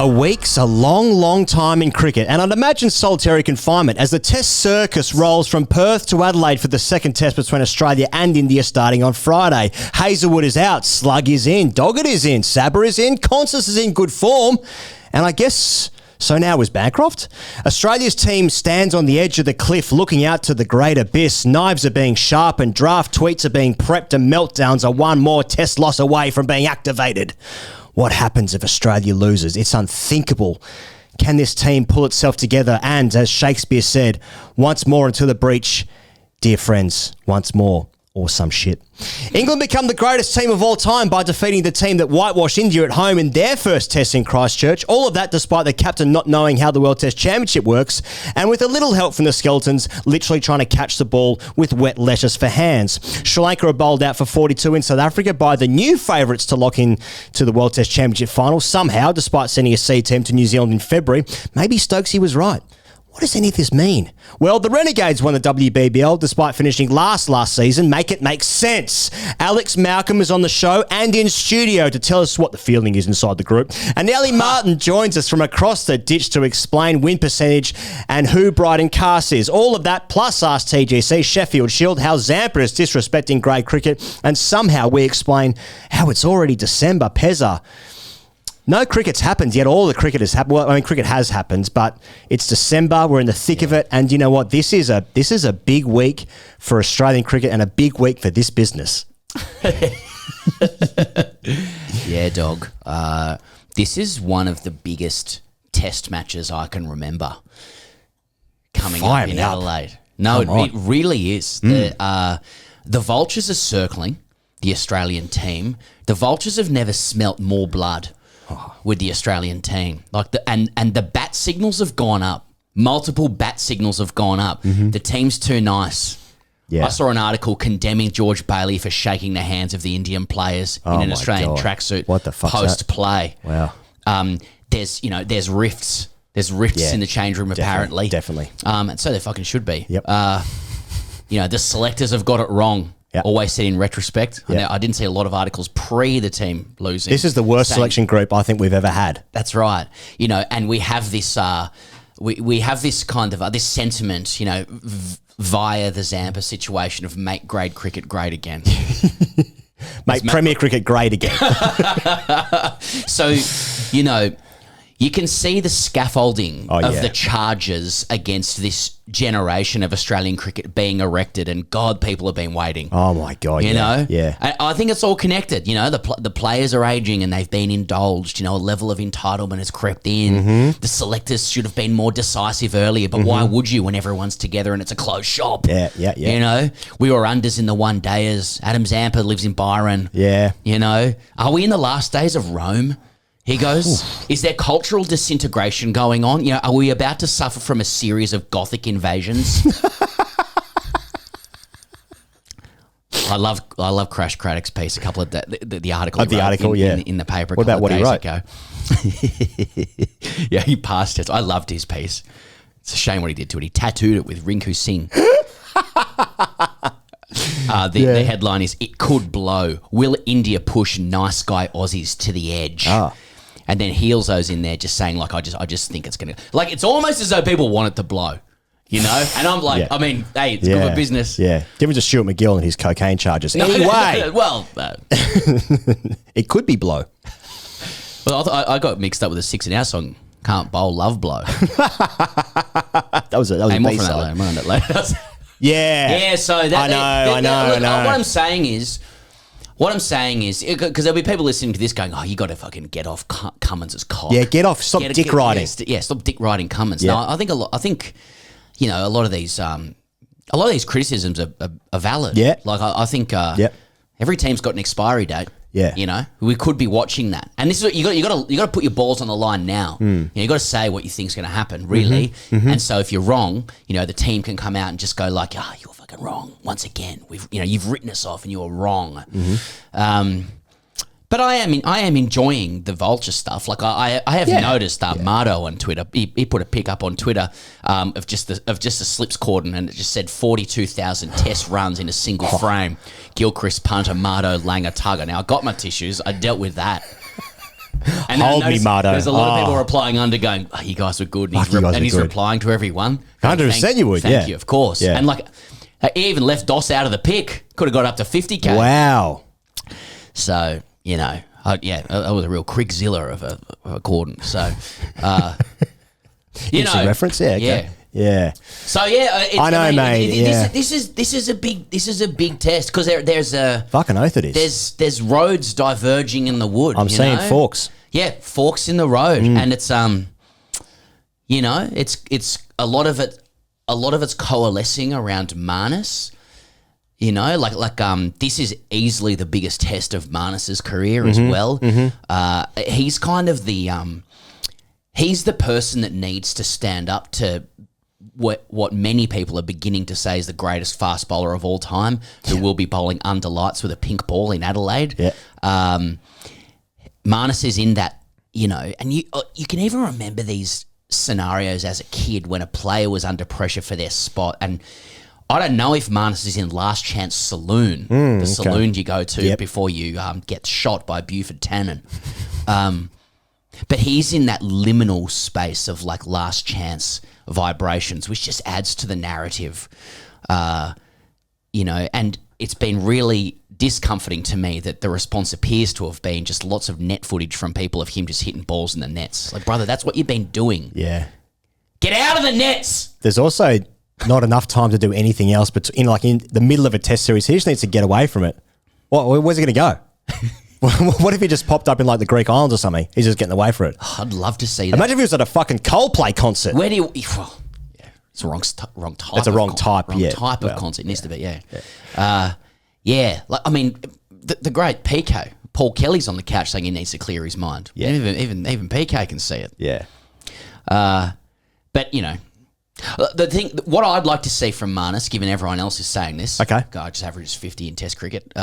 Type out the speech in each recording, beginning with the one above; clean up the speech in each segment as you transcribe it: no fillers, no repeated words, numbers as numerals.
A week's a long, long time in cricket, and I'd imagine solitary confinement as the Test circus rolls from Perth to Adelaide for the second Test between Australia and India starting on Friday. Hazlewood is out, Slug is in, Doggett is in, Sabah is in, Constance is in good form, and I guess so now is Bancroft. Australia's team stands on the edge of the cliff looking out to the great abyss. Knives are being sharpened, draft tweets are being prepped, and meltdowns are one more Test loss away from being activated. What happens if Australia loses? It's unthinkable. Can this team pull itself together and, as Shakespeare said, once more into the breach, dear friends, once more, or some shit. England become the greatest team of all time by defeating the team that whitewashed India at home in their first Test in Christchurch. All of that despite the captain not knowing how the World Test Championship works, and with a little help from the skeletons literally trying to catch the ball with wet lettuce for hands. Sri Lanka are bowled out for 42 in South Africa by the new favourites to lock in to the World Test Championship final somehow, despite sending a C team to New Zealand in February. Maybe Stokesy was right. What does any of this mean? Well, the Renegades won the WBBL despite finishing last season. Make it make sense. Alex Malcolm is on the show and in studio to tell us what the feeling is inside the group. And Ellie Martin joins us from across the ditch to explain win percentage and who Bryden Cass is. All of that plus AskTGC, Sheffield Shield, how Zampa is disrespecting grade cricket, and somehow we explain how it's already December. Pezza. No cricket's happened yet. All the cricket has happened. Well, I mean, cricket has happened, but it's December. We're in the thick of it, and you know what? This is a big week for Australian cricket and a big week for this business. Yeah, dog. This is one of the biggest Test matches I can remember coming up in Adelaide. No, it really is. The vultures are circling the Australian team. The vultures have never smelt more blood with the Australian team. And the bat signals have gone up. Multiple bat signals have gone up. Mm-hmm. The team's too nice. Yeah. I saw an article condemning George Bailey for shaking the hands of the Indian players in an Australian tracksuit post-play. Wow. There's rifts. There's rifts in the change room apparently. Definitely. And so there fucking should be. Yep. The selectors have got it wrong. Yep. Always said in retrospect. Yep. I didn't see a lot of articles pre the team losing. This is the worst selection group I think we've ever had. That's right. And we have this we have this kind of this sentiment, via the Zampa situation of make grade cricket great again. Make Premier cricket great again. So, you can see the scaffolding of the charges against this generation of Australian cricket being erected, and God, people have been waiting. Oh my God, Yeah. I think it's all connected. The players are aging and they've been indulged. A level of entitlement has crept in. Mm-hmm. The selectors should have been more decisive earlier, but why would you when everyone's together and it's a closed shop? Yeah. We were unders in the one dayers. Adam Zampa lives in Byron. Yeah. Are we in the last days of Rome? He goes, is there cultural disintegration going on? Are we about to suffer from a series of Gothic invasions? I love Crash Craddock's piece. A couple of the article. Of the article, in the paper. What about what he wrote? Yeah, he passed it. I loved his piece. It's a shame what he did to it. He tattooed it with Rinku Singh. The headline is, "It could blow. Will India push nice guy Aussies to the edge?" And then Heelzo's in there just saying, I just think it's going to... it's almost as though people want it to blow, And I'm like, I mean, hey, it's good for business. Yeah. Different to Stuart McGill and his cocaine charges. Anyway. Well... it could be blow. Well, I got mixed up with a 6 in our song, Can't Bowl, Love Blow. that was a B-side. More on that later. Yeah. So that... I know. What I'm saying is, because there'll be people listening to this going, you got to fucking get off Cummins' cock. Yeah, get off. Stop dick riding. Stop dick riding Cummins. Yeah. No, I think a lot of these criticisms are valid. Yeah. I think every team's got an expiry date. Yeah. We could be watching that. And this is what you got to put your balls on the line now. You got to say what you think's going to happen, really. Mm-hmm. And so if you're wrong, the team can come out and just go like, you're fucking wrong once again. You've written us off and you were wrong. Mm-hmm. But I am enjoying the vulture stuff. I have noticed Mardo on Twitter. He put a pic up on Twitter of just a slips cordon, and it just said 42,000 test runs in a single frame. Gilchrist punter, Mardo, Langer, Tugger. Now I got my tissues. I dealt with that. And Hold me, Mardo. There's a lot of people replying under going, oh, you guys were good. And he's replying to everyone. 100% you would, Thank you, of course. Yeah. And like, he even left Doss out of the pick. Could have got up to 50K. Wow. So, you know, I was a real Crickzilla of a Gordon. So, you know. Reference? Yeah, okay. Yeah. So yeah, I know, mate. This is a big test because there's a fucking oath it is. There's roads diverging in the wood. I'm seeing forks. Yeah, forks in the road, and it's you know, it's a lot of it's coalescing around Marnus. You know, like this is easily the biggest test of Marnus's career as well. He's kind of the he's the person that needs to stand up to what many people are beginning to say is the greatest fast bowler of all time, who will be bowling under lights with a pink ball in Adelaide. Yeah. Marnus is in that, you know, and you can even remember these scenarios as a kid when a player was under pressure for their spot. And I don't know if Marnus is in Last Chance Saloon, the saloon you go to before you get shot by Buford Tannen. But he's in that liminal space of like last chance vibrations, which just adds to the narrative, you know, and it's been really discomforting to me that the response appears to have been just lots of net footage from people of him just hitting balls in the nets. Like, brother, that's what you've been doing. Yeah. Get out of the nets. There's also not enough time to do anything else, but in the middle of a test series, he just needs to get away from it. Where's he going to go? What if he just popped up in like the Greek islands or something? He's just getting away for it. I'd love to see that. Imagine if he was at a fucking Coldplay concert. Where do you? Well, yeah, it's the wrong type. It's a wrong type. Type of concert. It needs to be. Yeah. Like, I mean, the great PK Paul Kelly's on the couch saying he needs to clear his mind. Yeah. Even PK can see it. Yeah. But you know, what I'd like to see from Marnus, given everyone else is saying this, okay, guy just averages 50 in Test cricket.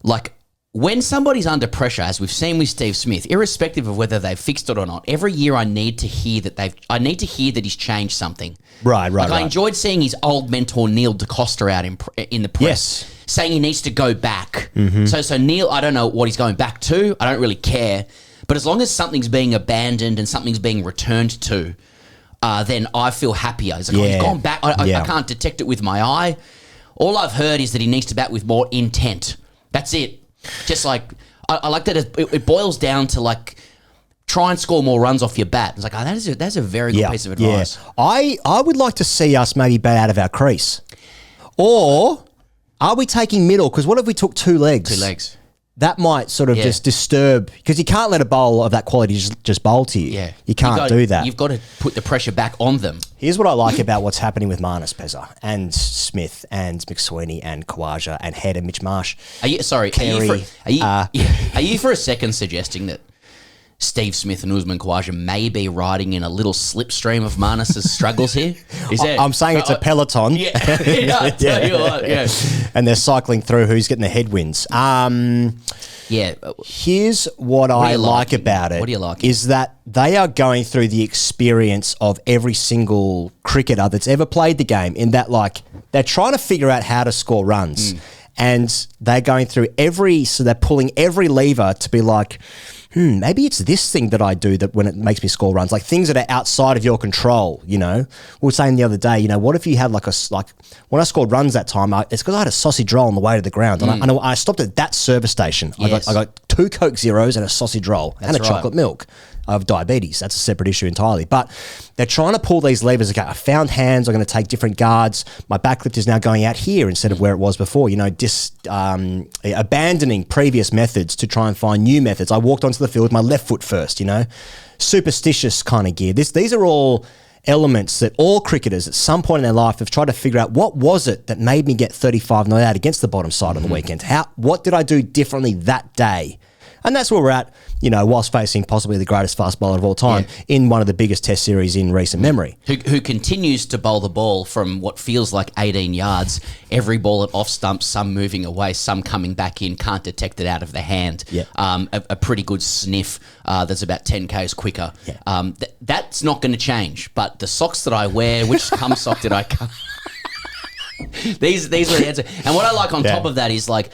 Like, when somebody's under pressure, as we've seen with Steve Smith, irrespective of whether they've fixed it or not, every year I need to hear that he's changed something. Right. I enjoyed seeing his old mentor Neil DaCosta out in the press, saying he needs to go back. Mm-hmm. So Neil, I don't know what he's going back to. I don't really care. But as long as something's being abandoned and something's being returned to, then I feel happier. It's like, he's gone back. I can't detect it with my eye. All I've heard is that he needs to bat with more intent. That's it. Just like, I like that it boils down to like, try and score more runs off your bat. It's like, that's a very good piece of advice. Yeah. I would like to see us maybe bat out of our crease. Or are we taking middle? Because what if we took two legs? That might sort of just disturb, because you can't let a bowl of that quality just bowl to you. Yeah. You can't do that. You've got to put the pressure back on them. Here's what I like about what's happening with Marnus, Pezza, and Smith, and McSweeney, and Khawaja, and Head, and Mitch Marsh. Are you for a second suggesting that Steve Smith and Usman Khawaja may be riding in a little slipstream of Marnus's struggles here? I'm saying it's a peloton. I tell you what, and they're cycling through who's getting the headwinds. Here's what I like about it. What do you like? Is that they are going through the experience of every single cricketer that's ever played the game, in that, like, they're trying to figure out how to score runs. And they're going through so they're pulling every lever to be like, maybe it's this thing that I do that when it makes me score runs, like things that are outside of your control, you know? We were saying the other day, you know, what if you had like when I scored runs that time, it's because I had a sausage roll on the way to the ground. And I stopped at that service station. Yes. I got 2 Coke Zeros and a sausage roll and a chocolate milk. I have diabetes. That's a separate issue entirely. But they're trying to pull these levers. Okay, I found hands. I'm going to take different guards. My backlift is now going out here instead of where it was before. You know, abandoning previous methods to try and find new methods. I walked onto the field with my left foot first, you know. Superstitious kind of gear. These are all elements that all cricketers at some point in their life have tried to figure out, what was it that made me get 35 not out against the bottom side on the weekend? What did I do differently that day? And that's where we're at, you know, whilst facing possibly the greatest fast bowler of all time in one of the biggest test series in recent memory. Who continues to bowl the ball from what feels like 18 yards, every ball at off stump, some moving away, some coming back in, can't detect it out of the hand. Yeah. A pretty good sniff that's about 10 Ks quicker. Yeah. That's not going to change. But the socks that I wear, which cum sock did I cut? These were the answer. And what I like on top of that is, like,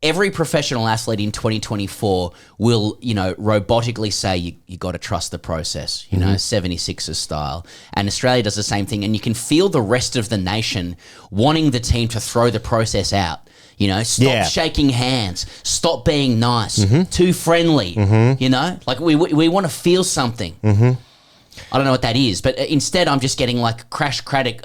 every professional athlete in 2024 will, robotically say you got to trust the process, 76ers style. And Australia does the same thing. And you can feel the rest of the nation wanting the team to throw the process out. Stop shaking hands, stop being nice, too friendly, like we want to feel something. I don't know what that is, but instead I'm just getting like Crash Craddock,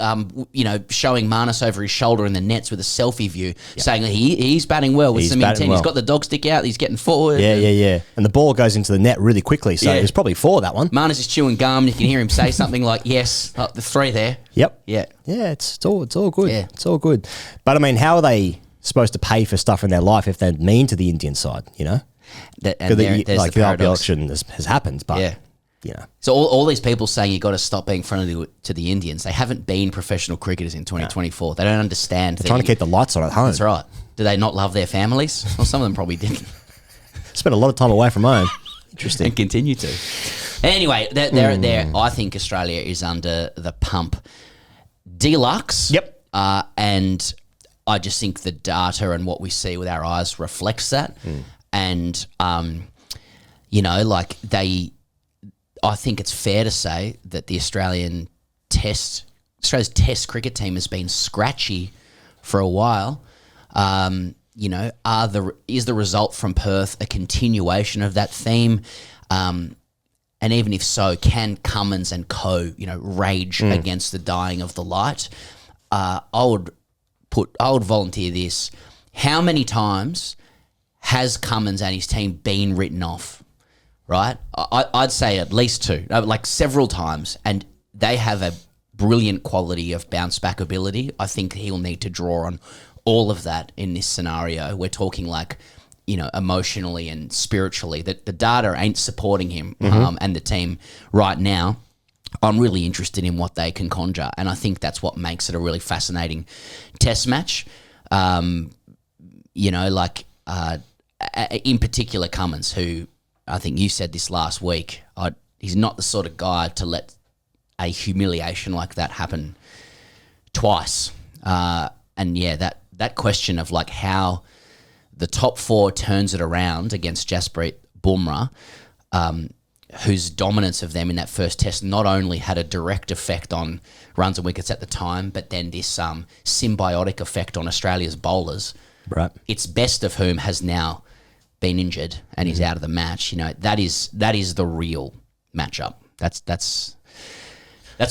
showing Marnus over his shoulder in the nets with a selfie view, saying that he's batting well with some intent. Well. He's got the dog stick out, he's getting forward. Yeah. And the ball goes into the net really quickly, so it was probably 4, that one. Marnus is chewing gum, you can hear him say something like, yes, the 3 there. Yep. Yeah. Yeah, it's all good. Yeah. It's all good. But I mean, how are they supposed to pay for stuff in their life if they're mean to the Indian side, There's the paradox. election has happened, but... So all these people saying you got to stop being friendly to the Indians, they haven't been professional cricketers in 2024. They don't understand. They're trying to keep the lights on at home. That's right. Do they not love their families? Well, some of them probably didn't. Spent a lot of time away from home. Interesting. And continue to. Anyway, they're, I think Australia is under the pump deluxe. Yep. And I just think the data and what we see with our eyes reflects that. And, I think it's fair to say that the Australia's Test cricket team has been scratchy for a while. Is the result from Perth a continuation of that theme? And even if so, can Cummins and co, rage against the dying of the light? I would volunteer this. How many times has Cummins and his team been written off? Right? I'd say at least 2, like several times. And they have a brilliant quality of bounce back ability. I think he'll need to draw on all of that in this scenario. We're talking like, emotionally and spiritually. The data ain't supporting him and the team right now. I'm really interested in what they can conjure. And I think that's what makes it a really fascinating test match. In particular Cummins, who... I think you said this last week. He's not the sort of guy to let a humiliation like that happen twice. That question of like how the top 4 turns it around against Jasprit Bumrah, whose dominance of them in that first test not only had a direct effect on runs and wickets at the time, but then this symbiotic effect on Australia's bowlers. Right. Its best of whom has now been injured and he's out of the match. That is the real matchup. That's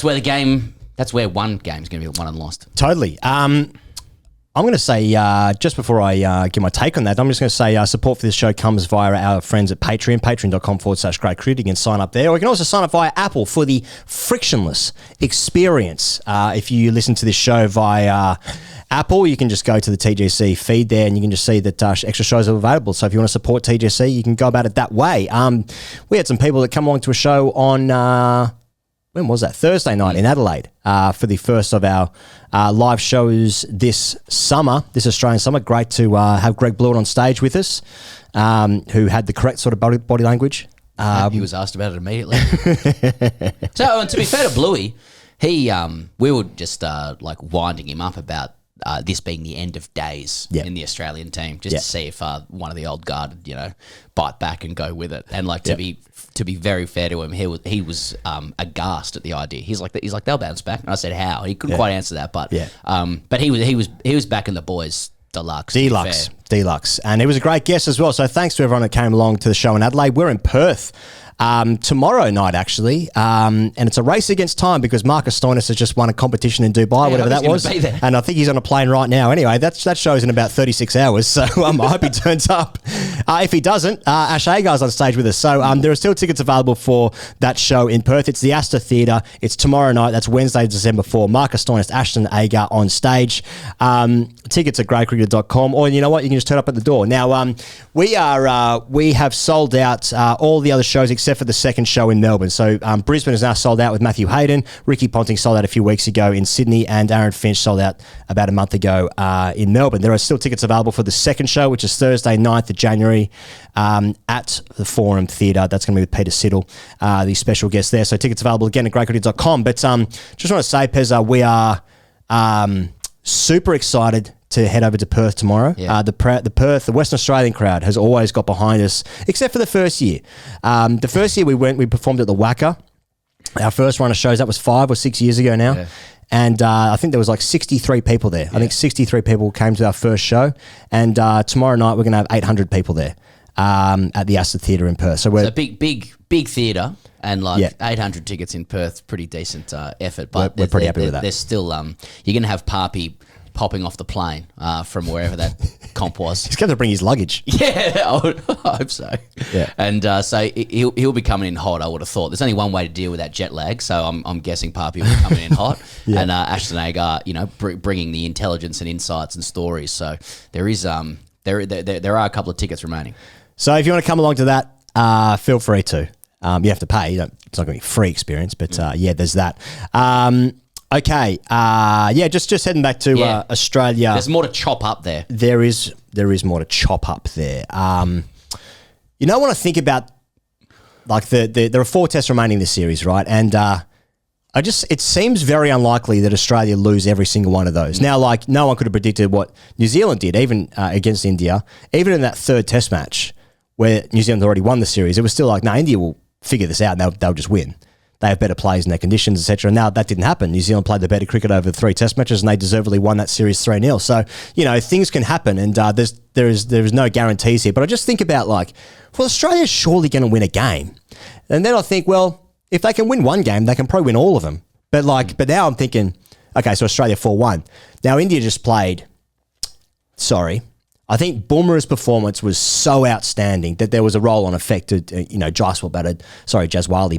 where one game's going to be won and lost. Totally. I'm going to say, just before I give my take on that, I'm just going to say support for this show comes via our friends at Patreon, patreon.com/Great Cricket. You can sign up there. Or you can also sign up via Apple for the frictionless experience. If you listen to this show via Apple, you can just go to the TGC feed there and you can just see that extra shows are available. So if you want to support TGC, you can go about it that way. We had some people that come along to a show on... when was that? Thursday night in Adelaide for the first of our live shows this Australian summer. Great to have Greg Blewett on stage with us, who had the correct sort of body language. He was asked about it immediately. So, to be fair to Bluey, we were just winding him up about this being the end of days in the Australian team, just to see if one of the old guard, bite back and go with it. And to be very fair to him, he was aghast at the idea. He's like they'll bounce back, and I said how. He couldn't quite answer that, but he was back in the boys deluxe, and he was a great guest as well. So thanks to everyone that came along to the show in Adelaide. We're in Perth tomorrow night, actually. And it's a race against time because Marcus Stoinis has just won a competition in Dubai, whatever that was. And I think he's on a plane right now. Anyway, that show's in about 36 hours. So I hope he turns up. If he doesn't, Ash Agar's on stage with us. So there are still tickets available for that show in Perth. It's the Astor Theatre. It's tomorrow night. That's Wednesday, December 4. Marcus Stoinis, Ashton Agar on stage. Tickets at greatcricket.com. Or you know what? You can just turn up at the door. Now, we have sold out all the other shows except for the second show in Melbourne. So Brisbane is now sold out with Matthew Hayden. Ricky Ponting sold out a few weeks ago in Sydney, and Aaron Finch sold out about a month ago in Melbourne. There are still tickets available for the second show, which is Thursday, 9th of January at the Forum Theatre. That's going to be with Peter Siddle, the special guest there. So tickets available again at greatcricket.com. But just want to say, Pezza, we are super excited to head over to Perth tomorrow. Yeah. The Western Australian crowd has always got behind us, except for the first year. The first year we performed at the Wacker. Our first run of shows, that was 5 or 6 years ago now. Yeah. And I think there was like 63 people there. Yeah. I think 63 people came to our first show. And tomorrow night we're going to have 800 people there at the Astor Theatre in Perth. So we're big theatre. And 800 tickets in Perth, pretty decent effort. But we're pretty happy with that. There's still, you're going to have Parpy popping off the plane from wherever that comp was. He's going to bring his luggage. Yeah, I hope so. Yeah. And so he'll be coming in hot, I would have thought. There's only one way to deal with that jet lag, so I'm guessing Parpy will be coming in hot. Yeah. And Ashton Agar, bringing the intelligence and insights and stories. So there is there are a couple of tickets remaining. So if you want to come along to that, feel free to. You have to pay. It's not going to be a free experience, but there's that. Okay. Just heading back to Australia. There's more to chop up there. There is more to chop up there. When I think about like there are 4 tests remaining this series, right? And it seems very unlikely that Australia lose every single one of those. Now, like no one could have predicted what New Zealand did, even against India, even in that 3rd test match where New Zealand already won the series. It was still like, no, India will figure this out and they'll just win. They have better players in their conditions, etc. Now that didn't happen. New Zealand played the better cricket over the 3 test matches and they deservedly won that series 3-0. So, things can happen and there is no guarantees here. But I just think about Australia's surely going to win a game. And then I think, well, if they can win one game, they can probably win all of them. But now I'm thinking, okay, so Australia 4-1. Now India just played, I think Bumrah's performance was so outstanding that there was a roll-on effect. Jaswali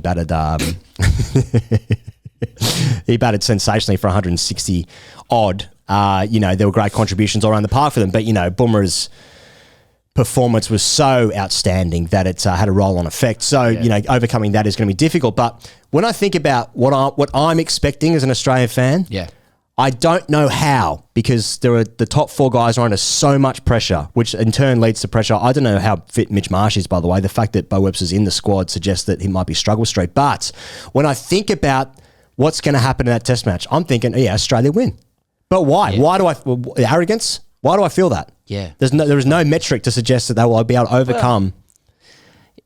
batted. He batted sensationally for 160 odd. There were great contributions all around the park for them, but Bumrah's performance was so outstanding that it had a roll-on effect. So overcoming that is going to be difficult. But when I think about what I'm expecting as an Australian fan, I don't know how, because the top 4 guys are under so much pressure, which in turn leads to pressure. I don't know how fit Mitch Marsh is, by the way. The fact that Bo Webster's in the squad suggests that he might be struggle street. But when I think about what's going to happen in that test match, I'm thinking, Australia win. But why? Yeah. Why do arrogance? Why do I feel that? Yeah. There is no metric to suggest that they will be able to overcome.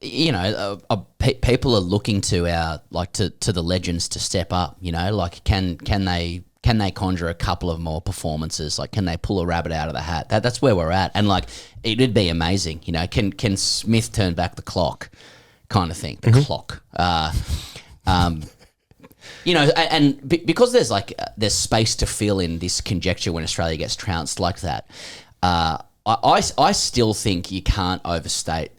People are looking to to the legends to step up. Can they conjure a couple of more performances? Can they pull a rabbit out of the hat? That's where we're at. And it'd be amazing. Can Smith turn back the clock, kind of thing? The clock. Because there's space to fill in this conjecture when Australia gets trounced like that. I still think you can't overstate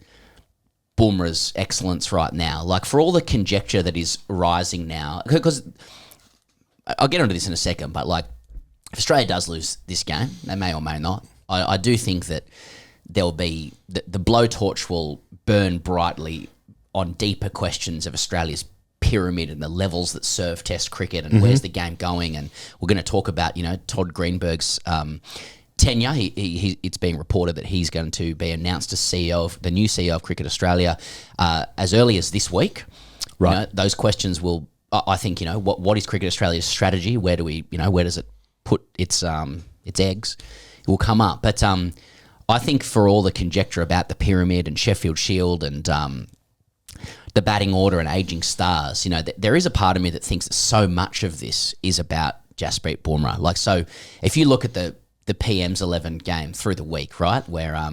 Bumrah's excellence right now. For all the conjecture that is rising now, because I'll get onto this in a second, but if Australia does lose this game, they may or may not, I do think that there'll be the blowtorch will burn brightly on deeper questions of Australia's pyramid and the levels that serve Test cricket and where's the game going. And we're going to talk about Todd Greenberg's tenure. It's being reported that he's going to be announced as the new CEO of Cricket Australia as early as this week. Right, those questions will. I think what is Cricket Australia's strategy? Where does it put its eggs? It will come up, but I think for all the conjecture about the pyramid and Sheffield Shield and the batting order and aging stars, there is a part of me that thinks that so much of this is about Jasprit Bumrah. So if you look at the PM's 11 game through the week, right, where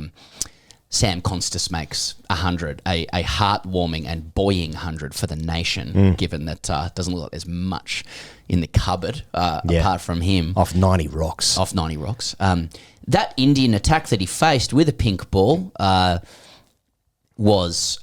Sam Constas makes 100, a heartwarming and buoying 100 for the nation, given that doesn't look like there's much in the cupboard apart from him. Off 90 rocks. That Indian attack that he faced with a pink ball was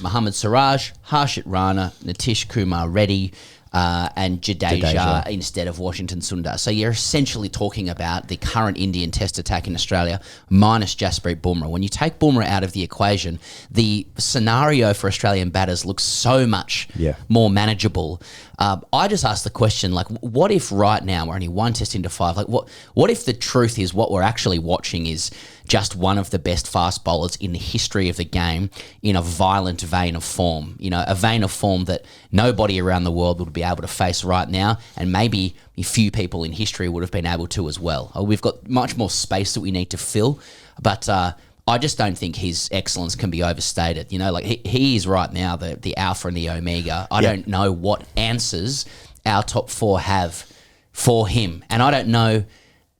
Mohammad Siraj, Harshit Rana, Nitish Kumar Reddy, and Jadeja instead of Washington Sundar. So you're essentially talking about the current Indian Test attack in Australia minus Jasprit Bumrah. When you take Bumrah out of the equation, the scenario for Australian batters looks so much more manageable. I just asked the question, what if right now we're only 1 test into 5? What if the truth is what we're actually watching is just one of the best fast bowlers in the history of the game in a violent vein of form, a vein of form that nobody around the world would be be able to face right now, and maybe a few people in history would have been able to as well. We've got much more space that we need to fill, but I just don't think his excellence can be overstated. You know, like he is right now the alpha and the omega. I don't know what answers our top four have for him, and I don't know.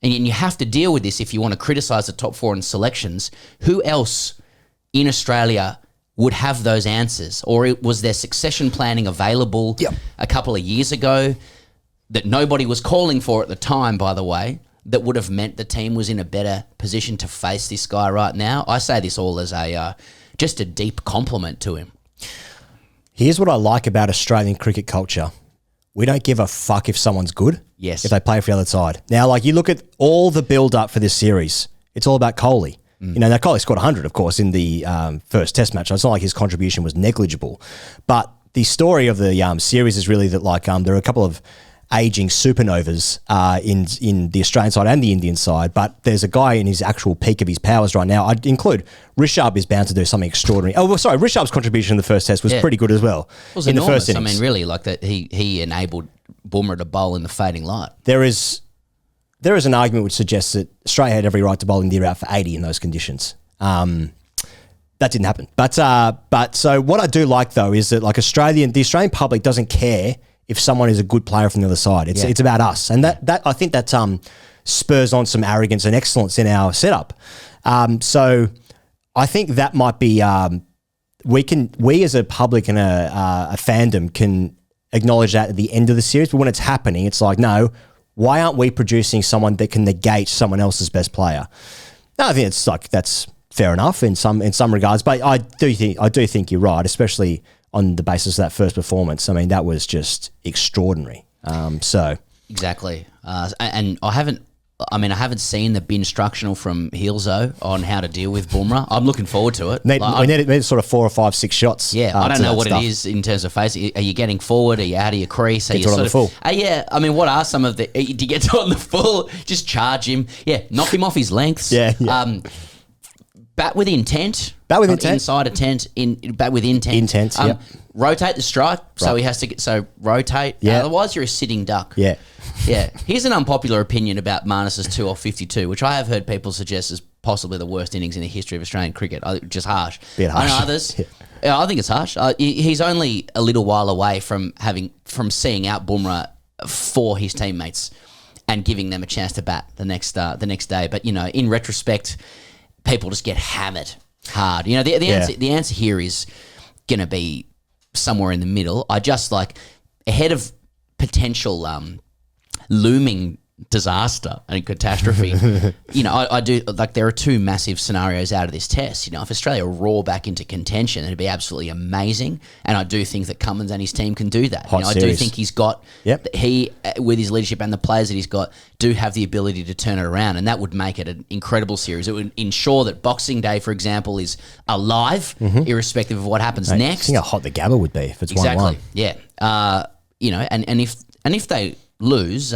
And you have to deal with this if you want to criticise the top four in selections. Who else in Australia would have those answers? Or was there succession planning available a couple of years ago that nobody was calling for at the time, by the way, that would have meant the team was in a better position to face this guy right now? I say this all as just a deep compliment to him. Here's what I like about Australian cricket culture. We don't give a fuck if someone's good. Yes. If they play for the other side. Now, like, you look at all the build-up for this series, it's all about Kohli. You know, now Kohli scored 100, of course, in the first Test match. So it's not like his contribution was negligible. But the story of the series is really that, like, there are a couple of aging supernovas in the Australian side and the Indian side, but there's a guy in his actual peak of his powers right now. I'd include Rishabh is bound to do something extraordinary. Oh, well, sorry, Rishabh's contribution in the first Test was pretty good as well. It was in enormous. The first innings. I mean, really, like that he enabled Bumrah to bowl in the fading light. There is an argument which suggests that Australia had every right to bowl India out for 80 in those conditions. That didn't happen. But so what I do like, though, is that, like, the Australian public doesn't care if someone is a good player from the other side. It's about us. And that I think that spurs on some arrogance and excellence in our setup. So I think that might be we as a public and a fandom can acknowledge that at the end of the series, but when it's happening, it's like, no, why aren't we producing someone that can negate someone else's best player? No, I think it's like that's fair enough in some regards, but I do think you're right, especially on the basis of that first performance. I mean, that was just extraordinary. Exactly, and I haven't seen the instructional from Hilzo on how to deal with Bumrah. I'm looking forward to it. We need sort of 4 or 5, 6 shots. Yeah, I don't know what it is in terms of face. Are you getting forward? Are you out of your crease? Are you on the full? Yeah, I mean, what are some of the? Do you get to on the full? Just charge him. Yeah, knock him off his lengths. Yeah. Bat with intent. Inside a tent. Bat with intent. Intent. Rotate the strike, so he has to get rotate. Yeah. Otherwise, you're a sitting duck. Yeah. Yeah. Here's an unpopular opinion about Marnus's 2 off 52, which I have heard people suggest is possibly the worst innings in the history of Australian cricket. Just harsh. Bit harsh. I know others. Yeah, I think it's harsh. He's only a little while away from seeing out Bumrah for his teammates and giving them a chance to bat the next day. But, you know, in retrospect, people just get hammered hard. You know, the answer here is going to be somewhere in the middle. I just like ahead of potential looming disaster and catastrophe. You know, I do like there are 2 massive scenarios out of this test. You know, if Australia roar back into contention, it'd be absolutely amazing. And I do think that Cummins and his team can do that. I do think he's got he with his leadership and the players that he's got do have the ability to turn it around, and that would make it an incredible series. It would ensure that Boxing Day, for example, is alive, irrespective of what happens next. Think how hot the Gabba would be if it's 1-1. Yeah. You know, and if they lose,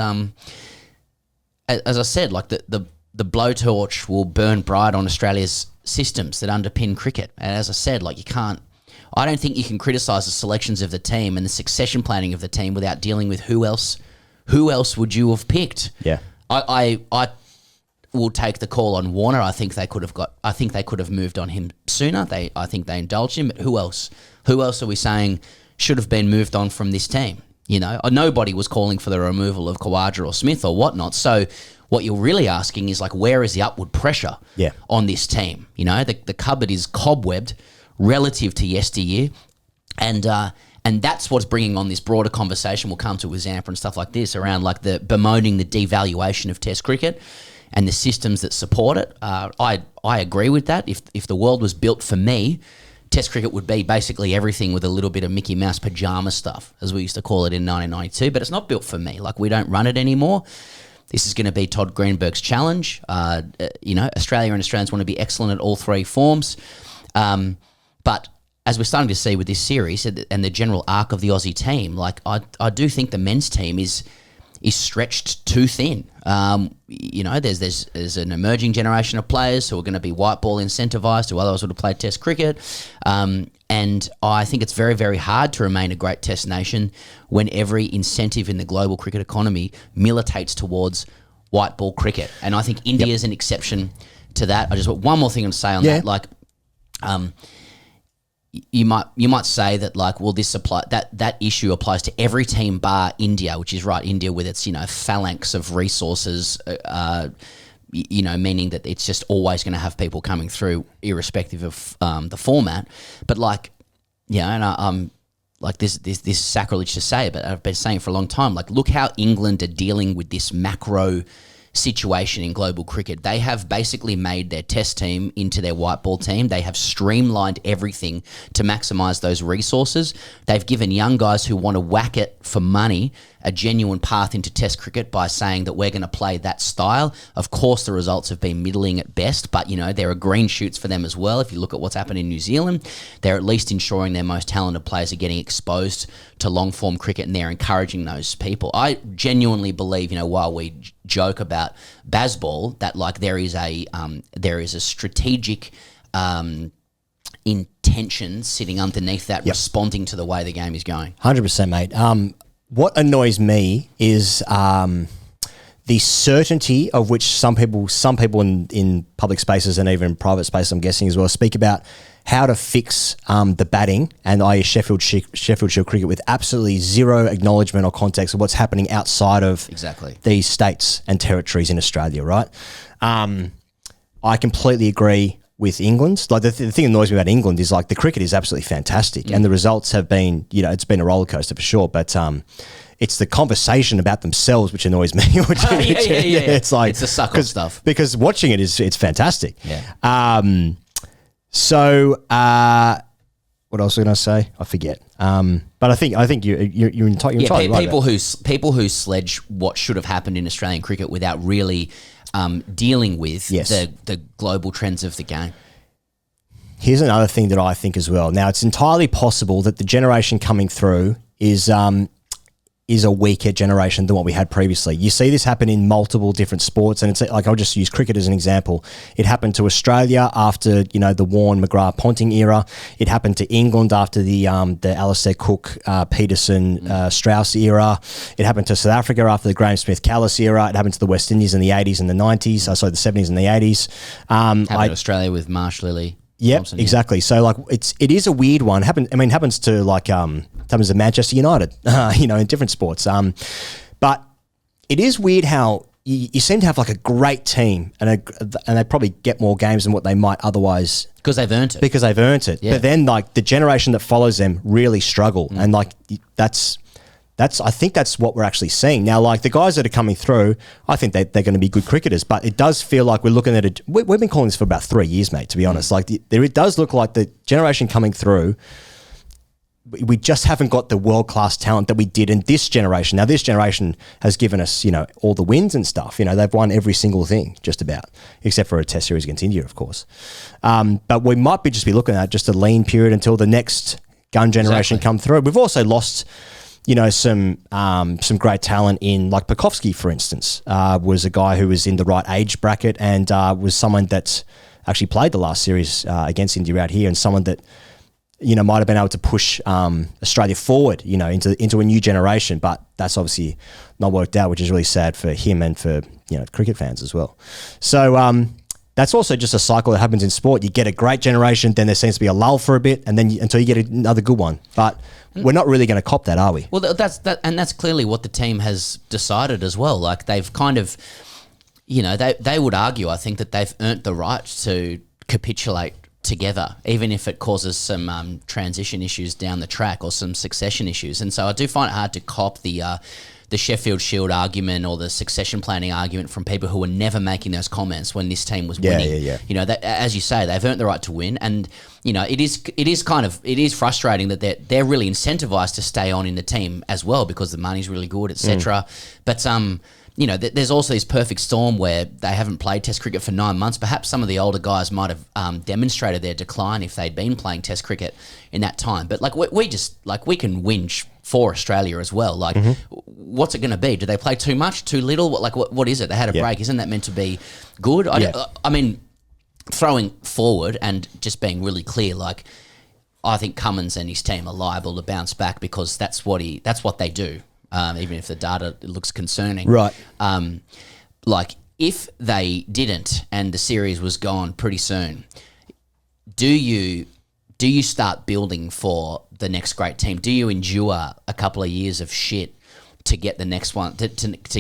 as I said, like the blowtorch will burn bright on Australia's systems that underpin cricket. And as I said, like I don't think you can criticise the selections of the team and the succession planning of the team without dealing with who else would you have picked? Yeah. I will take the call on Warner. I think they could have moved on him sooner. I think they indulged him, but who else? Who else are we saying should have been moved on from this team? You know, nobody was calling for the removal of Khawaja or Smith or whatnot. So what you're really asking is, like, where is the upward pressure on this team? You know, the cupboard is cobwebbed relative to yesteryear. And that's what's bringing on this broader conversation we'll come to with Zampa and stuff like this around, like, the bemoaning the devaluation of Test cricket and the systems that support it. I agree with that. If the world was built for me, Test cricket would be basically everything with a little bit of Mickey Mouse pajama stuff, as we used to call it in 1992. But it's not built for me. Like, we don't run it anymore. This is going to be Todd Greenberg's challenge. You know, Australia and Australians want to be excellent at all 3 forms. But as we're starting to see with this series and the general arc of the Aussie team, like, I do think the men's team is is stretched too thin. There's an emerging generation of players who are going to be white ball incentivised, who otherwise would have played Test cricket. And I think it's very, very hard to remain a great Test nation when every incentive in the global cricket economy militates towards white ball cricket. And I think India is an exception to that. I just want one more thing to say on that. Like, you might say that, like, well, that issue applies to every team bar India, which is right. India with its phalanx of resources, meaning that it's just always going to have people coming through, irrespective of the format. But I'm like this is sacrilege to say, but I've been saying for a long time. Like, look how England are dealing with this macro situation in global cricket. They have basically made their Test team into their white ball team. They have streamlined everything to maximise those resources. They've given young guys who want to whack it for money a genuine path into Test cricket by saying that we're going to play that style. Of course, the results have been middling at best, but there are green shoots for them as well. If you look at what's happened in New Zealand, they're at least ensuring their most talented players are getting exposed to long-form cricket, and they're encouraging those people. I genuinely believe, while we joke about Bazball, that like there is a strategic intention sitting underneath that, responding to the way the game is going. 100%, mate. What annoys me is the certainty of which some people in public spaces and even private spaces, I'm guessing as well, speak about how to fix the batting and i.e. Sheffield Shield cricket with absolutely zero acknowledgement or context of what's happening outside of these states and territories in Australia, right? I completely agree with England. Like the thing that annoys me about England is like the cricket is absolutely fantastic and the results have been, it's been a roller coaster for sure, but it's the conversation about themselves which annoys me. It's like it's the sucker stuff. Because watching it's fantastic. Yeah. So what else was I going to say? I forget. But I think you're entirely right. People who sledge what should have happened in Australian cricket without really dealing with the global trends of the game. Here's another thing that I think as well. Now, it's entirely possible that the generation coming through is a weaker generation than what we had previously. You see this happen in multiple different sports, and it's like, I'll just use cricket as an example. It happened to Australia after the Warne, McGrath, Ponting era. It happened to England after the Alistair Cook, Peterson, Strauss era. It happened to South Africa after the Graham Smith, Callis era. It happened to the West Indies in the 80s and the 90s. The 70s and the 80s. Happened to Australia with Marsh, Lilly. Yep, Thompson, exactly. So like it is a weird one. Happens to happens to Manchester United, in different sports. But it is weird how you seem to have like a great team and they probably get more games than what they might otherwise because they've earned it. Yeah. But then like the generation that follows them really struggle, and like I think that's what we're actually seeing now. Like the guys that are coming through, I think they're going to be good cricketers, but it does feel like we're looking at it. We've been calling this for about 3 years, mate, to be honest. Like it does look like the generation coming through, we just haven't got the world-class talent that we did in this generation. Now, this generation has given us, all the wins and stuff. They've won every single thing, just about, except for a Test series against India, of course. But we might just be looking at just a lean period until the next gun generation come through. We've also lost some great talent in, like Pekovsky, for instance, was a guy who was in the right age bracket and was someone that actually played the last series against India out here, and someone that might have been able to push Australia forward, into a new generation. But that's obviously not worked out, which is really sad for him and for cricket fans as well. So that's also just a cycle that happens in sport. You get a great generation, then there seems to be a lull for a bit, and then until you get another good one. But we're not really going to cop that, are we? Well, that's clearly what the team has decided as well. Like they've kind of, they would argue, I think, that they've earned the right to capitulate together, even if it causes some transition issues down the track or some succession issues. And so I do find it hard to cop the Sheffield Shield argument or the succession planning argument from people who were never making those comments when this team was winning. Yeah. That, as you say, they've earned the right to win, and it is frustrating that they're really incentivized to stay on in the team as well because the money's really good, etc. But there's also this perfect storm where they haven't played Test cricket for 9 months. Perhaps some of the older guys might have demonstrated their decline if they'd been playing Test cricket in that time. But like we can whinge for Australia as well. Like, what's it going to be? Do they play too much, too little? What is it? They had a break. Isn't that meant to be good? I mean, throwing forward and just being really clear, like, I think Cummins and his team are liable to bounce back because that's what they do. Even if the data looks concerning, right? Like, if they didn't and the series was gone pretty soon, do you start building for the next great team? Do you endure a couple of years of shit to get the next one to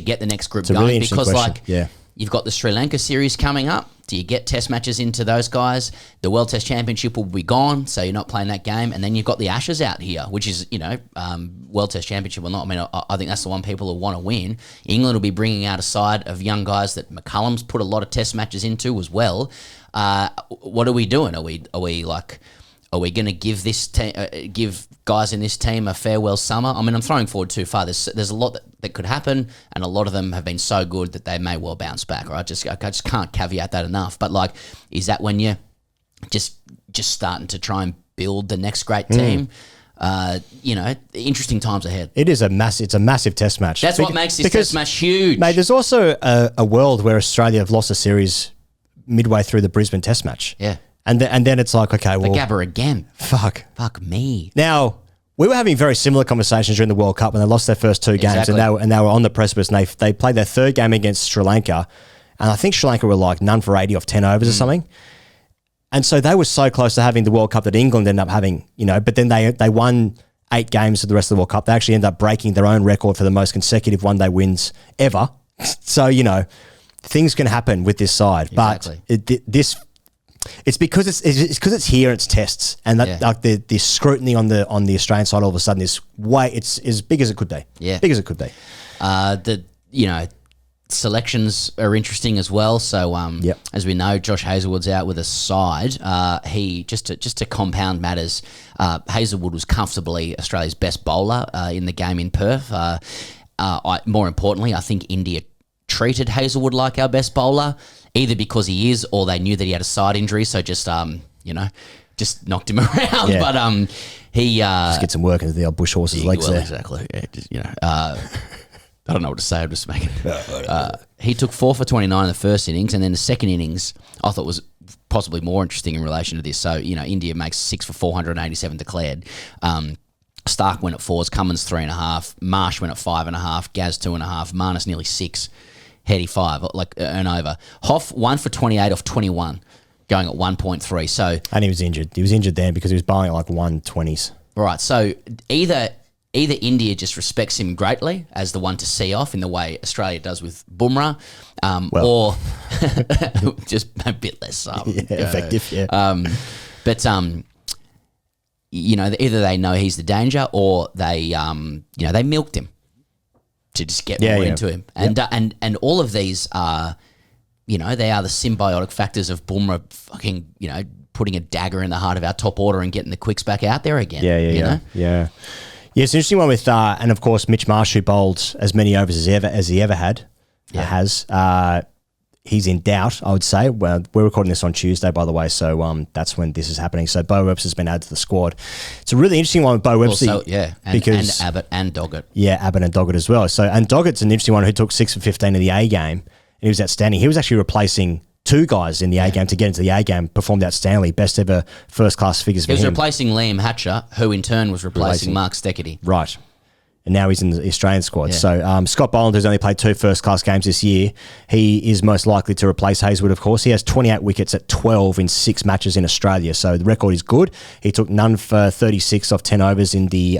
get the next group going? Really because question. You've got the Sri Lanka series coming up. Do you get test matches into those guys? The World Test Championship will be gone, so you're not playing that game. And then you've got the Ashes out here, which is, World Test Championship or not. I mean, I think that's the one people will want to win. England will be bringing out a side of young guys that McCullum's put a lot of test matches into as well. What are we doing? Are we going to give guys in this team a farewell summer? I mean, I'm throwing forward too far. There's a lot that could happen, and a lot of them have been so good that they may well bounce back. Right? I just can't caveat that enough. But like, is that when you're just starting to try and build the next great team? Interesting times ahead. It's a massive test match. That's what makes this test match huge. Mate, there's also a world where Australia have lost a series midway through the Brisbane test match. Yeah. And then it's like, okay, well... The Gabba again. Fuck me. Now, we were having very similar conversations during the World Cup when they lost their first two games, and they were on the precipice, and they played their third game against Sri Lanka, and I think Sri Lanka were like none for 80 off 10 overs or something. And so they were so close to having the World Cup that England ended up having, but then they won 8 games of the rest of the World Cup. They actually ended up breaking their own record for the most consecutive one-day wins ever. So, things can happen with this side. Exactly. But it's because it's here. It's tests, and that like the scrutiny on the Australian side all of a sudden is it's as big as it could be. Yeah, big as it could be. Selections are interesting as well. So as we know, Josh Hazlewood's out with a side. He just to compound matters, Hazlewood was comfortably Australia's best bowler in the game in Perth. More importantly, I think India treated Hazlewood like our best bowler, either because he is, or they knew that he had a side injury, so just just knocked him around. Yeah. But he just get some work into the old bush horse's legs there. Exactly. Yeah, I don't know what to say. I'm just making. He took 4 for 29 in the first innings, and then the second innings I thought was possibly more interesting in relation to this. So India makes 6 for 487 declared. Stark went at 4s, Cummins 3.5, Marsh went at 5.5, Gades 2.5, Marnus nearly 6, Heady 5, like an over. Hoff 1 for 28 off 21, going at 1.3. So and he was injured. He was injured then because he was bowling at like 120s. Right. So either India just respects him greatly as the one to see off in the way Australia does with Bumrah, or just a bit less effective. Yeah. But either they know he's the danger, or they they milked him to just get more into him, and all of these are, they are the symbiotic factors of Bumrah fucking putting a dagger in the heart of our top order and getting the quicks back out there again. Yeah. Yeah, it's an interesting one with, and of course, Mitch Marsh, who bowled as many overs as he ever had, has. He's in doubt, I would say. Well, we're recording this on Tuesday, by the way, so that's when this is happening. So Bo Webster's been added to the squad. It's a really interesting one with Bo Webster. Also, and Abbott and Doggett. Yeah, Abbott and Doggett as well. So, and Doggett's an interesting one who took 6 for 15 in the A game, and he was outstanding. He was actually replacing 2 guys in the A game to get into the A game, performed outstandingly, best ever first-class figures for him. He was replacing Liam Hatcher, who in turn was replacing Mark Steckety. Right. And now he's in the Australian squad. Yeah. So Scott Boland, who's only played 2 first-class games this year, he is most likely to replace Hazlewood, of course. He has 28 wickets at 12 in 6 matches in Australia, so the record is good. He took none for 36 off 10 overs in the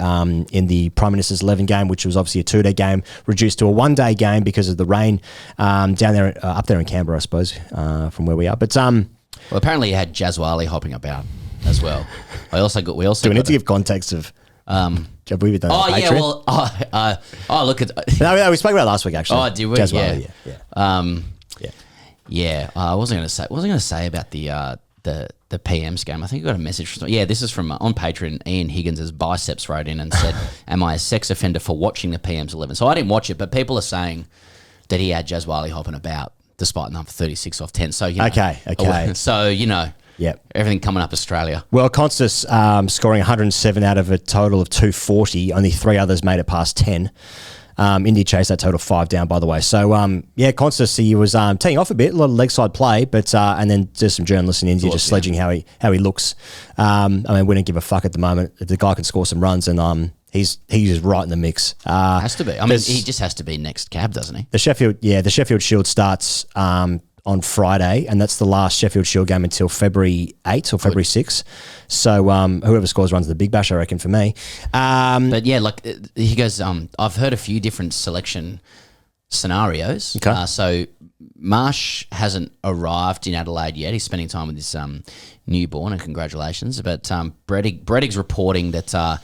Prime Minister's 11 game, which was obviously a 2-day game, reduced to a 1-day game because of the rain down there, up there in Canberra, I suppose, from where we are. But well, apparently you had Jaswali hopping about as well. We also do we need to give context of? Have we done look at. No, we spoke about it last week actually. Oh, did we? Yeah. I wasn't going to say about the PM's game. I think I got a message from. Yeah, this is from on Patreon. Ian Higgins' biceps wrote in and said, "Am I a sex offender for watching the PM's 11?" So I didn't watch it, but people are saying that he had Jaswali hopping about despite number 36 off 10. So okay. So Yep. Everything coming up Australia. Well, Constas scoring 107 out of a total of 240. Only 3 others made it past 10. India chased that total 5 down, by the way. So, Constas, he was teeing off a bit, a lot of leg side play, but and then just some journalists in India just sledging how he looks. I mean, we don't give a fuck at the moment. If the guy can score some runs, and he's just right in the mix. Has to be. I mean, he just has to be next cab, doesn't he? The Sheffield Shield starts on Friday, and that's the last Sheffield Shield game until February 8th or February 6th. So whoever scores runs the Big Bash, I reckon, for me. But yeah, like he goes, I've heard a few different selection scenarios. Okay. So Marsh hasn't arrived in Adelaide yet. He's spending time with his newborn, and congratulations. But Brettig's reporting that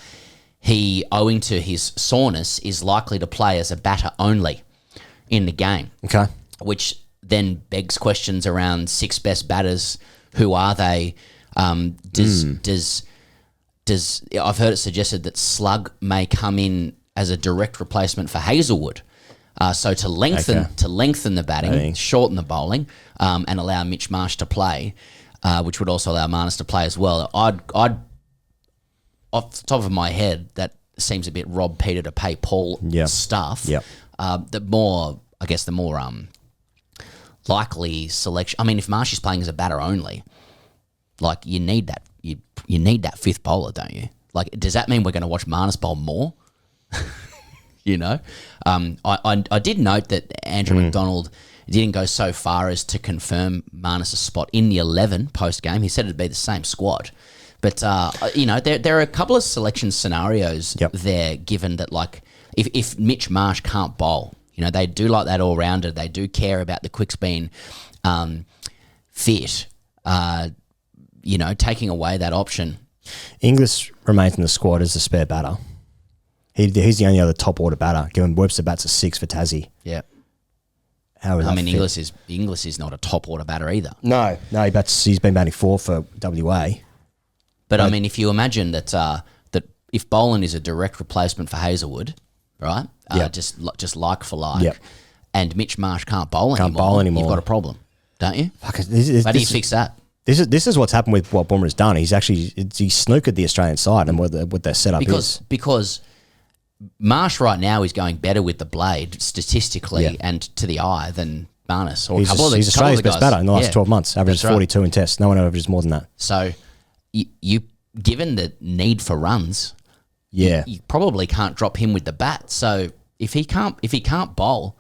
he, owing to his soreness, is likely to play as a batter only in the game. Okay. Which then begs questions around 6 best batters. Who are they? Does I've heard it suggested that Slug may come in as a direct replacement for Hazlewood. So to lengthen the batting, shorten the bowling, and allow Mitch Marsh to play, which would also allow Marnus to play as well. I'd off the top of my head, that seems a bit Rob Peter to pay Paul stuff. Yep. The more likely selection. I mean, if Marsh is playing as a batter only, like you need that. You need that 5th bowler, don't you? Like, does that mean we're going to watch Marnus bowl more? You know, I did note that Andrew McDonald didn't go so far as to confirm Marnus' spot in the 11 post game. He said it'd be the same squad, but there are a couple of selection scenarios there. Given that, like, if Mitch Marsh can't bowl, they do like that all rounder. They do care about the quicks being fit. Taking away that option. Inglis remains in the squad as a spare batter. He's the only other top order batter, given Webster bats a 6 for Tassie. Yeah. How is that fit? Inglis is not a top order batter either. No, he's been batting 4 for WA. But I mean, if you imagine that that if Boland is a direct replacement for Hazlewood, right? Just like for like, and Mitch Marsh can't bowl anymore, you've got a problem, don't you? How do you fix that? This is what's happened with what Boomer has done. He's snookered the Australian side and what their setup is. Because Marsh right now is going better with the blade statistically and to the eye than Marnus. Or he's Australia's best batter in the last 12 months. Averages 42 in tests. No one averages more than that. So you given the need for runs, you probably can't drop him with the bat. So if he can't bowl,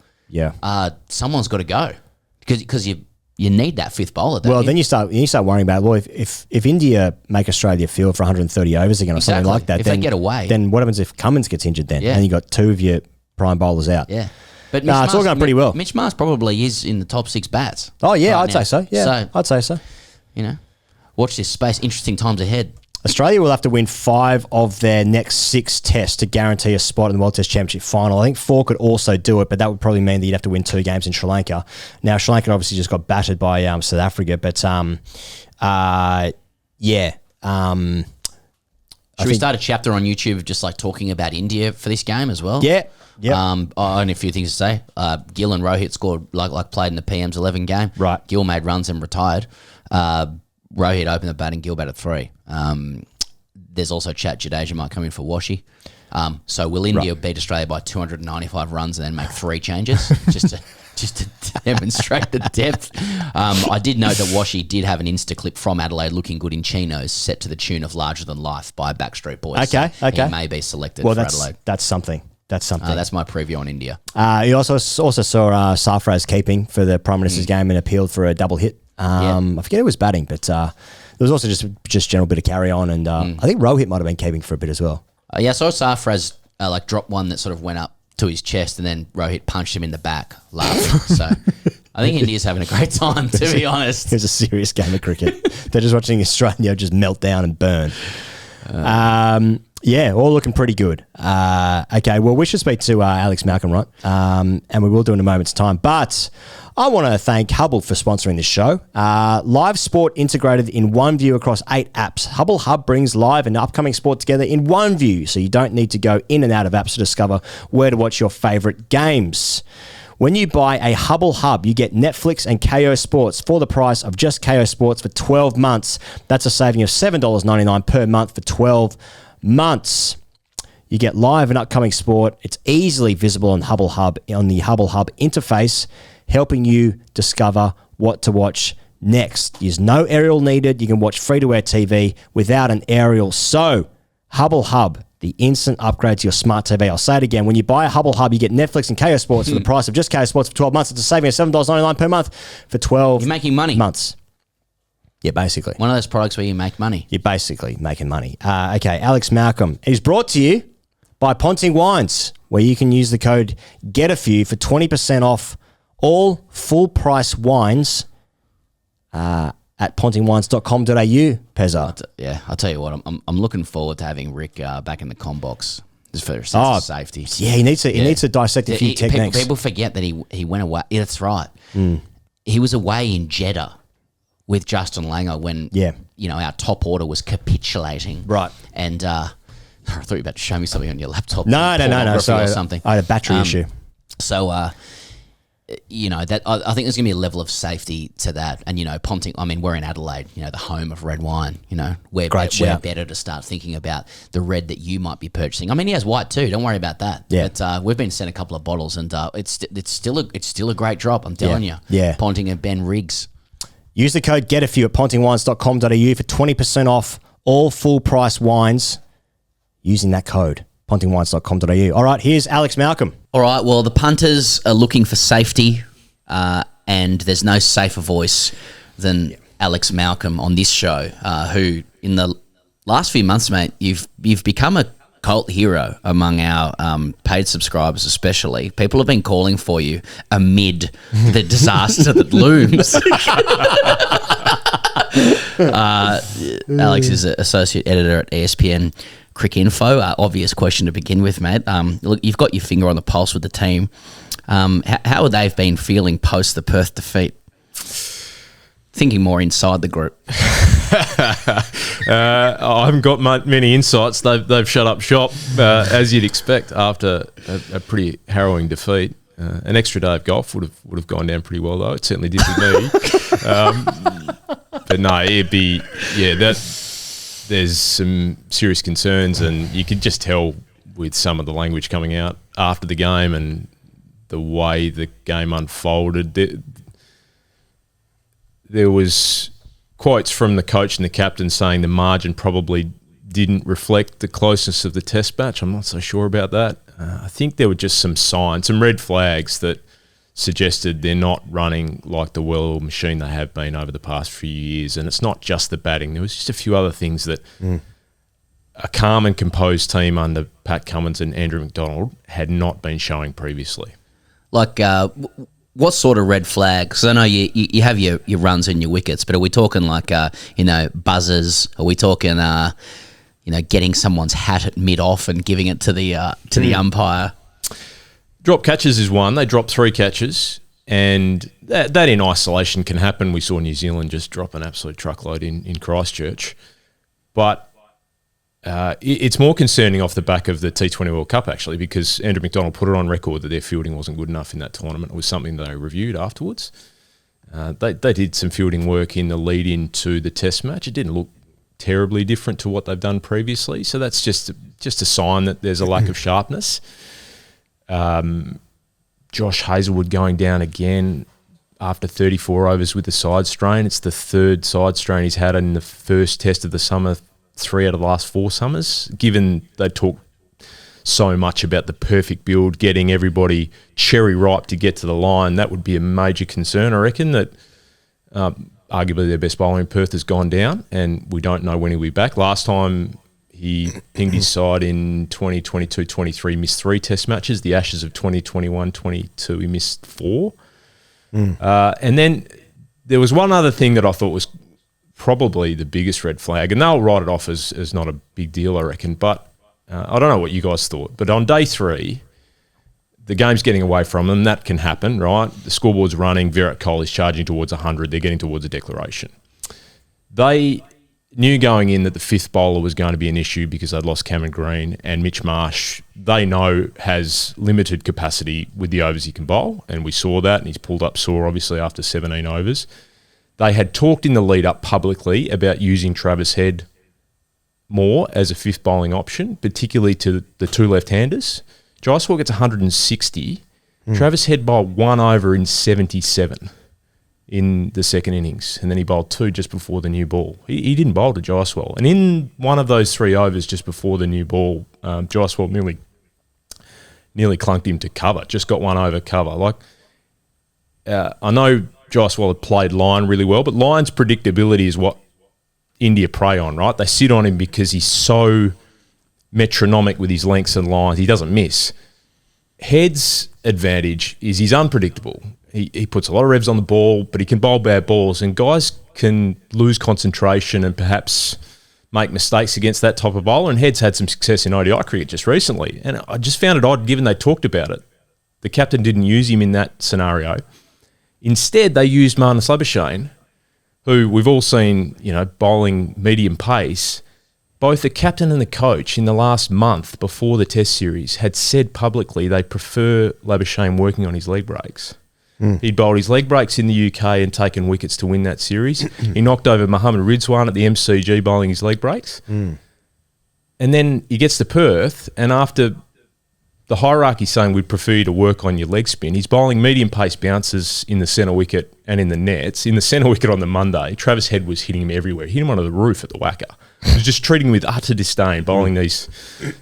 someone's got to go because you need that 5th bowler. Don't you? Then you start worrying about, well, if India make Australia field for 130 overs again or something like that, if they get away, then what happens if Cummins gets injured then? And you got 2 of your prime bowlers out. Yeah. But it's all going pretty well. Mitch Marsh probably is in the top 6 bats. Oh yeah, I'd say so. Yeah, I'd say so. Watch this space. Interesting times ahead. Australia will have to win 5 of their next 6 tests to guarantee a spot in the World Test Championship final. I think 4 could also do it, but that would probably mean that you'd have to win 2 games in Sri Lanka. Now, Sri Lanka obviously just got battered by South Africa, but Should we start a chapter on YouTube of just like talking about India for this game as well? Yeah. Yeah. I only a few things to say. Gill and Rohit scored like played in the PM's 11 game. Right. Gill made runs and retired. Rohit opened the bat and Gill batted 3. There's also chat Jadeja might come in for Washi. So will India beat Australia by 295 runs and then make 3 changes just to demonstrate the depth? I did note that Washi did have an Insta clip from Adelaide looking good in chinos set to the tune of Larger Than Life by Backstreet Boys. Okay. He may be selected for Adelaide. That's something. That's my preview on India. You also saw Sarfraz keeping for the Prime Minister's game and appealed for a double hit. I forget who was batting, but there was also just general bit of carry on, and I think Rohit might have been keeping for a bit as well. I saw Sarfraz drop one that sort of went up to his chest, and then Rohit punched him in the back, laughing. So I think India's having a great time, to be honest. It was a serious game of cricket. They're just watching Australia just melt down and burn. All looking pretty good. Okay, well, we should speak to Alex Malcolm, right? And we will do in a moment's time. But I want to thank Hubbl for sponsoring this show. Live sport integrated in one view across 8 apps. Hubbl Hub brings live and upcoming sport together in one view, so you don't need to go in and out of apps to discover where to watch your favourite games. When you buy a Hubbl Hub, you get Netflix and KO Sports for the price of just KO Sports for 12 months. That's a saving of $7.99 per month for 12 months. You get live and upcoming sport. It's easily visible on Hubbl Hub, on the Hubbl Hub interface, helping you discover what to watch next. There's no aerial needed. You can watch free-to-air TV without an aerial. So, Hubbl Hub, the instant upgrade to your smart TV. I'll say it again. When you buy a Hubbl Hub, you get Netflix and KO Sports for the price of just KO Sports for 12 months. It's a saving of $7.99 per month for 12 You're making money. months. Yeah, basically. One of those products where you make money. You're basically making money. Okay, Alex Malcolm is brought to you by Ponting Wines, where you can use the code GETAFEW for 20% off all full-price wines at pontingwines.com.au, Pezza. Yeah, I'll tell you what, I'm looking forward to having Rick back in the com box just for a sense of safety. Yeah, he needs to dissect a few techniques. People forget that he went away. Yeah, that's right. He was away in Jeddah with Justin Langer when our top order was capitulating. Right. And I thought you were about to show me something on your laptop. No. Sorry, or something. I had a battery issue. So, that I think there's going to be a level of safety to that. And, Ponting, I mean, we're in Adelaide, the home of red wine. We're better to start thinking about the red that you might be purchasing. I mean, he has white too. Don't worry about that. Yeah. But we've been sent a couple of bottles and it's still a great drop, I'm telling you. Yeah. Ponting and Ben Riggs. Use the code GETAFEW at pontingwines.com.au for 20% off all full-price wines using that code, pontingwines.com.au. All right, here's Alex Malcolm. All right, well, the punters are looking for safety, and there's no safer voice than Alex Malcolm on this show, who in the last few months, mate, you've become a cult hero among our paid subscribers especially. People have been calling for you amid the disaster that looms. Alex is an associate editor at ESPNCricinfo. Obvious question to begin with, mate. Look, you've got your finger on the pulse with the team. How have they been feeling post the Perth defeat? Thinking more inside the group. I haven't got many insights. They've shut up shop, as you'd expect after a pretty harrowing defeat. An extra day of golf would have gone down pretty well, though. It certainly did with me. But no, it'd be there's some serious concerns, and you could just tell with some of the language coming out after the game and the way the game unfolded. There was quotes from the coach and the captain saying the margin probably didn't reflect the closeness of the test match. I'm not so sure about that. I think there were just some signs, some red flags that suggested they're not running like the well machine they have been over the past few years. And it's not just the batting. There was just a few other things that a calm and composed team under Pat Cummins and Andrew McDonald had not been showing previously. Like, what sort of red flag? Because I know you have your runs and your wickets, but are we talking like, buzzers? Are we talking, getting someone's hat at mid-off and giving it to the umpire? Drop catches is one. They dropped 3 catches, and that in isolation can happen. We saw New Zealand just drop an absolute truckload in Christchurch. But it's more concerning off the back of the T20 World Cup, actually, because Andrew McDonald put it on record that their fielding wasn't good enough in that tournament. It was something they reviewed afterwards. They did some fielding work in the lead-in to the test match. It didn't look terribly different to what they've done previously, so that's just a sign that there's a lack of sharpness. Josh Hazlewood going down again after 34 overs with the side strain. It's the 3rd side strain he's had in the first test of the summer, 3 out of the last 4 summers. Given they talk so much about the perfect build, getting everybody cherry ripe to get to the line, that would be a major concern. I reckon that arguably their best bowler in Perth has gone down, and we don't know when he'll be back. Last time he pinged his side in 2022-23, missed 3 test matches. The Ashes of 2021-22, he missed 4. And then there was one other thing that I thought was probably the biggest red flag, and they'll write it off as not a big deal, I reckon. But I don't know what you guys thought. But on day 3, the game's getting away from them. That can happen, right? The scoreboard's running. Virat Kohli's charging towards 100. They're getting towards a declaration. knew going in that the fifth bowler was going to be an issue because they'd lost Cameron Green, and Mitch Marsh, they know, has limited capacity with the overs he can bowl, and we saw that, and he's pulled up sore, obviously, after 17 overs. They had talked in the lead-up publicly about using Travis Head more as a fifth bowling option, particularly to the two left-handers. Jaiswal gets 160. Travis Head bowled 1 over in 77 in the second innings, and then he bowled 2 just before the new ball. He didn't bowl to Jaiswal. And in one of those 3 overs just before the new ball, Jaiswal nearly clunked him to cover, just got 1 over cover. I know Jaiswal had played line really well, but line's predictability is what India prey on, right? They sit on him because he's so metronomic with his lengths and lines. He doesn't miss. Head's advantage is he's unpredictable. He puts a lot of revs on the ball, but he can bowl bad balls, and guys can lose concentration and perhaps make mistakes against that type of bowler, and Head's had some success in ODI cricket just recently. And I just found it odd, given they talked about it. The captain didn't use him in that scenario. Instead, they used Marnus Labuschagne, who we've all seen, bowling medium pace. Both the captain and the coach in the last month before the Test series had said publicly they prefer Labuschagne working on his leg breaks. He'd bowled his leg breaks in the UK and taken wickets to win that series. He knocked over Mohammad Rizwan at the MCG bowling his leg breaks. And then he gets to Perth, and after the hierarchy saying we'd prefer you to work on your leg spin, he's bowling medium pace bounces in the centre wicket and in the nets. In the centre wicket on the Monday, Travis Head was hitting him everywhere. He hit him onto the roof at the Wacker. He was just treating him with utter disdain, bowling these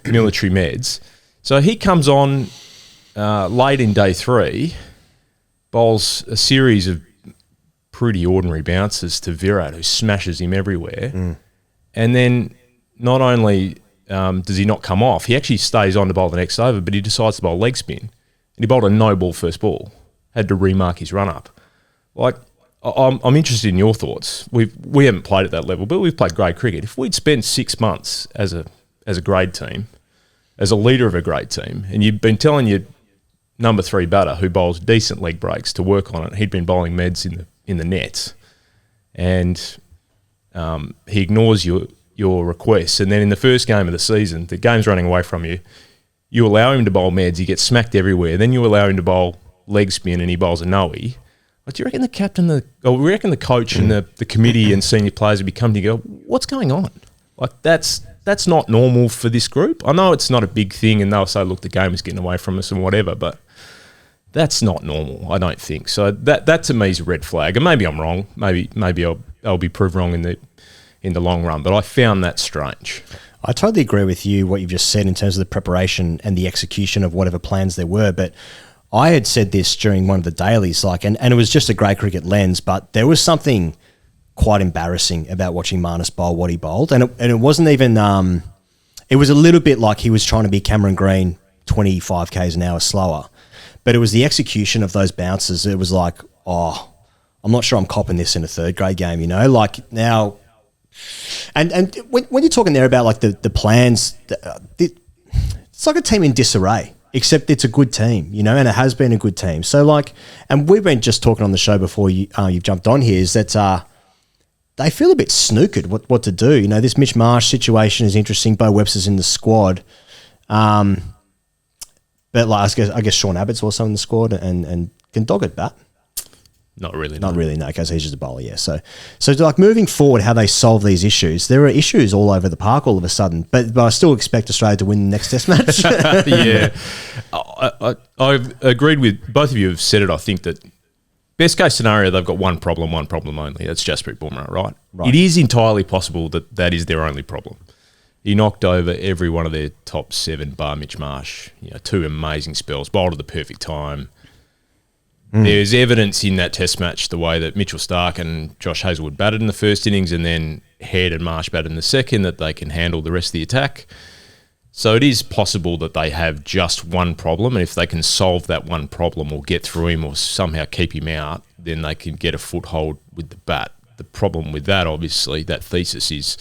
military meds. So he comes on late in day 3, bowls a series of pretty ordinary bounces to Virat, who smashes him everywhere. And then not only does he not come off, he actually stays on to bowl the next over, but he decides to bowl leg spin. And he bowled a no-ball first ball, had to remark his run-up. I'm interested in your thoughts. We haven't played at that level, but we've played grade cricket. If we'd spent 6 months as a grade team, as a leader of a grade team, and you'd been telling your number 3 batter who bowls decent leg breaks to work on it, he'd been bowling meds in the nets, and he ignores your requests, and then in the first game of the season, the game's running away from you, you allow him to bowl meds, he gets smacked everywhere, then you allow him to bowl leg spin and he bowls a no-ie. Do you reckon the coach and the committee and senior players would be coming to go, what's going on? That's not normal for this group. I know it's not a big thing, and they'll say, look, the game is getting away from us and whatever, but that's not normal, I don't think. So that to me is a red flag. And maybe I'm wrong. Maybe I'll be proved wrong in the long run, but I found that strange. I totally agree with you, what you've just said in terms of the preparation and the execution of whatever plans there were, but I had said this during one of the dailies, and it was just a grade cricket lens, but there was something quite embarrassing about watching Marnus bowl what he bowled, and it wasn't even, it was a little bit like he was trying to be Cameron Green 25 k's an hour slower, but it was the execution of those bounces. It was like, I'm not sure I'm copping this in a third grade game, now. And when you're talking there about the plans, it's like a team in disarray, except it's a good team, and it has been a good team. So and we've been just talking on the show before you've jumped on here, is that they feel a bit snookered what to do. This Mitch Marsh situation is interesting. Bo Webster's in the squad. But I guess Sean Abbott's also in the squad and can dog it bat. Not really. Not really, no, because he's just a bowler, yeah. So moving forward, how they solve these issues, there are issues all over the park all of a sudden, but I still expect Australia to win the next Test match. Yeah. I've agreed with, both of you have said it, I think that best case scenario, they've got one problem only. That's Jasprit Bumrah, right? It is entirely possible that is their only problem. He knocked over every one of their top 7 bar Mitch Marsh. 2 amazing spells, bowled at the perfect time. There's evidence in that Test match, the way that Mitchell Starc and Josh Hazlewood batted in the first innings and then Head and Marsh batted in the second, that they can handle the rest of the attack. So it is possible that they have just one problem, and if they can solve that one problem or get through him or somehow keep him out, then they can get a foothold with the bat. The problem with that, obviously, that thesis is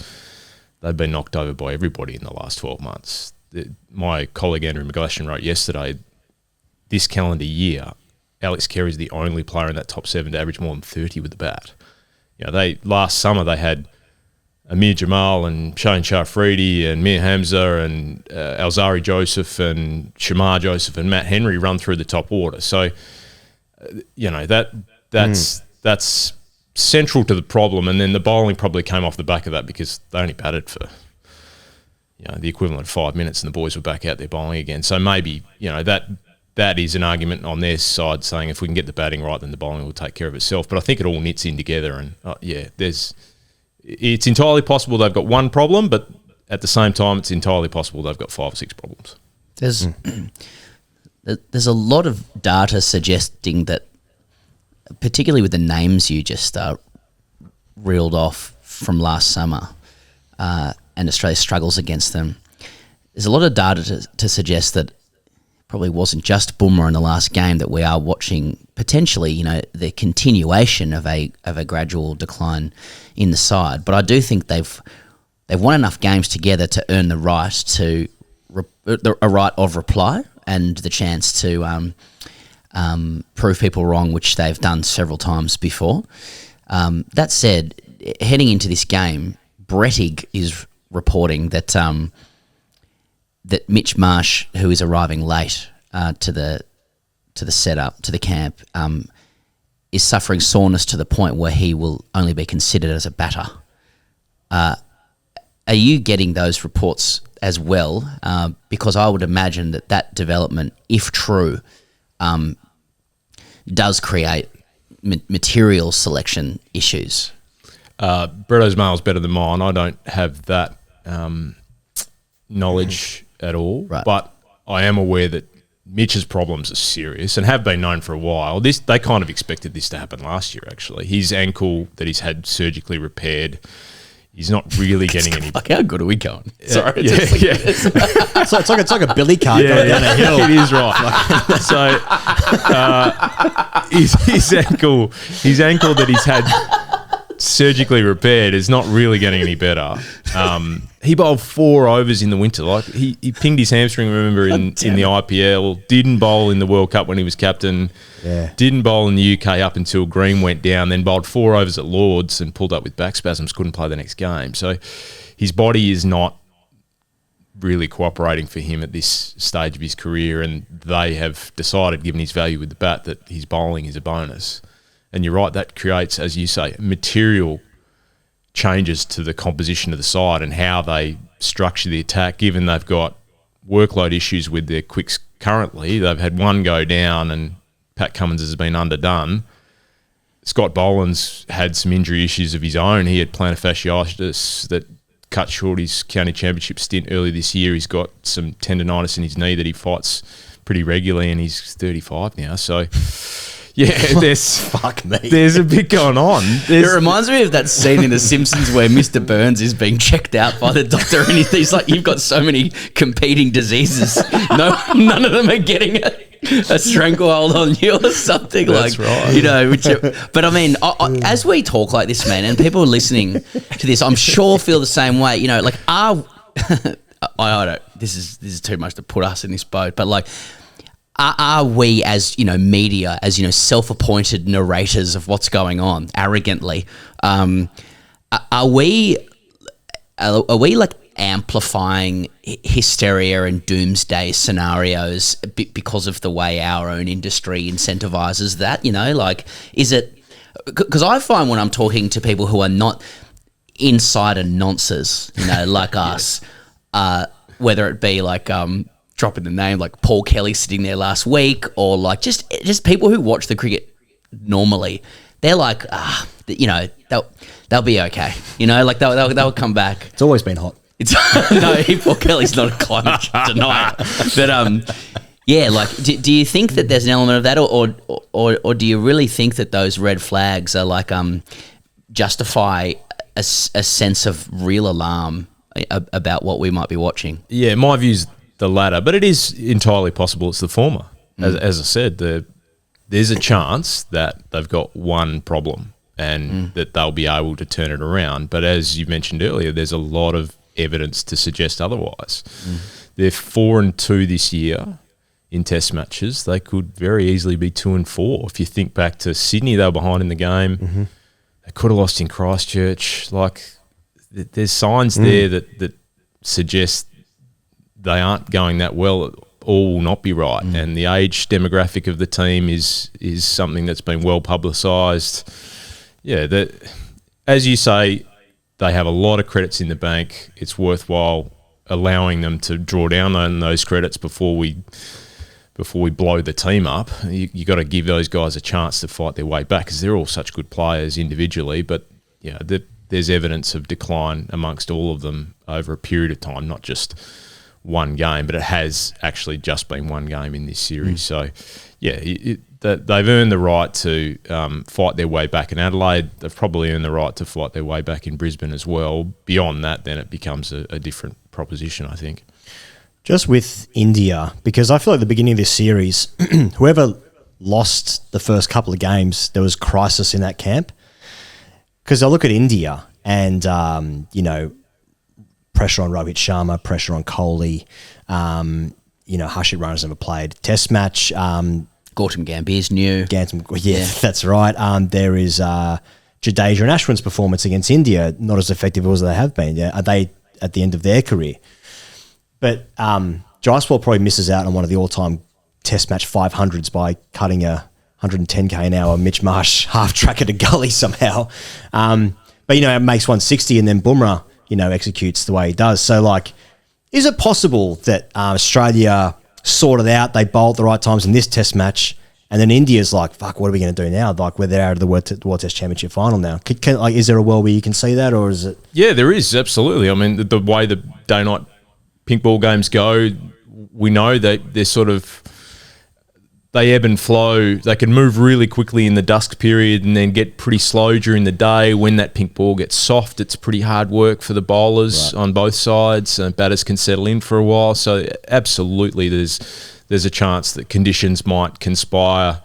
they've been knocked over by everybody in the last 12 months. My colleague Andrew McGlashan wrote yesterday, this calendar year, Alex Carey's the only player in that top 7 to average more than 30 with the bat. Last summer they had Amir Jamal and Shane Shafridi and Mir Hamza and Alzari Joseph and Shamar Joseph and Matt Henry run through the top order. So, that's central to the problem. And then the bowling probably came off the back of that because they only batted for the equivalent of 5 minutes and the boys were back out there bowling again. So maybe, that is an argument on their side saying if we can get the batting right, then the bowling will take care of itself. But I think it all knits in together. And, it's entirely possible they've got one problem, but at the same time, it's entirely possible they've got 5 or 6 problems. There's a lot of data suggesting that, particularly with the names you just reeled off from last summer, and Australia struggles against them, there's a lot of data to suggest that probably wasn't just Bumrah in the last game, that we are watching potentially, the continuation of a gradual decline in the side. But I do think they've won enough games together to earn the right to a right of reply and the chance to prove people wrong, which they've done several times before. That said, heading into this game, Brettig is reporting that that Mitch Marsh, who is arriving late to the setup, to the camp, is suffering soreness to the point where he will only be considered as a batter. Are you getting those reports as well? Because I would imagine that development, if true, does create material selection issues. Bretto's mail's better than mine. I don't have that knowledge at all, right. But I am aware that Mitch's problems are serious and have been known for a while. They kind of expected this to happen last year, actually. His ankle that he's had surgically repaired, he's not really getting any... Like, how good are we going? Sorry. It's like a billy cart going down a hill. It is right. So his ankle that he's had surgically repaired is not really getting any better. He bowled 4 overs in the winter. Like he pinged his hamstring, remember, in the IPL. Didn't bowl in the World Cup when he was captain. Yeah. Didn't bowl in the UK up until Green went down. Then bowled 4 overs at Lords and pulled up with back spasms. Couldn't play the next game. So his body is not really cooperating for him at this stage of his career, and they have decided, given his value with the bat, that his bowling is a bonus. And you're right, that creates, as you say, material changes to the composition of the side and how they structure the attack, given they've got workload issues with their quicks currently. They've had one go down and Pat Cummins has been underdone. Scott Boland's had some injury issues of his own. He had plantar fasciitis that cut short his county championship stint early this year. He's got some tendonitis in his knee that he fights pretty regularly, and he's 35 now. So... yeah, there's a bit going on. It reminds me of that scene in The Simpsons where Mr. Burns is being checked out by the doctor, and he's like, "You've got so many competing diseases. None of them are getting a stranglehold on you or something." That's right. But I mean, as we talk like this, man, and people listening to this, I'm sure feel the same way. I don't. This is too much to put us in this boat, but like. Are we, as media, as self-appointed narrators of what's going on, arrogantly, are we like amplifying hysteria and doomsday scenarios because of the way our own industry incentivizes that? Is it? Because I find when I'm talking to people who are not insider nonces, like us, whether it be like dropping the name like Paul Kelly sitting there last week, or like just people who watch the cricket normally, they're like, they'll be okay. Like they'll come back. It's always been hot. Paul Kelly's not a climate change denier. But do you think that there's an element of that, or do you really think that those red flags are like justify a sense of real alarm about what we might be watching? Yeah, my view's the latter, but it is entirely possible it's the former. As I said, there's a chance that they've got one problem and that they'll be able to turn it around. But as you mentioned earlier, there's a lot of evidence to suggest otherwise. They're 4-2 this year in Test matches. They could very easily be 2-4. If you think back to Sydney, they were behind in the game. They could have lost in Christchurch. Like, there's signs there that suggest they aren't going that well. All will not be right, and the age demographic of the team is something that's been well publicised. Yeah, as you say, they have a lot of credits in the bank. It's worthwhile allowing them to draw down on those credits before we blow the team up. You got to give those guys a chance to fight their way back, because they're all such good players individually. But yeah, there's evidence of decline amongst all of them over a period of time, not just one game, but it has actually just been one game in this series. So, yeah, they've earned the right to fight their way back in Adelaide. They've probably earned the right to fight their way back in Brisbane as well. Beyond that, then it becomes a different proposition, I think. Just with India, because I feel like the beginning of this series, whoever lost the first couple of games, there was crisis in that camp. Because I look at India and, pressure on Rohit Sharma, pressure on Kohli. Harshit Rana's never played. Test match. Gautam Gambhir's new. Yeah, that's right. There is Jadeja and Ashwin's performance against India, not as effective as they have been. Yeah, are they at the end of their career? But Jaiswal probably misses out on one of the all-time Test match 500s by cutting a 110k an hour Mitch Marsh half track at a gully somehow. But it makes 160, and then Bumrah executes the way he does. So, is it possible that Australia sorted out, they bowl at the right times in this Test match, and then India's like, fuck, what are we going to do now? Where they're out of the World Test Championship final now. Is there a world where you can see that, or is it? Yeah, there is, absolutely. I mean, the way the day-night pink ball games go, we know that they're sort of, they ebb and flow. They can move really quickly in the dusk period and then get pretty slow during the day. When that pink ball gets soft, it's pretty hard work for the bowlers on both sides. Batters can settle in for a while. So absolutely, there's a chance that conditions might conspire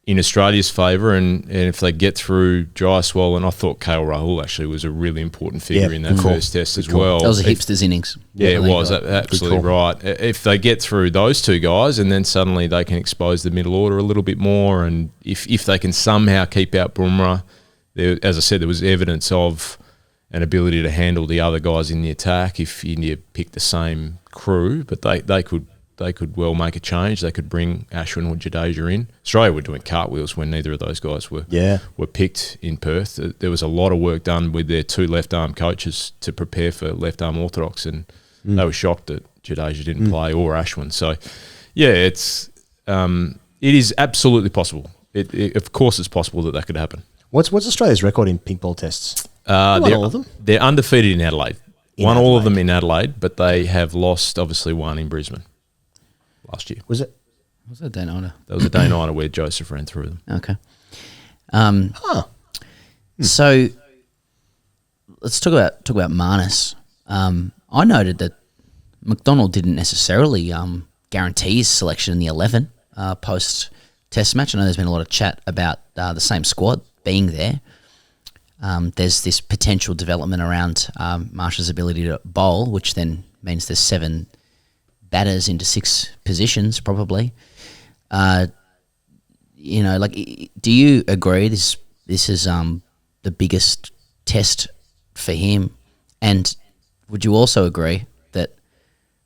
in Australia's favour, and if they get through Jaiswal, and I thought KL Rahul actually was a really important figure in that first Test as well. That was a hipster's innings. Yeah, it was, absolutely right. If they get through those two guys, and then suddenly they can expose the middle order a little bit more, and if they can somehow keep out Bumrah, as I said, there was evidence of an ability to handle the other guys in the attack if India picked the same crew, but they could well make a change. They could bring Ashwin or Jadeja in. Australia were doing cartwheels when neither of those guys were picked in Perth. There was a lot of work done with their two left-arm coaches to prepare for left-arm orthodox, and they were shocked that Jadeja didn't play, or Ashwin. So, yeah, it is absolutely possible. Of course it's possible that could happen. What's Australia's record in pink ball tests? All of them? They're undefeated in Adelaide. Won all of them in Adelaide, but they have lost, obviously, one in Brisbane last year. Was it a day-nighter? That was a day-nighter where Joseph ran through them. Okay. So let's talk about Marnus. I noted that McDonald didn't necessarily guarantee his selection in the 11 post-Test match. I know there's been a lot of chat about the same squad being there. There's this potential development around Marsh's ability to bowl, which then means there's 7 batters into 6 positions probably. Do you agree this is the biggest test for him? And would you also agree that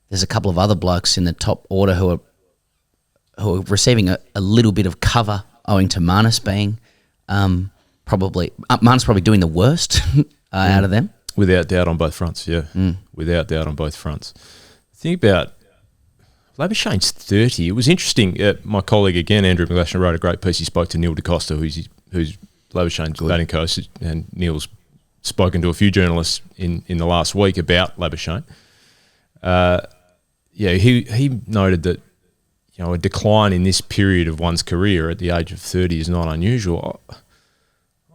there's a couple of other blokes in the top order who are receiving a little bit of cover owing to Marnus being Marnus probably doing the worst out of them? Without doubt on both fronts, yeah. Without doubt on both fronts. Think about Labuschagne's 30. It was interesting. My colleague again, Andrew McGlashan, wrote a great piece. He spoke to Neil DaCosta, who's Labuschagne's batting coach, and Neil's spoken to a few journalists in the last week about Labuschagne. He noted that a decline in this period of one's career at the age of 30 is not unusual.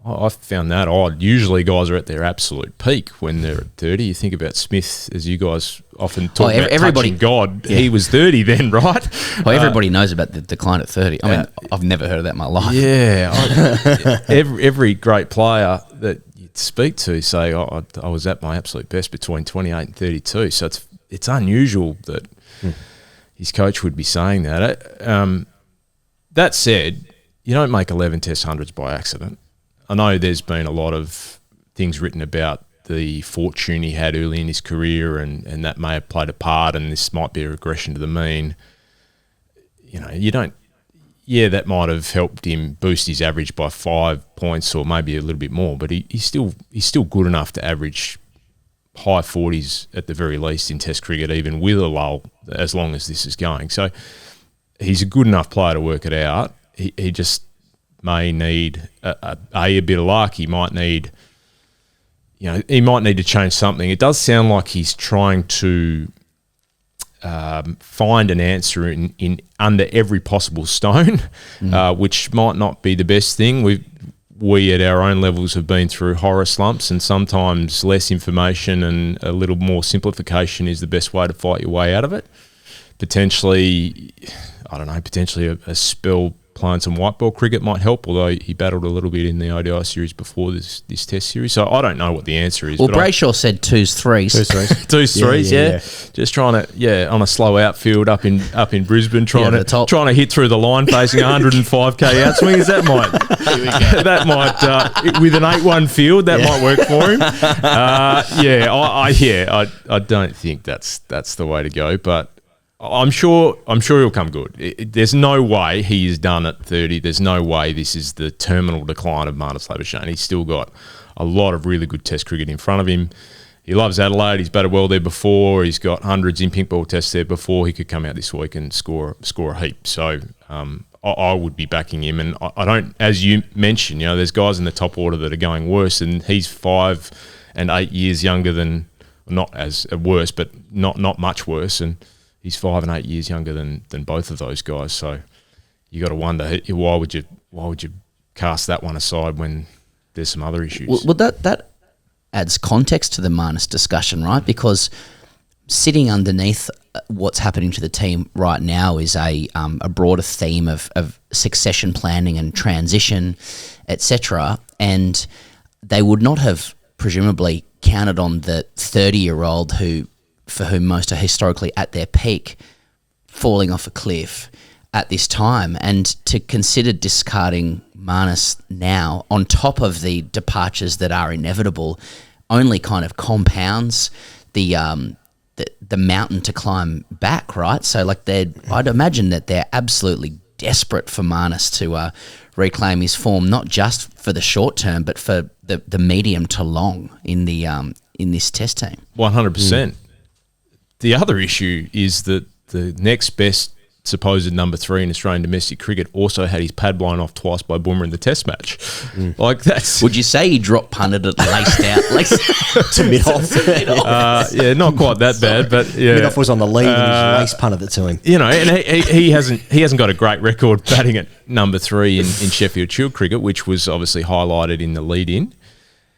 I found that odd. Usually guys are at their absolute peak when they're at 30. You think about Smith, as you guys often talk about touching God. Yeah. He was 30 then, right? Well, everybody knows about the decline at 30. I mean, I've never heard of that in my life. Yeah. Every great player that you speak to say, I was at my absolute best between 28 and 32. So it's unusual that his coach would be saying that. That said, you don't make 11 Test hundreds by accident. I know there's been a lot of things written about the fortune he had early in his career, and that may have played a part, and this might be a regression to the mean. That might have helped him boost his average by 5 points or maybe a little bit more, but he's still good enough to average high 40s at the very least in Test cricket, even with a lull, as long as this is going. So he's a good enough player to work it out. He just may need a bit of luck. He might need to change something. It does sound like he's trying to find an answer in under every possible stone, which might not be the best thing. We at our own levels have been through horror slumps, and sometimes less information and a little more simplification is the best way to fight your way out of it. Potentially a spell playing some white ball cricket might help, although he battled a little bit in the ODI series before this Test series. So I don't know what the answer is. Well, Brayshaw said 2s, 3s. 2s, 3s, yeah. Just trying to, on a slow outfield up in Brisbane, trying to hit through the line facing 105k outswingers. That might with an 8-1 field, that might work for him. I don't think that's the way to go, but I'm sure he'll come good. There's no way he is done at 30. There's no way this is the terminal decline of Marnus Labuschagne. He's still got a lot of really good Test cricket in front of him. He loves Adelaide. He's batted well there before. He's got hundreds in pink ball tests there before. He could come out this week and score a heap. So I would be backing him. And I don't, as you mentioned, there's guys in the top order that are going worse, and he's 5 and 8 years younger than, not as worse, but not much worse. And he's 5 and 8 years younger than both of those guys. So you got to wonder, why would you cast that one aside when there's some other issues? Well, that adds context to the Marnus discussion, right? Because sitting underneath what's happening to the team right now is a broader theme of succession planning and transition, etc. And they would not have presumably counted on the 30-year-old for whom most are historically at their peak, falling off a cliff at this time. And to consider discarding Marnus now, on top of the departures that are inevitable, only kind of compounds the mountain to climb back, right? So I'd imagine that they're absolutely desperate for Marnus to reclaim his form, not just for the short term, but for the medium to long in this Test team. 100%. The other issue is that the next best supposed number 3 in Australian domestic cricket also had his pad blown off twice by Boomer in the Test match. That's. Would you say he drop punted it laced out to mid-off? Not quite that bad, but yeah. Mid-off was on the lead and he lace punted it to him. And he hasn't got a great record batting at number 3 in Sheffield Shield cricket, which was obviously highlighted in the lead-in,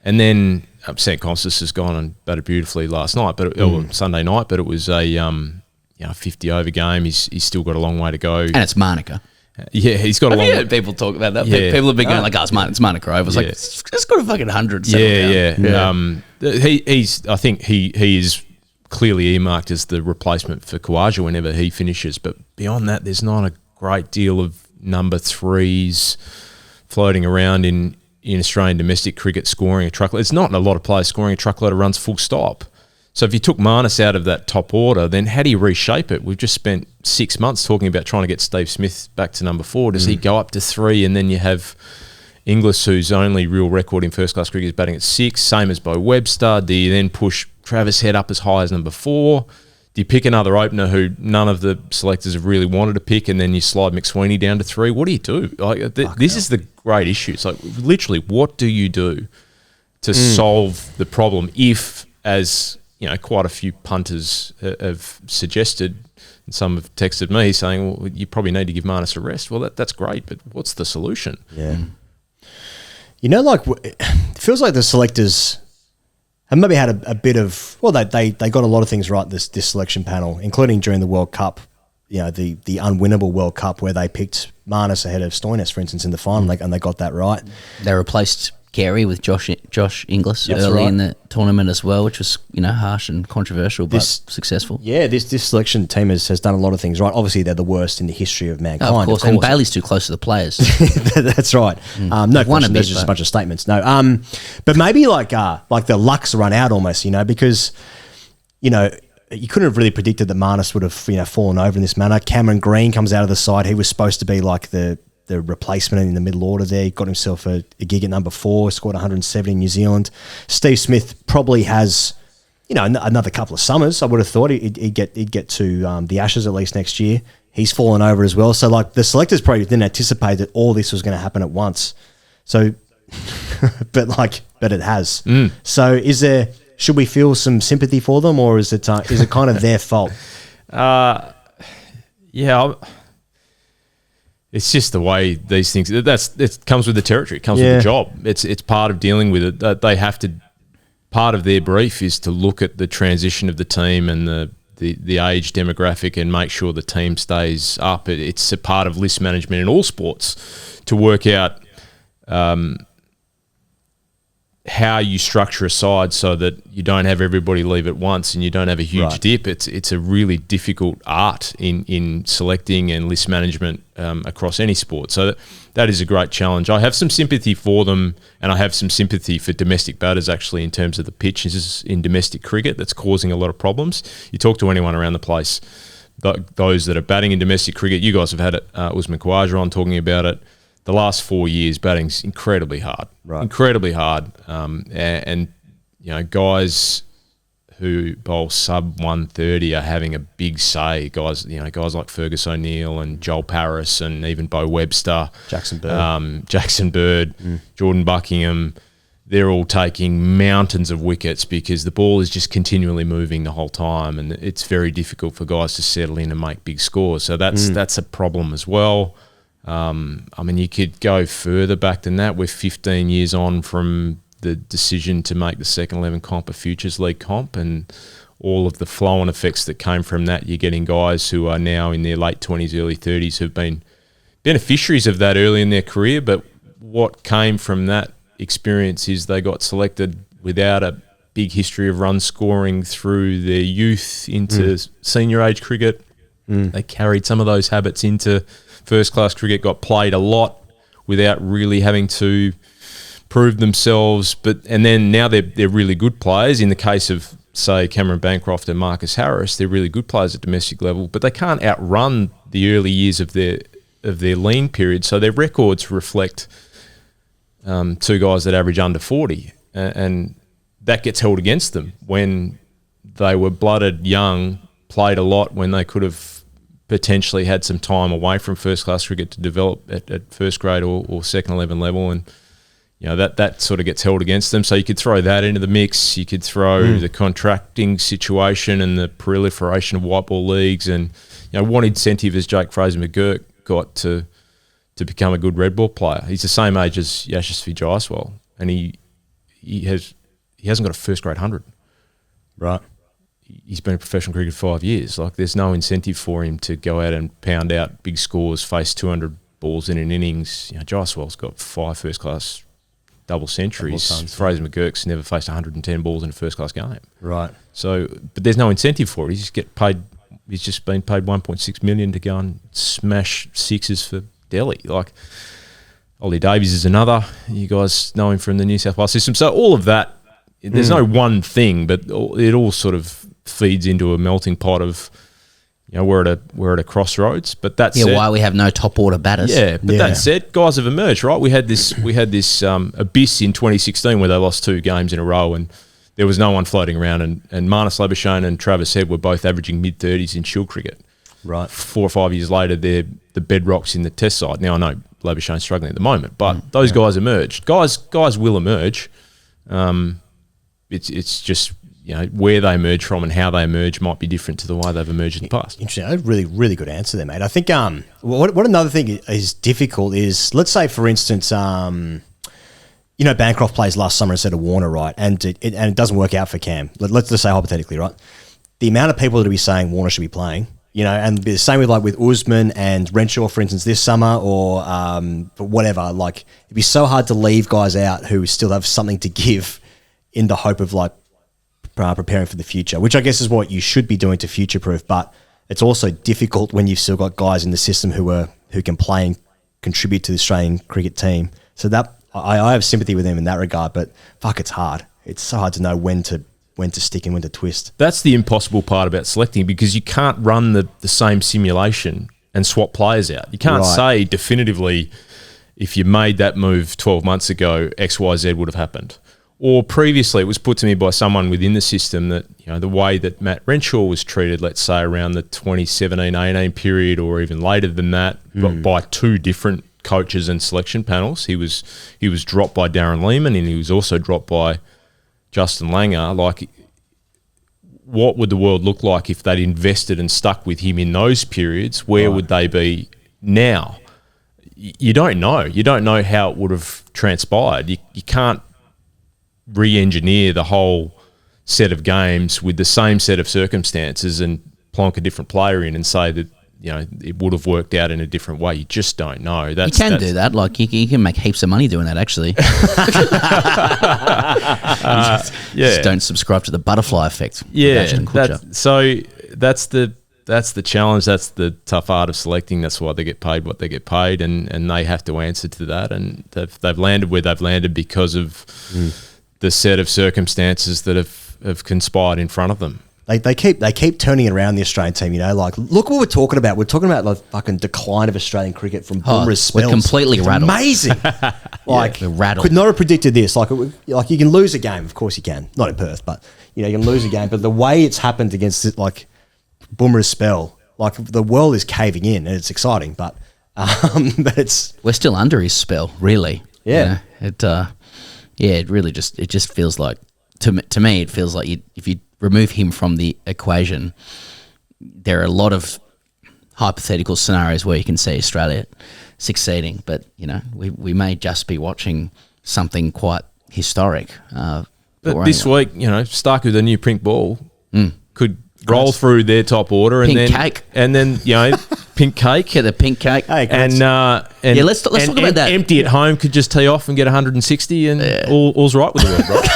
and then. St Constance has gone and batted beautifully last night, or Sunday night, but it was a 50-over game. He's still got a long way to go. And it's Manica. He's got a long way. Heard people talk about that. Yeah. People have been going it's Manica. I was like, it's got a fucking 100. I think he is clearly earmarked as the replacement for Khawaja whenever he finishes. But beyond that, there's not a great deal of number 3s floating around in Australian domestic cricket scoring a truckload. It's not a lot of players scoring a truckload of runs full stop. So if you took Marnus out of that top order, then how do you reshape it? We've just spent 6 months talking about trying to get Steve Smith back to number 4. Does he go up to 3, and then you have Inglis, whose only real record in first-class cricket is batting at 6, same as Bo Webster? Do you then push Travis Head up as high as number 4? Do you pick another opener who none of the selectors have really wanted to pick, and then you slide McSweeney down to 3? What do you do? This is the great issue. It's literally, what do you do to solve the problem if, as quite a few punters have suggested, and some have texted me saying, well, you probably need to give Marnus a rest. Well, that's great, but what's the solution? Yeah. It feels like the selectors have maybe had a bit of, they got a lot of things right this selection panel, including during the World Cup, the unwinnable World Cup where they picked Marnus ahead of Stoinis, for instance, in the final, and they got that right. They replaced Carey with Josh Inglis early in the tournament as well, which was harsh and controversial, but successful. Yeah, this selection team has done a lot of things right. Obviously, they're the worst in the history of mankind. Of course. And Bailey's too close to the players. That's right. No question. There's just a bunch of statements. No, but maybe like the luck's run out almost. Because you couldn't have really predicted that Marnus would have fallen over in this manner. Cameron Green comes out of the side. He was supposed to be like the replacement in the middle order there. He got himself a gig at number 4, scored 170 in New Zealand. Steve Smith probably has, another couple of summers. I would have thought he'd get to the Ashes at least next year. He's fallen over as well. So like the selectors probably didn't anticipate that all this was going to happen at once. So, but it has. So should we feel some sympathy for them, or is it kind of their fault? Yeah. It's just the way these things. It comes with the territory. It comes with the job. It's part of dealing with it. They have to. Part of their brief is to look at the transition of the team and the age demographic and make sure the team stays up. It's a part of list management in all sports to work out how you structure a side so that you don't have everybody leave at once and you don't have a huge dip. It's a really difficult art in selecting and list management across any sport. So that is a great challenge. I have some sympathy for them, and I have some sympathy for domestic batters actually in terms of the pitches in domestic cricket that's causing a lot of problems. You talk to anyone around the place, those that are batting in domestic cricket, you guys have had it, Usman Khawaja on talking about it. The last 4 years, batting's incredibly hard. Incredibly hard. And guys who bowl sub 130 are having a big say. Guys like Fergus O'Neill and Joel Paris and even Bo Webster, Jackson Bird, Jordan Buckingham. They're all taking mountains of wickets because the ball is just continually moving the whole time, and it's very difficult for guys to settle in and make big scores. So that's a problem as well. You could go further back than that. We're 15 years on from the decision to make the second 11 comp a Futures League comp, and all of the flow-on effects that came from that. You're getting guys who are now in their late 20s, early 30s who've been beneficiaries of that early in their career, but what came from that experience is they got selected without a big history of run scoring through their youth into senior age cricket. They carried some of those habits into first-class cricket, got played a lot without really having to prove themselves. And then now they're really good players. In the case of, say, Cameron Bancroft and Marcus Harris, they're really good players at domestic level, but they can't outrun the early years of their lean period. So their records reflect two guys that average under 40, and that gets held against them when they were blooded young, played a lot when they could have potentially had some time away from first-class cricket to develop at first grade or second 11 level, and that sort of gets held against them. So you could throw that into the mix. You could throw the contracting situation and the proliferation of white ball leagues, and what incentive has Jake Fraser-McGurk got to become a good red ball player? He's the same age as Yashasvi Jaiswal, and he hasn't got a first grade 100. Right. He's been a professional cricketer 5 years. Like, there's no incentive for him to go out and pound out big scores, face 200 balls in an innings. Jaiswal's got 5 first-class double centuries. Fraser McGurk's never faced 110 balls in a first-class game. Right. So, but there's no incentive for it. He's just been paid $1.6 million to go and smash sixes for Delhi. Like, Ollie Davies is another. You guys know him from the New South Wales system. So all of that, there's no one thing, but it all sort of feeds into a melting pot of, we're at a crossroads. But that's why we have no top order batters. Yeah, but that said, guys have emerged, right? We had this abyss in 2016 where they lost 2 games in a row, and there was no one floating around. And Marnus Labuschagne and Travis Head were both averaging mid-30s in Shield cricket. Right. 4 or 5 years later, they're the bedrocks in the Test side. Now I know Labuschagne's struggling at the moment, but those guys emerged. Guys will emerge. It's just where they emerge from and how they emerge might be different to the way they've emerged in the past. Interesting. A really, really good answer there, mate. I think what another thing is difficult is, let's say, for instance, Bancroft plays last summer instead of Warner, right? And it doesn't work out for Cam. Let's just say hypothetically, right? The amount of people that will be saying Warner should be playing You know, and the same with Usman and Renshaw, for instance, this summer, or whatever. Like, it'd be so hard to leave guys out who still have something to give in the hope of like preparing for the future, which I guess is what you should be doing to future-proof. But it's also difficult when you've still got guys in the system who can play and contribute to the Australian cricket team. So that I have sympathy with them in that regard. But fuck, it's hard. It's so hard to know when to stick and when to twist. That's the impossible part about selecting, because you can't run the same simulation and swap players out. You can't say definitively, if you made that move 12 months ago, X, Y, Z would have happened. Or previously, it was put to me by someone within the system that, you know, the way that Matt Renshaw was treated, let's say around the 2017-18 period, or even later than that, but by two different coaches and selection panels. He was dropped by Darren Lehman, and he was also dropped by Justin Langer. Like, what would the world look like if they'd invested and stuck with him in those periods? Where would they be now? You don't know. You don't know how it would have transpired. You can't re-engineer the whole set of games with the same set of circumstances and plonk a different player in and say that, you know, it would have worked out in a different way. You just don't know. You can do that. Like, you can make heaps of money doing that, actually. Just don't subscribe to the butterfly effect. Yeah. So that's the challenge. That's the tough art of selecting. That's why they get paid what they get paid, and they have to answer to that. And they've landed where they've landed because of the set of circumstances that have conspired in front of them. They keep turning it around, the Australian team, you know, like, look what we're talking about. We're talking about the fucking decline of Australian cricket from Bumrah's spells. We're completely rattled. Amazing. Like, we're rattled. Could not have predicted this. Like you can lose a game, of course you can. Not in Perth, but, you know, you can lose a game. But the way it's happened against it, like Bumrah's spell, like, the world is caving in, and it's exciting. But we're still under his spell, really. Yeah. You know, it really just feels like, to me, it feels like if you remove him from the equation, there are a lot of hypothetical scenarios where you can see Australia succeeding, but, you know, we may just be watching something quite historic. But this week, you know, Stark with a new pink ball could roll through their top order, pink cake, and then, you know, pink cake, get the pink cake, and let's talk about that. Empty at home could just tee off and get 160, and all's right with the world, right?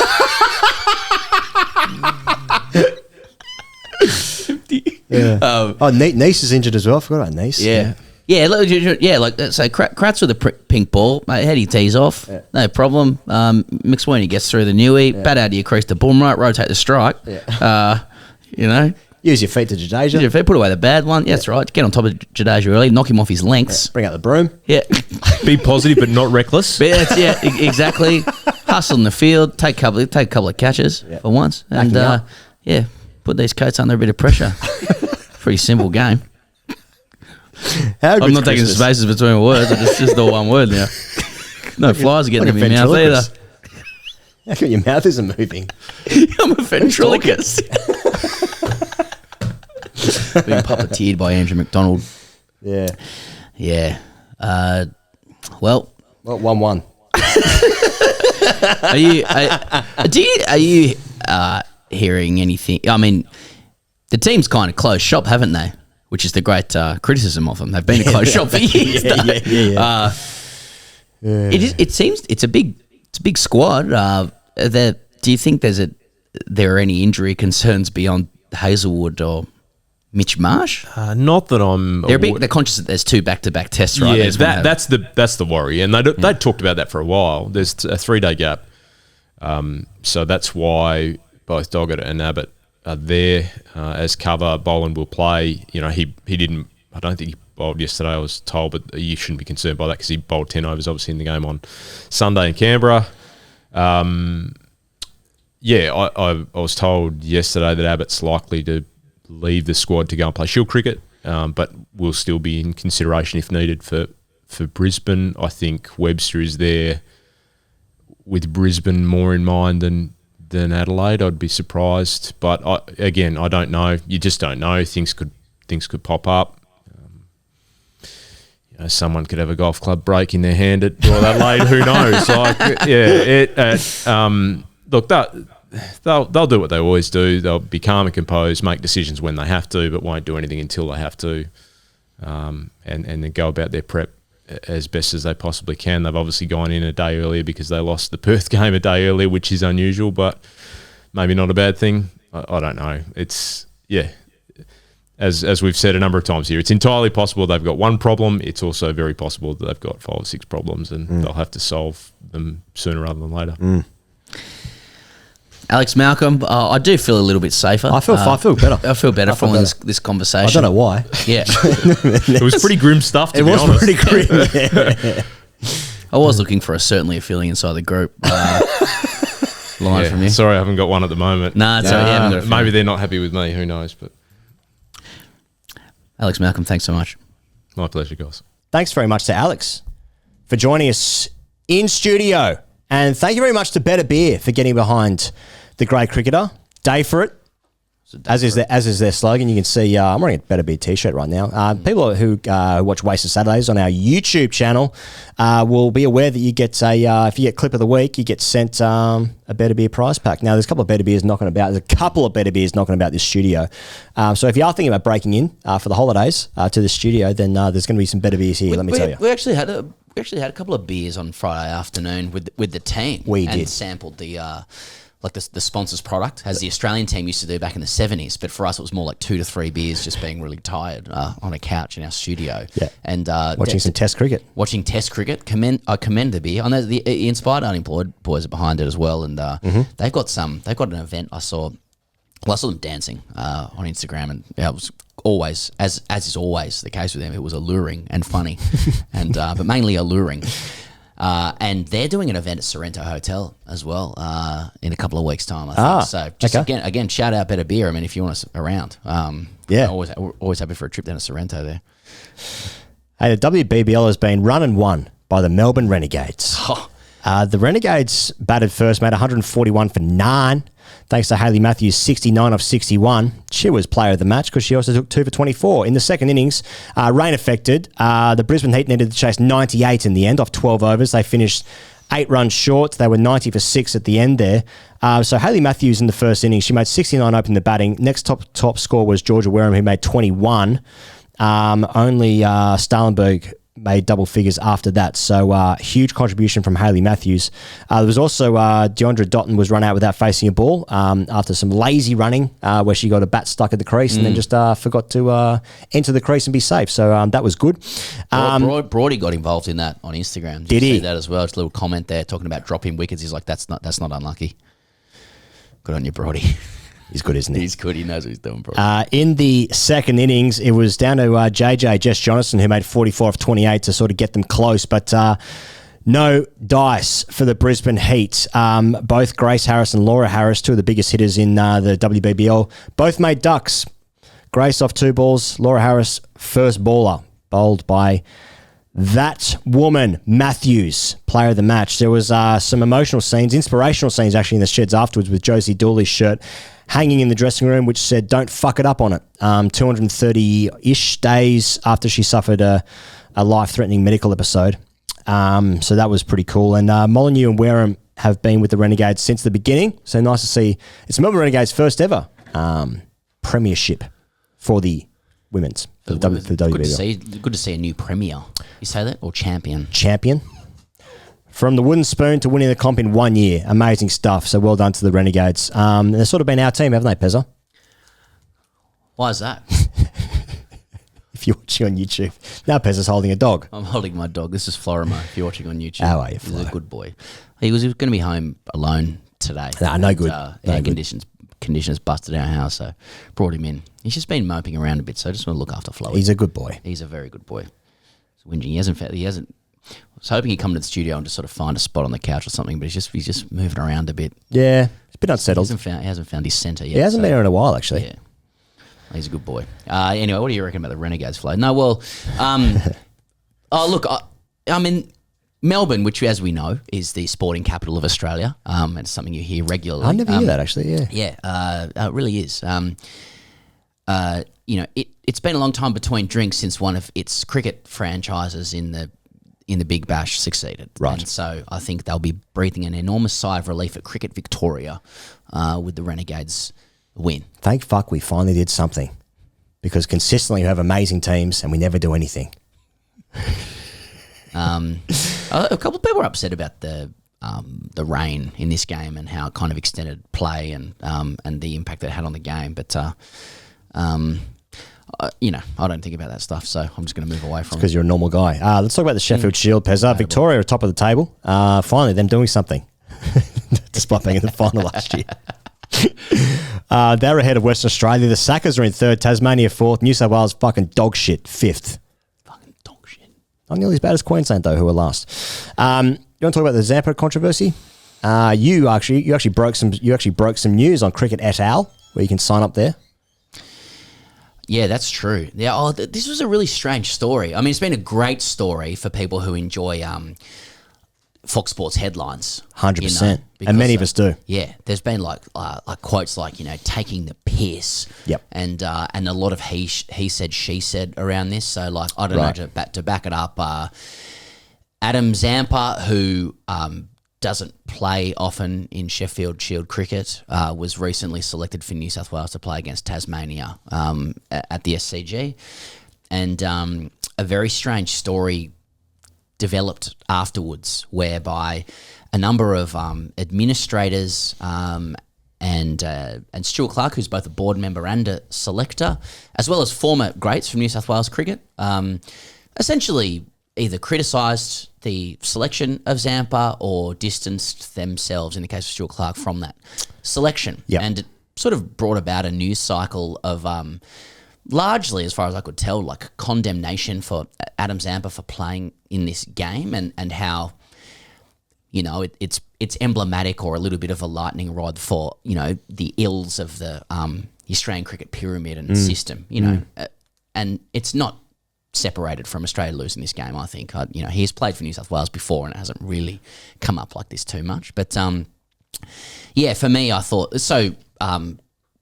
Nice is injured as well. I forgot about Nice. Like so Kratz with a pink ball, mate, head he tees off, no problem. McSweeney gets through the newie, bat out of your crease to Bumrah, rotate the strike. You know, use your feet to Jadeja. Use your feet, put away the bad one. Yeah, that's right. Get on top of Jadeja early, knock him off his lengths. Bring out the broom. Yeah, be positive but not reckless. Exactly. Hustle in the field, take a couple of catches for once, and put these coats under a bit of pressure. Pretty simple game. I'm not taking spaces between words. It's just all one word now. No flies are getting in my mouth either. How come your mouth isn't moving? I'm a ventriloquist. Being puppeteered by Andrew McDonald. Yeah. Yeah. Well, 1-1. Are you hearing anything? I mean, the team's kind of closed shop, haven't they? Which is the great criticism of them. They've been a closed shop for years. It seems it's a big squad. Do you think there are any injury concerns beyond Hazlewood or Mitch Marsh? Not that I'm. They're conscious that there's two back-to-back tests, right? Yeah, that's the worry, and they talked about that for a while. There's a 3-day gap, so that's why both Doggett and Abbott are there as cover. Boland will play. You know, he didn't. I don't think he bowled yesterday, I was told, but you shouldn't be concerned by that because he bowled 10 overs, obviously, in the game on Sunday in Canberra. I was told yesterday that Abbott's likely to leave the squad to go and play Shield cricket, but will still be in consideration if needed for Brisbane. I think Webster is there with Brisbane more in mind than Adelaide. I'd be surprised, but I don't know. You just don't know. Things could pop up. Someone could have a golf club break in their hand at Royal Adelaide. Who knows? they'll do what they always do. They'll be calm and composed, make decisions when they have to, but won't do anything until they have to, and then go about their prep as best as they possibly can. They've obviously gone in a day earlier because they lost the Perth game a day earlier, which is unusual, but maybe not a bad thing. I don't know. It's, yeah, as we've said a number of times here, it's entirely possible they've got one problem. It's also very possible that they've got 5 or 6 problems, and they'll have to solve them sooner rather than later. Alex Malcolm, I do feel a little bit safer. I feel better. I feel better following this conversation. I don't know why. Yeah. It was pretty grim stuff, to be honest. It was pretty grim. Yeah. I was looking for certainly a feeling inside the group. Line from you. Sorry, I haven't got one at the moment. No, it's all right. You haven't got a maybe they're not happy with me. Who knows? But Alex Malcolm, thanks so much. My pleasure, guys. Thanks very much to Alex for joining us in studio. And thank you very much to Better Beer for getting behind the great cricketer. Day for it. As is their slogan. You can see I'm wearing a Better Beer t-shirt right now. People who watch Wasted Saturdays on our YouTube channel will be aware that you get if you get Clip of the Week, you get sent a Better Beer prize pack. Now, there's a couple of Better Beers knocking about. There's a couple of Better Beers knocking about this studio. So if you are thinking about breaking in for the holidays to the studio, then there's going to be some Better Beers here, let me tell you. We actually had a couple of beers on Friday afternoon with the team. We and did. Sampled the the sponsors product, as the Australian team used to do back in the 70s. But for us, it was more like 2 to 3 beers, just being really tired on a couch in our studio. Yeah. And watching some Test cricket. Watching Test cricket. I commend the beer. I know the Inspired Unemployed boys are behind it as well, and they've got an event I saw. Well, I saw them dancing on Instagram, and it was always, as is always the case with them, it was alluring and funny, and but mainly alluring. And they're doing an event at Sorrento Hotel as well in a couple of weeks' time, I think. So just again, shout out Better Beer. I mean, if you want us around, we're always happy for a trip down to Sorrento there. Hey, the WBBL has been run and won by the Melbourne Renegades. The Renegades batted first, made 141 for 9. Thanks to Hayley Matthews, 69 off 61. She was player of the match because she also took 2 for 24. In the second innings, rain affected. The Brisbane Heat needed to chase 98 in the end off 12 overs. They finished 8 runs short. They were 90 for 6 at the end there. So Hayley Matthews in the first innings, she made 69 opening the batting. Next top score was Georgia Wareham, who made 21. Only Stalenberg made double figures after that. So huge contribution from Hayley Matthews. There was also Deandra Dotton was run out without facing a ball after some lazy running where she got a bat stuck at the crease and then just forgot to enter the crease and be safe. So that was good. Brody got involved in that on Instagram. Did he? See that as well? Just a little comment there talking about dropping wickets. He's like, that's not unlucky. Good on you, Brody. He's good, isn't he? He's good. He knows what he's doing, bro. In the second innings, it was down to Jess Jonathan, who made 44 off 28 to sort of get them close, but no dice for the Brisbane Heat. Both Grace Harris and Laura Harris, 2 of the biggest hitters in the WBBL, both made ducks. Grace off 2 balls, Laura Harris, first baller, bowled by that woman, Matthews, player of the match. There was some emotional scenes, inspirational scenes actually in the sheds afterwards with Josie Dooley's shirt hanging in the dressing room, which said, "Don't fuck it up" on it. 230-ish days after she suffered a life-threatening medical episode. So that was pretty cool. And Molyneux and Wareham have been with the Renegades since the beginning. So nice to see. It's Melbourne Renegades' first ever premiership for the women's. For the WBBL. Good to see a new premier. You say that? Or champion? Champion. From the wooden spoon to winning the comp in 1 year. Amazing stuff. So well done to the Renegades. They've sort of been our team, haven't they, Pezza? Why is that? If you're watching on YouTube. Now Pezza's holding a dog. I'm holding my dog. This is Florimo, if you're watching on YouTube. How are you, He's a good boy. He was going to be home alone today. No good. Air conditioners busted our house, so brought him in. He's just been moping around a bit, so I just want to look after Flo. He's a good boy. He's a very good boy. He's whinging. He hasn't. I was hoping he'd come to the studio and just sort of find a spot on the couch or something, but he's just moving around a bit. Yeah, he's a bit unsettled. He hasn't found his centre yet. He hasn't been here in a while, actually. Yeah, he's a good boy. Anyway, what do you reckon about the Renegades, Flo? No, well, look, I mean, Melbourne, which as we know is the sporting capital of Australia, and it's something you hear regularly. I never hear that actually. Yeah, yeah, it really is. It's been a long time between drinks since one of its cricket franchises in the in the Big Bash succeeded. Right. And so I think they'll be breathing an enormous sigh of relief at Cricket Victoria with the Renegades win. Thank fuck we finally did something, because consistently we have amazing teams and we never do anything. A couple of people were upset about the rain in this game and how it kind of extended play and the impact that it had on the game. But I don't think about that stuff, so I'm just going to move away from it. Because you're a normal guy. Let's talk about the Sheffield Shield, Pezza. Victoria are top of the table. Finally, them doing something, despite being in the final last year. They're ahead of Western Australia. The Sackers are in third, Tasmania fourth, New South Wales fucking dog shit fifth. Fucking dog shit. Not nearly as bad as Queensland though, who were last. You want to talk about the Zampa controversy? You actually broke some news on Cricket et al, where you can sign up there. Yeah, that's true. Yeah, this was a really strange story. I mean, it's been a great story for people who enjoy Fox Sports headlines. 100%. And many of us do. Yeah, there's been like quotes like, taking the piss. Yep. And a lot of he said, she said around this. So like, I don't know, to back it up, Adam Zampa, who doesn't play often in Sheffield Shield cricket, was recently selected for New South Wales to play against Tasmania at the SCG. And a very strange story developed afterwards, whereby a number of administrators and Stuart Clark, who's both a board member and a selector, as well as former greats from New South Wales cricket, essentially either criticised the selection of Zampa or distanced themselves, in the case of Stuart Clark, from that selection. Yep. And it sort of brought about a news cycle of largely, as far as I could tell, like condemnation for Adam Zampa for playing in this game, and how, it's emblematic or a little bit of a lightning rod for, the ills of the Australian cricket pyramid and system, and it's not separated from Australia losing this game, I think. He's played for New South Wales before and it hasn't really come up like this too much. But, for me, I thought, so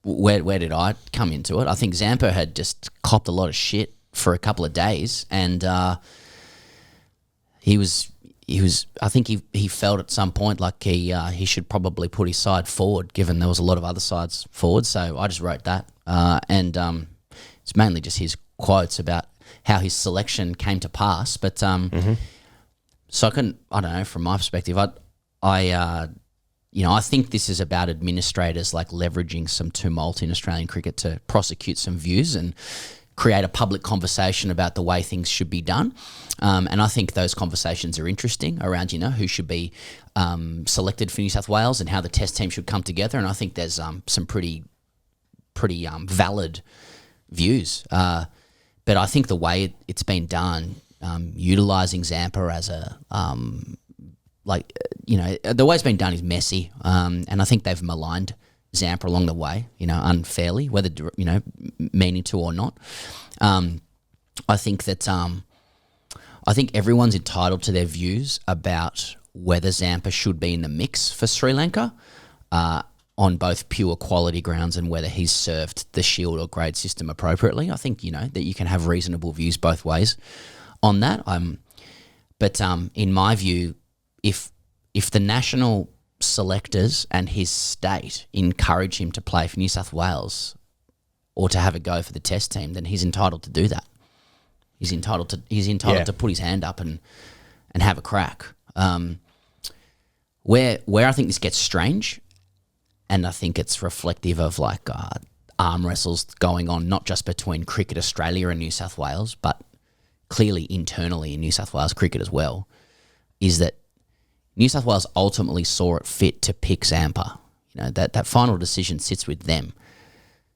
where did I come into it? I think Zampa had just copped a lot of shit for a couple of days, and he felt at some point like he should probably put his side forward, given there was a lot of other sides forward. So I just wrote that, and it's mainly just his quotes about how his selection came to pass. But so I don't know, from my perspective, I think this is about administrators like leveraging some tumult in Australian cricket to prosecute some views and create a public conversation about the way things should be done. And I think those conversations are interesting around, who should be selected for New South Wales and how the test team should come together. And I think there's some pretty valid views. But I think the way it's been done, utilising Zampa as a the way it's been done is messy, and I think they've maligned Zampa along the way, unfairly, whether meaning to or not. I think that I think everyone's entitled to their views about whether Zampa should be in the mix for Sri Lanka, on both pure quality grounds and whether he's served the Shield or grade system appropriately. I think that you can have reasonable views both ways on that. But in my view, if the national selectors and his state encourage him to play for New South Wales or to have a go for the test team, then he's entitled to do that. He's entitled to put his hand up and have a crack. Where I think this gets strange, and I think it's reflective of like arm wrestles going on, not just between Cricket Australia and New South Wales, but clearly internally in New South Wales cricket as well, is that New South Wales ultimately saw it fit to pick Zampa. That final decision sits with them.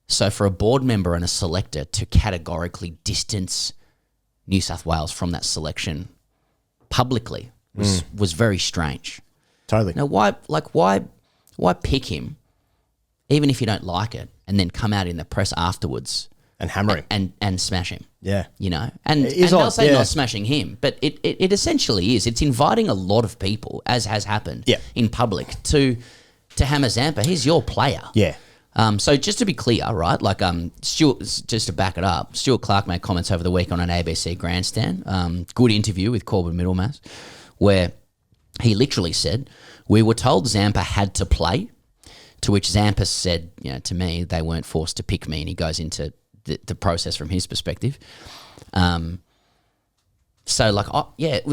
So for a board member and a selector to categorically distance New South Wales from that selection publicly was very strange. Totally. Now, why pick him, even if you don't like it, and then come out in the press afterwards and hammer him and smash him? Yeah. And they'll say not smashing him, but it essentially is. It's inviting a lot of people, as has happened in public, to hammer Zampa. He's your player. Yeah. So just to be clear, right, like Stuart, just to back it up, Stuart Clark made comments over the week on an ABC grandstand, good interview with Corbin Middlemass, where he literally said, we were told Zampa had to play, to which Zampa said, to me, they weren't forced to pick me, and he goes into the process from his perspective. So like,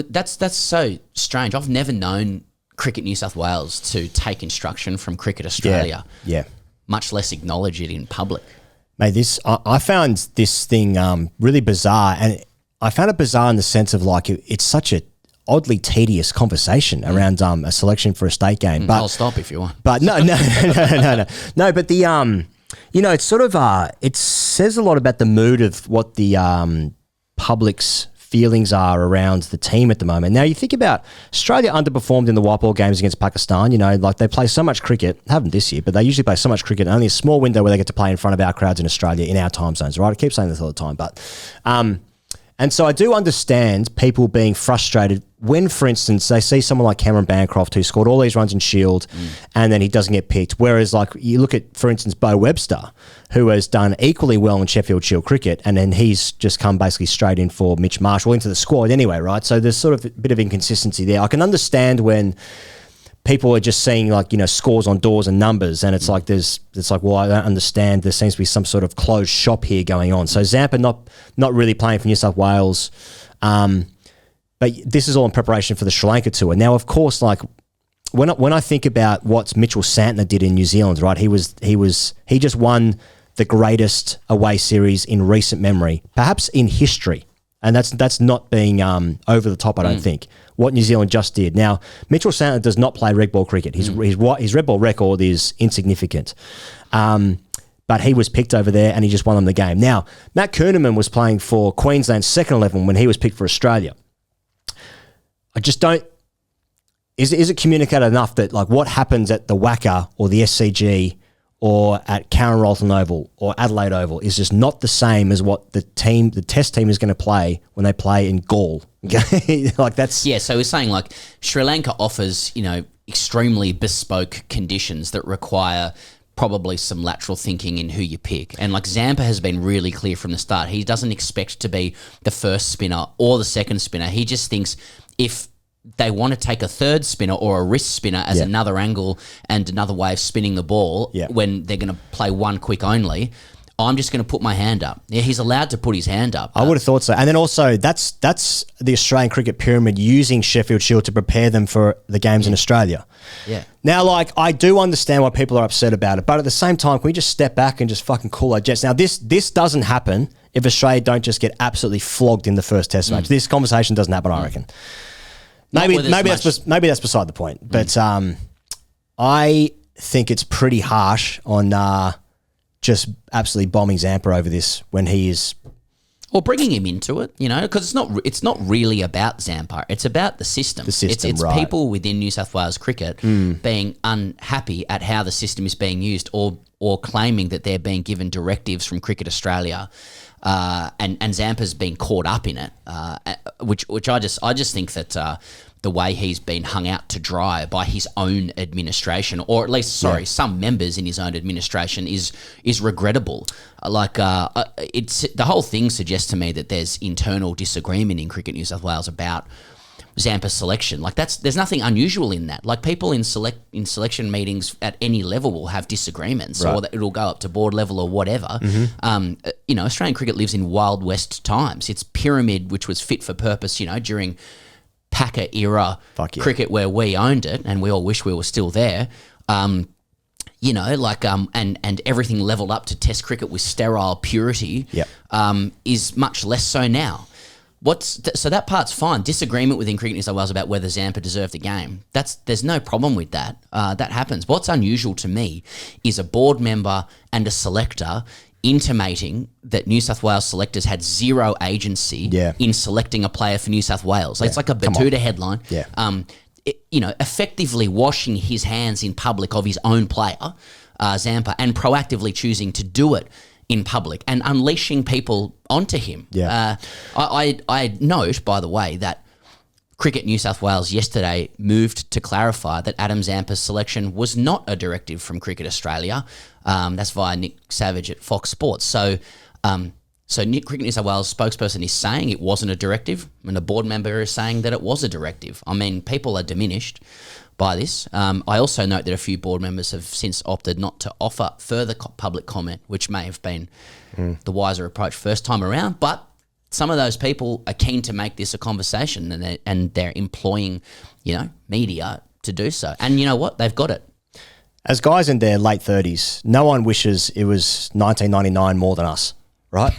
that's so strange. I've never known Cricket New South Wales to take instruction from Cricket Australia. Yeah. Much less acknowledge it in public. Mate, I found this thing really bizarre, and I found it bizarre in the sense of like it's such a oddly tedious conversation around a selection for a state game. But I'll stop if you want. But no. But the it's sort of it says a lot about the mood of what the public's feelings are around the team at the moment. Now, you think about Australia underperformed in the white ball games against Pakistan. Like they play so much cricket, haven't this year, but they usually play so much cricket, only a small window where they get to play in front of our crowds in Australia in our time zones, right? I keep saying this all the time, but and so I do understand people being frustrated when, for instance, they see someone like Cameron Bancroft who scored all these runs in Shield and then he doesn't get picked. Whereas, like, you look at, for instance, Beau Webster, who has done equally well in Sheffield Shield cricket, and then he's just come basically straight in for Mitch Marsh, well, into the squad anyway, right? So there's sort of a bit of inconsistency there. I can understand when people are just seeing, like, scores on doors and numbers, and it's like well, I don't understand. There seems to be some sort of closed shop here going on. So Zampa not really playing for New South Wales, but this is all in preparation for the Sri Lanka tour. Now, of course, like when I think about what Mitchell Santner did in New Zealand, right? He just won the greatest away series in recent memory, perhaps in history. And that's not being over the top, I don't think, what New Zealand just did. Now, Mitchell Santner does not play red ball cricket. His red ball record is insignificant. But he was picked over there and he just won them the game. Now, Matt Kuhneman was playing for Queensland's second 11 when he was picked for Australia. I just don't... Is it communicated enough that, like, what happens at the WACA or the SCG or at Karen Rolton Oval or Adelaide Oval is just not the same as what the test team is going to play when they play in Gaul. Like, that's... Yeah, so we're saying, like, Sri Lanka offers, extremely bespoke conditions that require probably some lateral thinking in who you pick. And, like, Zampa has been really clear from the start. He doesn't expect to be the first spinner or the second spinner. He just thinks if they want to take a third spinner or a wrist spinner as another angle and another way of spinning the ball when they're going to play one quick only, I'm just going to put my hand up. Yeah, he's allowed to put his hand up. I would have thought so. And then also, that's the Australian cricket pyramid using Sheffield Shield to prepare them for the games in Australia. Yeah. Now, like, I do understand why people are upset about it, but at the same time, can we just step back and just fucking cool our jets? Now, this doesn't happen if Australia don't just get absolutely flogged in the first test match. This conversation doesn't happen, I reckon. Maybe that's beside the point. But I think it's pretty harsh on just absolutely bombing Zampa over this when he is... Or bringing him into it, because it's not really about Zampa. It's about the system. It's right. People within New South Wales cricket being unhappy at how the system is being used or claiming that they're being given directives from Cricket Australia. And Zampa's been caught up in it, which I just think that the way he's been hung out to dry by his own administration, or at least some members in his own administration, is regrettable. It's the whole thing suggests to me that there's internal disagreement in Cricket New South Wales about Zampa's selection. Like, there's nothing unusual in that. Like, people in selection meetings at any level will have disagreements, or that it'll go up to board level or whatever. Australian cricket lives in Wild West times. It's pyramid, which was fit for purpose, during Packer era cricket where we owned it, and we all wish we were still there. And everything leveled up to Test cricket with sterile purity. Is much less so now. So that part's fine. Disagreement within Cricket New South Wales about whether Zampa deserved the game. There's no problem with that. That happens. What's unusual to me is a board member and a selector intimating that New South Wales selectors had zero agency in selecting a player for New South Wales. It's like a Batuta headline. Effectively washing his hands in public of his own player, Zampa, and proactively choosing to do it in public and unleashing people onto him. I note, by the way, that Cricket New South Wales yesterday moved to clarify that Adam Zampa's selection was not a directive from Cricket Australia. That's via Nick Savage at Fox Sports. So Cricket New South Wales spokesperson is saying it wasn't a directive, and a board member is saying that it was a directive. I mean, people are diminished by this. I also note that a few board members have since opted not to offer further public comment, which may have been the wiser approach first time around. But some of those people are keen to make this a conversation, and they're employing, media to do so. And you know what? They've got it. As guys in their late 30s, no one wishes it was 1999 more than us, right?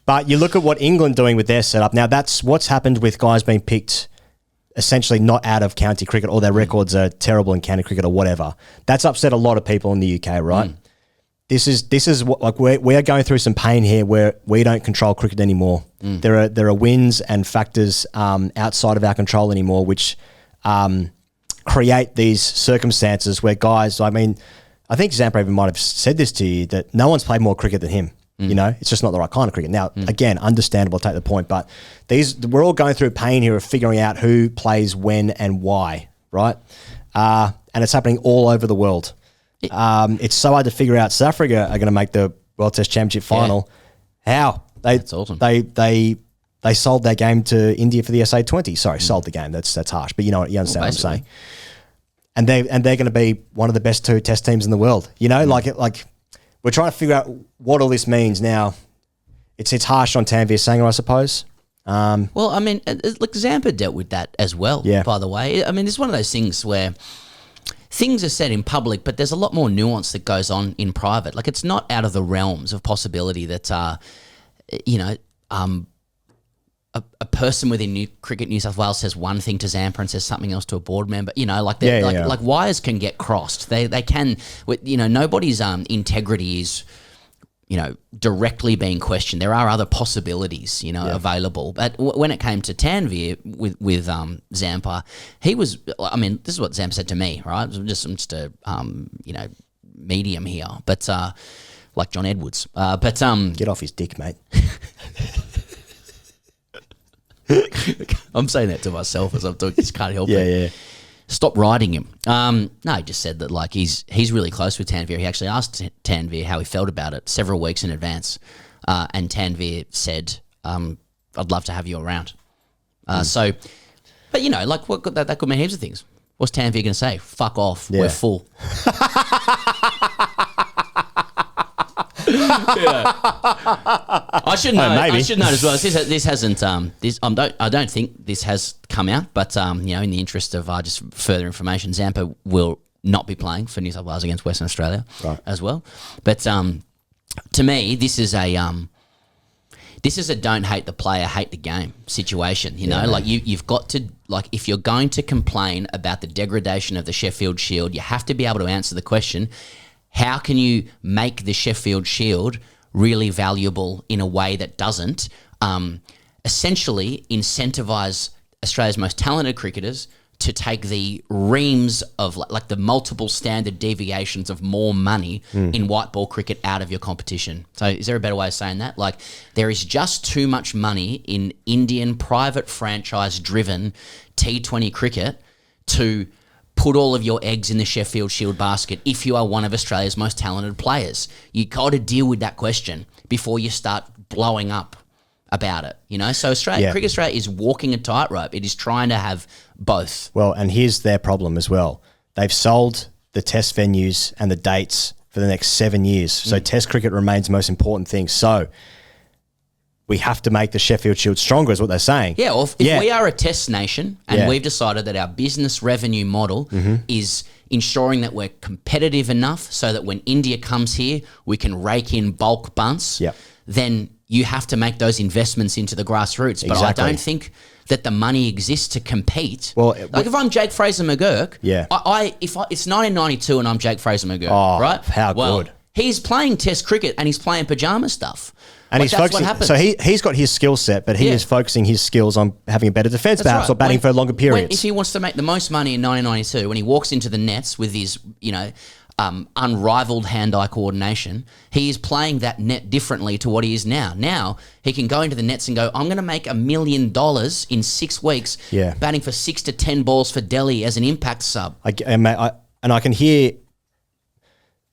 But you look at what England doing with their setup. Now, that's what's happened with guys being picked essentially not out of county cricket, or their records are terrible in county cricket or whatever. That's upset a lot of people in the UK, right? This is what, like, we are going through some pain here where we don't control cricket anymore. There are winds and factors outside of our control anymore, which create these circumstances where guys, I mean, I think Zampa even might have said this to you, that no one's played more cricket than him. It's just not the right kind of cricket. Now, again, understandable, take the point, but we're all going through pain here of figuring out who plays when and why, right? And it's happening all over the world. It's so hard to figure out. South Africa are going to make the World Test Championship final. How? That's awesome. They sold their game to India for the SA20. Sorry, sold the game. That's harsh, but you understand what I'm saying. And they're going to be one of the best 2 Test teams in the world. Like we're trying to figure out what all this means now. It's harsh on Tanveer Sangha, I suppose. Well, I mean, look, Zampa dealt with that as well. Yeah. By the way, I mean, it's one of those things where things are said in public, but there's a lot more nuance that goes on in private. Like, it's not out of the realms of possibility that, a person within Cricket New South Wales says one thing to Zampa and says something else to a board member. Like wires can get crossed. They can. Nobody's integrity is directly being questioned. There are other possibilities available. But when it came to Tanveer with Zampa, he was. I mean, this is what Zampa said to me. Right, I'm just a medium here, but like John Edwards. Get off his dick, mate. I'm saying that to myself as I'm talking. Just can't help it. Yeah. Stop riding him. No, he just said that like he's really close with Tanveer. He actually asked Tanveer how he felt about it several weeks in advance, and Tanveer said, "I'd love to have you around." So, but like that could mean heaps of things. What's Tanveer going to say? Fuck off. Yeah. We're full. I should know. Maybe. I should know as well. This hasn't. I don't think this has come out. But in the interest of just further information, Zampa will not be playing for New South Wales against Western Australia as well. But to me, this is a don't hate the player, hate the game situation. Like you've got to, like, if you're going to complain about the degradation of the Sheffield Shield, you have to be able to answer the question: how can you make the Sheffield Shield really valuable in a way that doesn't essentially incentivise Australia's most talented cricketers to take the reams of like the multiple standard deviations of more money in white ball cricket out of your competition? So is there a better way of saying that? Like, there is just too much money in Indian private franchise driven T20 cricket to put all of your eggs in the Sheffield Shield basket if you are one of Australia's most talented players. You got to deal with that question before you start blowing up about it. So Cricket Australia is walking a tightrope. It is trying to have both. Well, and here's their problem as well. They've sold the test venues and the dates for the next 7 years. So test cricket remains the most important thing. So we have to make the Sheffield Shield stronger, is what they're saying. Yeah, well, if we are a test nation and we've decided that our business revenue model is ensuring that we're competitive enough so that when India comes here, we can rake in bulk bunts, then you have to make those investments into the grassroots. But I don't think that the money exists to compete. Well, like if I'm Jake Fraser-McGurk, it's 1992 and I'm Jake Fraser-McGurk, right? How good. He's playing test cricket and he's playing pajama stuff. And he's focusing. So he's got his skill set, but he is focusing his skills on having a better defense, perhaps, or batting for longer periods. If he wants to make the most money in 1992, when he walks into the nets with his, unrivaled hand-eye coordination, he is playing that net differently to what he is now. Now, he can go into the nets and go, I'm going to make $1 million in 6 weeks batting for 6 to 10 balls for Delhi as an impact sub. I can hear,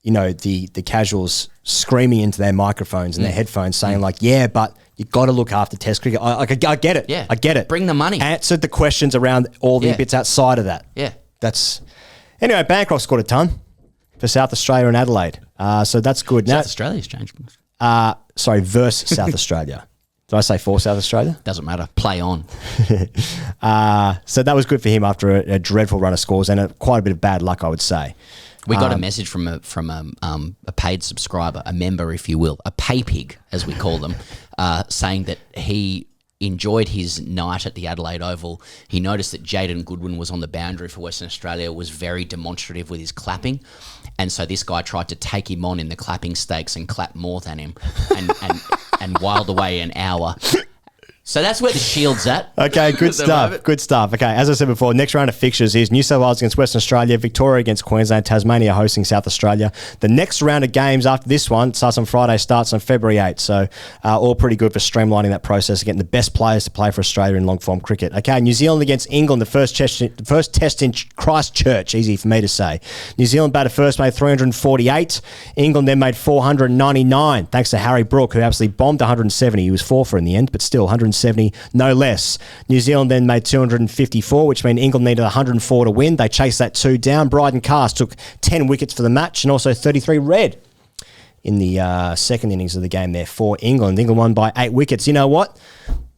the casuals screaming into their microphones and their headphones saying but you got to look after Test cricket. I get it. Yeah. I get it. Bring the money. Answered the questions around all the bits outside of that. Yeah. Anyway, Bancroft scored a ton for South Australia and Adelaide. So that's good. South Australia's changed. Versus South Australia. Did I say for South Australia? Doesn't matter. Play on. So that was good for him after a dreadful run of scores and quite a bit of bad luck, I would say. We got a message from a paid subscriber, a member, if you will, a pay pig, as we call them, saying that he enjoyed his night at the Adelaide Oval. He noticed that Jaden Goodwin was on the boundary for Western Australia, was very demonstrative with his clapping. And so this guy tried to take him on in the clapping stakes and clap more than him and wiled away an hour. So that's where the shield's at. Okay, good stuff. Good stuff. Okay, as I said before, next round of fixtures is New South Wales against Western Australia, Victoria against Queensland, Tasmania hosting South Australia. The next round of games after this one starts on Friday, starts on February 8th. So all pretty good for streamlining that process, getting the best players to play for Australia in long-form cricket. Okay, New Zealand against England, the first test in Christchurch. Easy for me to say. New Zealand batted first, made 348. England then made 499, thanks to Harry Brook, who absolutely bombed 170. He was 4 for in the end, but still 170, no less. New Zealand then made 254, which meant England needed 104 to win. They chased that 2 down. Bryden Cast took 10 wickets for the match and also 33 red in the second innings of the game there for England. England won by 8 wickets. You know what?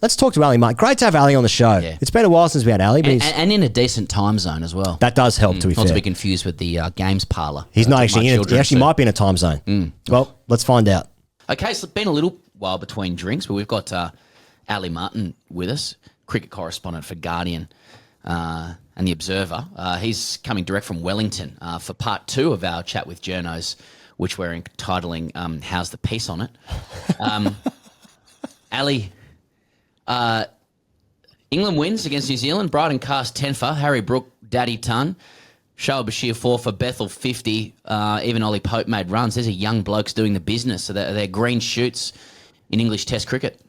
Let's talk to Ali, mate. Great to have Ali on the show. Yeah. It's been a while since we had Ali. But and in a decent time zone as well. That does help, to be fair. Not to be confused with the games parlour. He's not actually in it. He actually might be in a time zone. Well, let's find out. Okay, so it's been a little while between drinks, but we've got Ali Martin with us, cricket correspondent for Guardian and The Observer. He's coming direct from Wellington for part 2 of our chat with journos, which we're entitling How's the Piece on It. Ali, England wins against New Zealand. Bryden Cast 10 for, Harry Brook, Daddy Ton. Shoaib Bashir 4 for, Bethel 50. Even Ollie Pope made runs. These are young blokes doing the business. So they're green shoots in English Test cricket.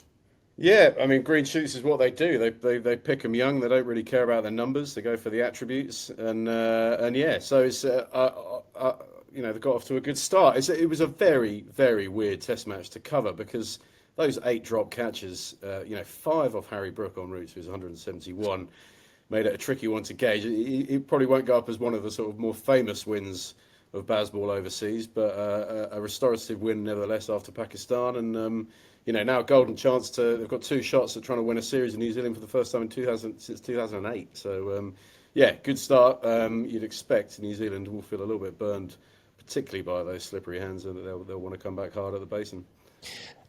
Yeah, I mean, green shoots is what they do. They pick them young. They don't really care about their numbers. They go for the attributes, and yeah. So it's they got off to a good start. It was a very, very weird Test match to cover because those 8 drop catches, 5 off Harry Brook en route to his 171, made it a tricky one to gauge. It probably won't go up as one of the sort of more famous wins of Bazball overseas, but a restorative win nevertheless after Pakistan, and now a golden chance they've got 2 shots at trying to win a series in New Zealand for the first time since 2008. So good start. You'd expect New Zealand will feel a little bit burned, particularly by those slippery hands, and they'll want to come back hard at the basin.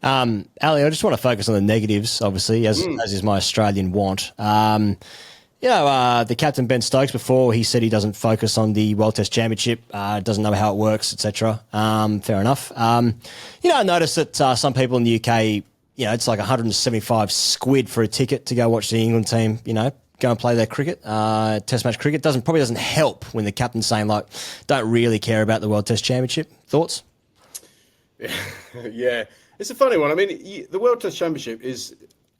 Ali, I just want to focus on the negatives, obviously, as is my Australian want. The captain Ben Stokes, before he said he doesn't focus on the World Test Championship, doesn't know how it works, etc. Fair enough. I noticed that some people in the UK, it's like 175 squid for a ticket to go watch the England team, go and play their cricket, Test match cricket. Probably doesn't help when the captain's saying, don't really care about the World Test Championship. Thoughts? Yeah, it's a funny one. I mean, the World Test Championship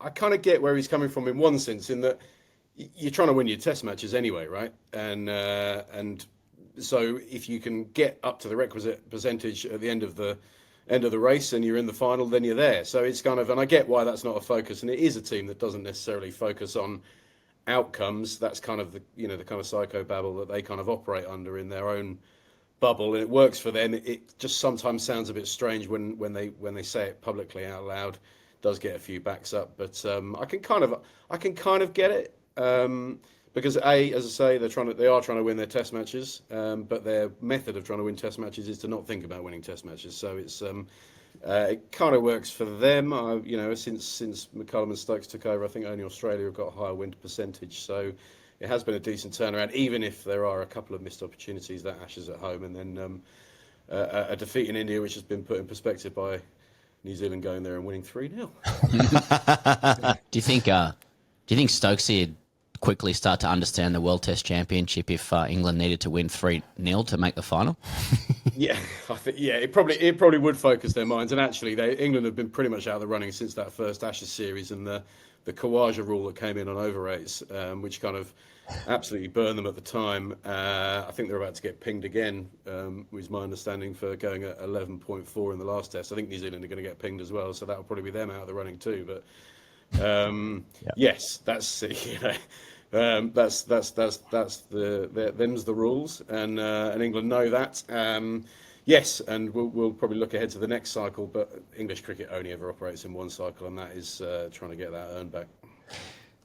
I kind of get where he's coming from in one sense, in that you're trying to win your Test matches anyway, right? And so if you can get up to the requisite percentage at the end of the race and you're in the final, then you're there. So it's kind of, and I get why that's not a focus, and it is a team that doesn't necessarily focus on outcomes. That's kind of the kind of psychobabble that they kind of operate under in their own bubble, and it works for them. It just sometimes sounds a bit strange when they say it publicly out loud. Does get a few backs up, but I can kind of get it. Because as I say, they are trying to win their Test matches, but their method of trying to win Test matches is to not think about winning Test matches. So it's it kind of works for them. Since McCullum and Stokes took over, I think only Australia have got a higher win percentage. So it has been a decent turnaround, even if there are a couple of missed opportunities. That Ashes at home, and then a defeat in India, which has been put in perspective by New Zealand going there and winning 3-0. Do you think Stokes here quickly start to understand the World Test Championship if England needed to win 3-0 to make the final? Yeah, I think it probably would focus their minds. And actually, England have been pretty much out of the running since that first Ashes series and the Khawaja rule that came in on over eights, which kind of absolutely burned them at the time. I think they're about to get pinged again, was my understanding, for going at 11.4 in the last test. I think New Zealand are going to get pinged as well, so that'll probably be them out of the running too. But yes, that's that's them's the rules, and England know that. Yes, and we'll probably look ahead to the next cycle, but English cricket only ever operates in one cycle, and that is trying to get that earned back.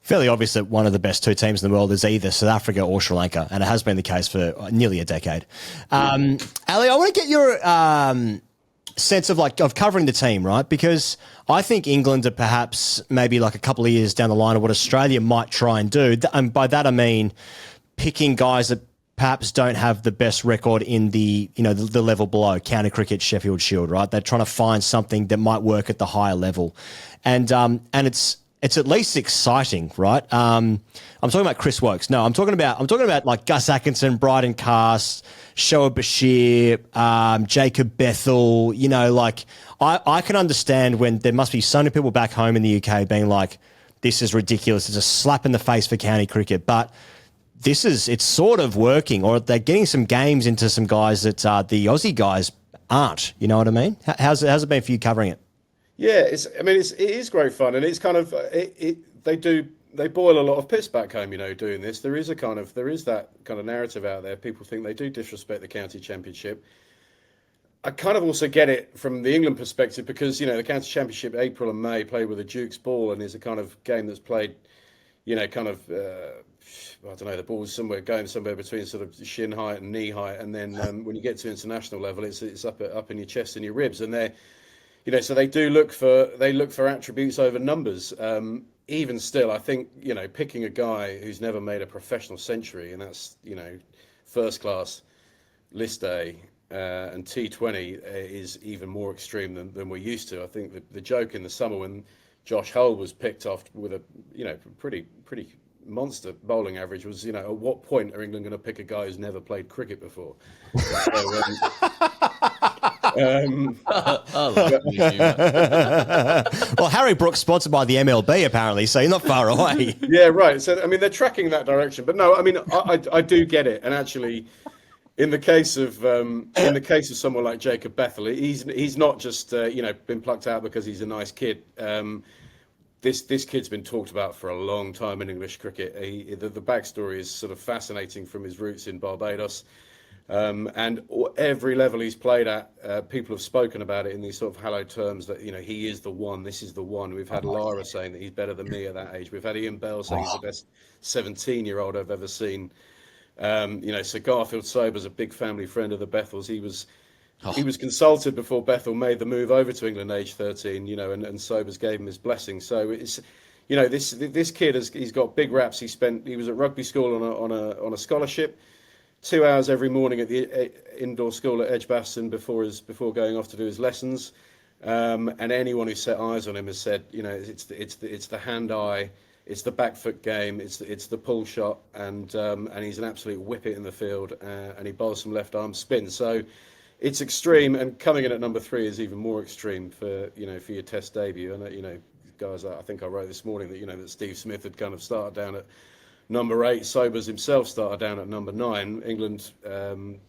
Fairly obvious that one of the best two teams in the world is either South Africa or Sri Lanka, and it has been the case for nearly a decade. Ali, I want to get your sense of covering the team, right? Because I think England are perhaps maybe like a couple of years down the line of what Australia might try and do, and by that I mean picking guys that perhaps don't have the best record in the level below, county cricket, Sheffield Shield, right? They're trying to find something that might work at the higher level, and it's at least exciting, right? I'm talking about Chris Wokes. No, I'm talking about like Gus Atkinson, Bryden Cast, Shoaib Bashir, Jacob Bethel. I can understand when there must be so many people back home in the UK being like, this is ridiculous. It's a slap in the face for county cricket, but it's sort of working, or they're getting some games into some guys that the Aussie guys aren't. You know what I mean? How's it been for you covering it? Yeah, it is great fun, and it's kind of they boil a lot of piss back home, doing this. There is that kind of narrative out there. People think they do disrespect the county championship. I kind of also get it from the England perspective because the county championship, April and May, played with a Duke's ball, and is a kind of game that's played, I don't know, the ball's going somewhere between sort of shin height and knee height, and then when you get to international level, it's up in your chest and your ribs, and they're, so they do look for attributes over numbers. Even still, I think picking a guy who's never made a professional century, and that's first class, list A, and T20 is even more extreme than we're used to. I think the joke in the summer when Josh Hull was picked off with a pretty monster bowling average was, at what point are England going to pick a guy who's never played cricket before? Well, Harry Brooks sponsored by the MLB apparently, so you're not far away. Yeah, right. So they're tracking that direction, but no, I do get it, and actually, in the case of someone like Jacob Bethel, he's not just been plucked out because he's a nice kid. This kid's been talked about for a long time in English cricket. The backstory is sort of fascinating from his roots in Barbados. And every level he's played at, people have spoken about it in these sort of hallowed terms that, he is the one, this is the one. We've had Lara saying that he's better than me at that age. We've had Ian Bell saying he's the best 17-year-old I've ever seen. So Garfield Sober's a big family friend of the Bethels. He was consulted before Bethel made the move over to England age 13, and Sobers gave him his blessing. So it's, this kid he's got big raps. He was at rugby school on a scholarship, 2 hours every morning at the indoor school at Edgbaston before going off to do his lessons. And anyone who set eyes on him has said, it's the hand-eye, it's the back foot game, it's the pull shot, and he's an absolute whippet in the field, and he bowls some left arm spin. So it's extreme, and coming in at number 3 is even more extreme for your Test debut. And guys, I think I wrote this morning that that Steve Smith had kind of started down at number 8. Sobers himself started down at number 9. England, they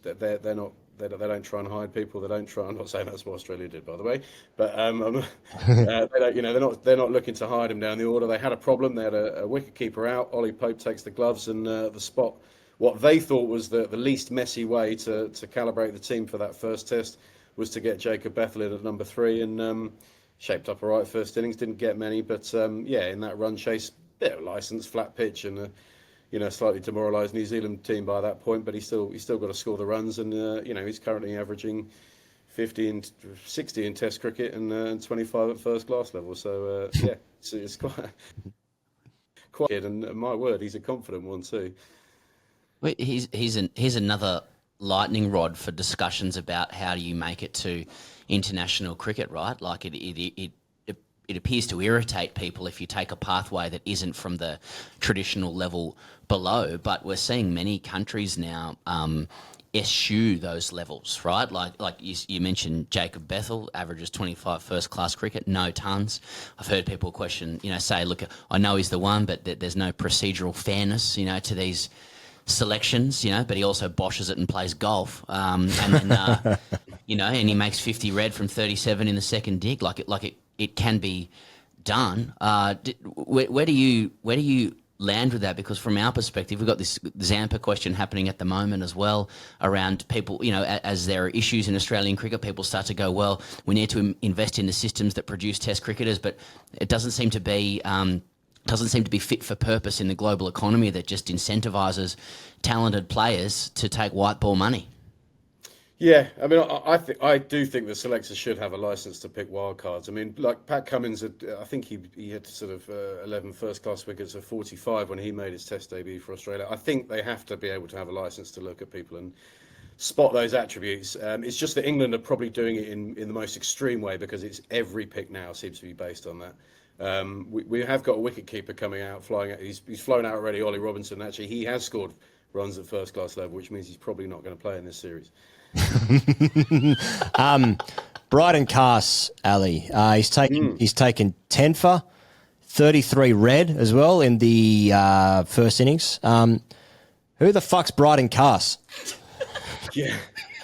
don't try and hide people. They don't try. I'm not saying that's what Australia did, by the way, but they don't. They're not looking to hide him down the order. They had a problem. They had a wicket keeper out. Ollie Pope takes the gloves, and the spot. What they thought was the least messy way to calibrate the team for that first test was to get Jacob Bethel in at number 3, and shaped up all right first innings. Didn't get many, but in that run chase, bit of licence, flat pitch, and slightly demoralised New Zealand team by that point, but he's still got to score the runs, and he's currently averaging 50 and 60 in Test cricket and 25 at first class level. So it's quite good, and my word, he's a confident one too. Well, here's another lightning rod for discussions about how do you make it to international cricket, right? Like it it appears to irritate people if you take a pathway that isn't from the traditional level below. But we're seeing many countries now eschew those levels, right? Like you mentioned, Jacob Bethel averages 25 first-class cricket, no tons. I've heard people question, say, look, I know he's the one, but there's no procedural fairness, to these selections, but he also boshes it and plays golf, and then and he makes 50 red from 37 in the second dig. It can be done. Where do you land with that? Because from our perspective, we've got this Zampa question happening at the moment as well around people, as there are issues in Australian cricket, people start to go, well, we need to invest in the systems that produce test cricketers, but it doesn't seem to be fit for purpose in the global economy that just incentivises talented players to take white ball money. Yeah, I mean, I do think the selectors should have a license to pick wild cards. I mean, like Pat Cummins, I think he had sort of 11 first-class wickets of 45 when he made his Test debut for Australia. I think they have to be able to have a license to look at people and spot those attributes. It's just that England are probably doing it in the most extreme way, because it's every pick now seems to be based on that. We have got a wicket-keeper coming out, flying out. He's flown out already, Ollie Robinson. Actually, he has scored runs at first-class level, which means he's probably not going to play in this series. Bryden Cass, Ali, he's taken 10 for 33 red as well in the first innings. Who the fuck's Bryden Cass? Yeah,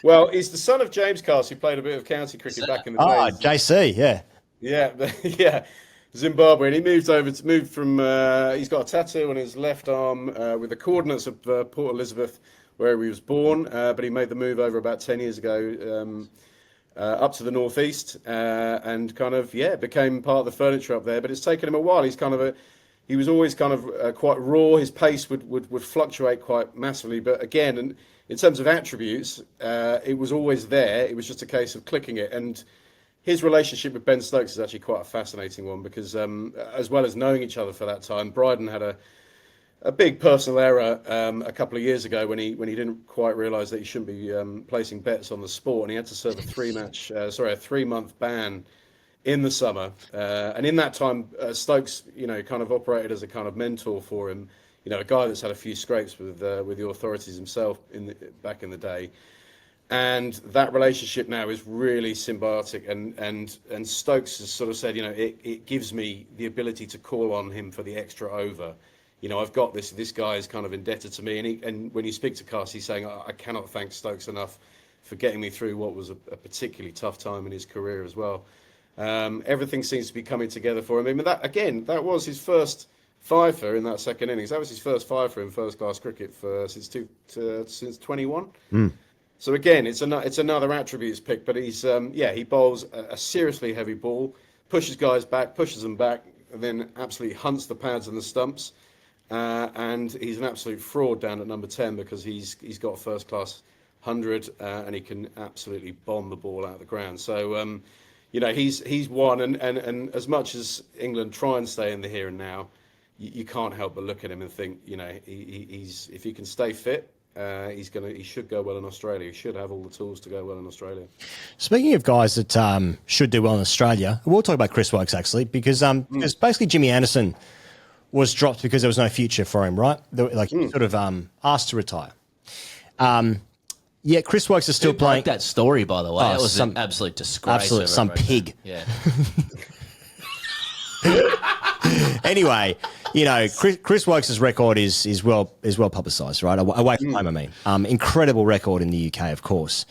well, he's the son of James Cass, who played a bit of county cricket back in the days. JC, yeah, Zimbabwe, and he moved from. He's got a tattoo on his left arm with the coordinates of Port Elizabeth, where he was born, but he made the move over about 10 years ago up to the northeast and kind of, became part of the furniture up there. But it's taken him a while. He was always kind of quite raw. His pace would fluctuate quite massively. But again, in terms of attributes, it was always there. It was just a case of clicking it. And his relationship with Ben Stokes is actually quite a fascinating one, because as well as knowing each other for that time, Bryden had a big personal error a couple of years ago when he didn't quite realise that he shouldn't be placing bets on the sport, and he had to serve a 3-month ban in the summer. And in that time, Stokes, kind of operated as a kind of mentor for him. A guy that's had a few scrapes with the authorities himself back in the day. And that relationship now is really symbiotic, and Stokes has sort of said, it gives me the ability to call on him for the extra over. I've got this guy is kind of indebted to me. And when you speak to Cass, he's saying, I cannot thank Stokes enough for getting me through what was a particularly tough time in his career as well. Everything seems to be coming together for him. I mean, that was his first fifer in that second innings. That was his first fifer in first-class cricket since 21. So again, it's another attributes pick, but he bowls a seriously heavy ball, pushes guys back, pushes them back, and then absolutely hunts the pads and the stumps. And he's an absolute fraud down at number 10, because he's got a first-class 100 and he can absolutely bomb the ball out of the ground. So, he's one. And as much as England try and stay in the here and now, you can't help but look at him and think, he's if he can stay fit, he should go well in Australia. He should have all the tools to go well in Australia. Speaking of guys that should do well in Australia, we'll talk about Chris Woakes actually, because basically Jimmy Anderson was dropped because there was no future for him, right? He sort of asked to retire. Chris Woakes is still playing. That story, by the way, that was an absolute disgrace. Some pig. Yeah. Anyway, Chris Woakes' record is well publicised, right? Away from home, I mean. Incredible record in the UK, of course.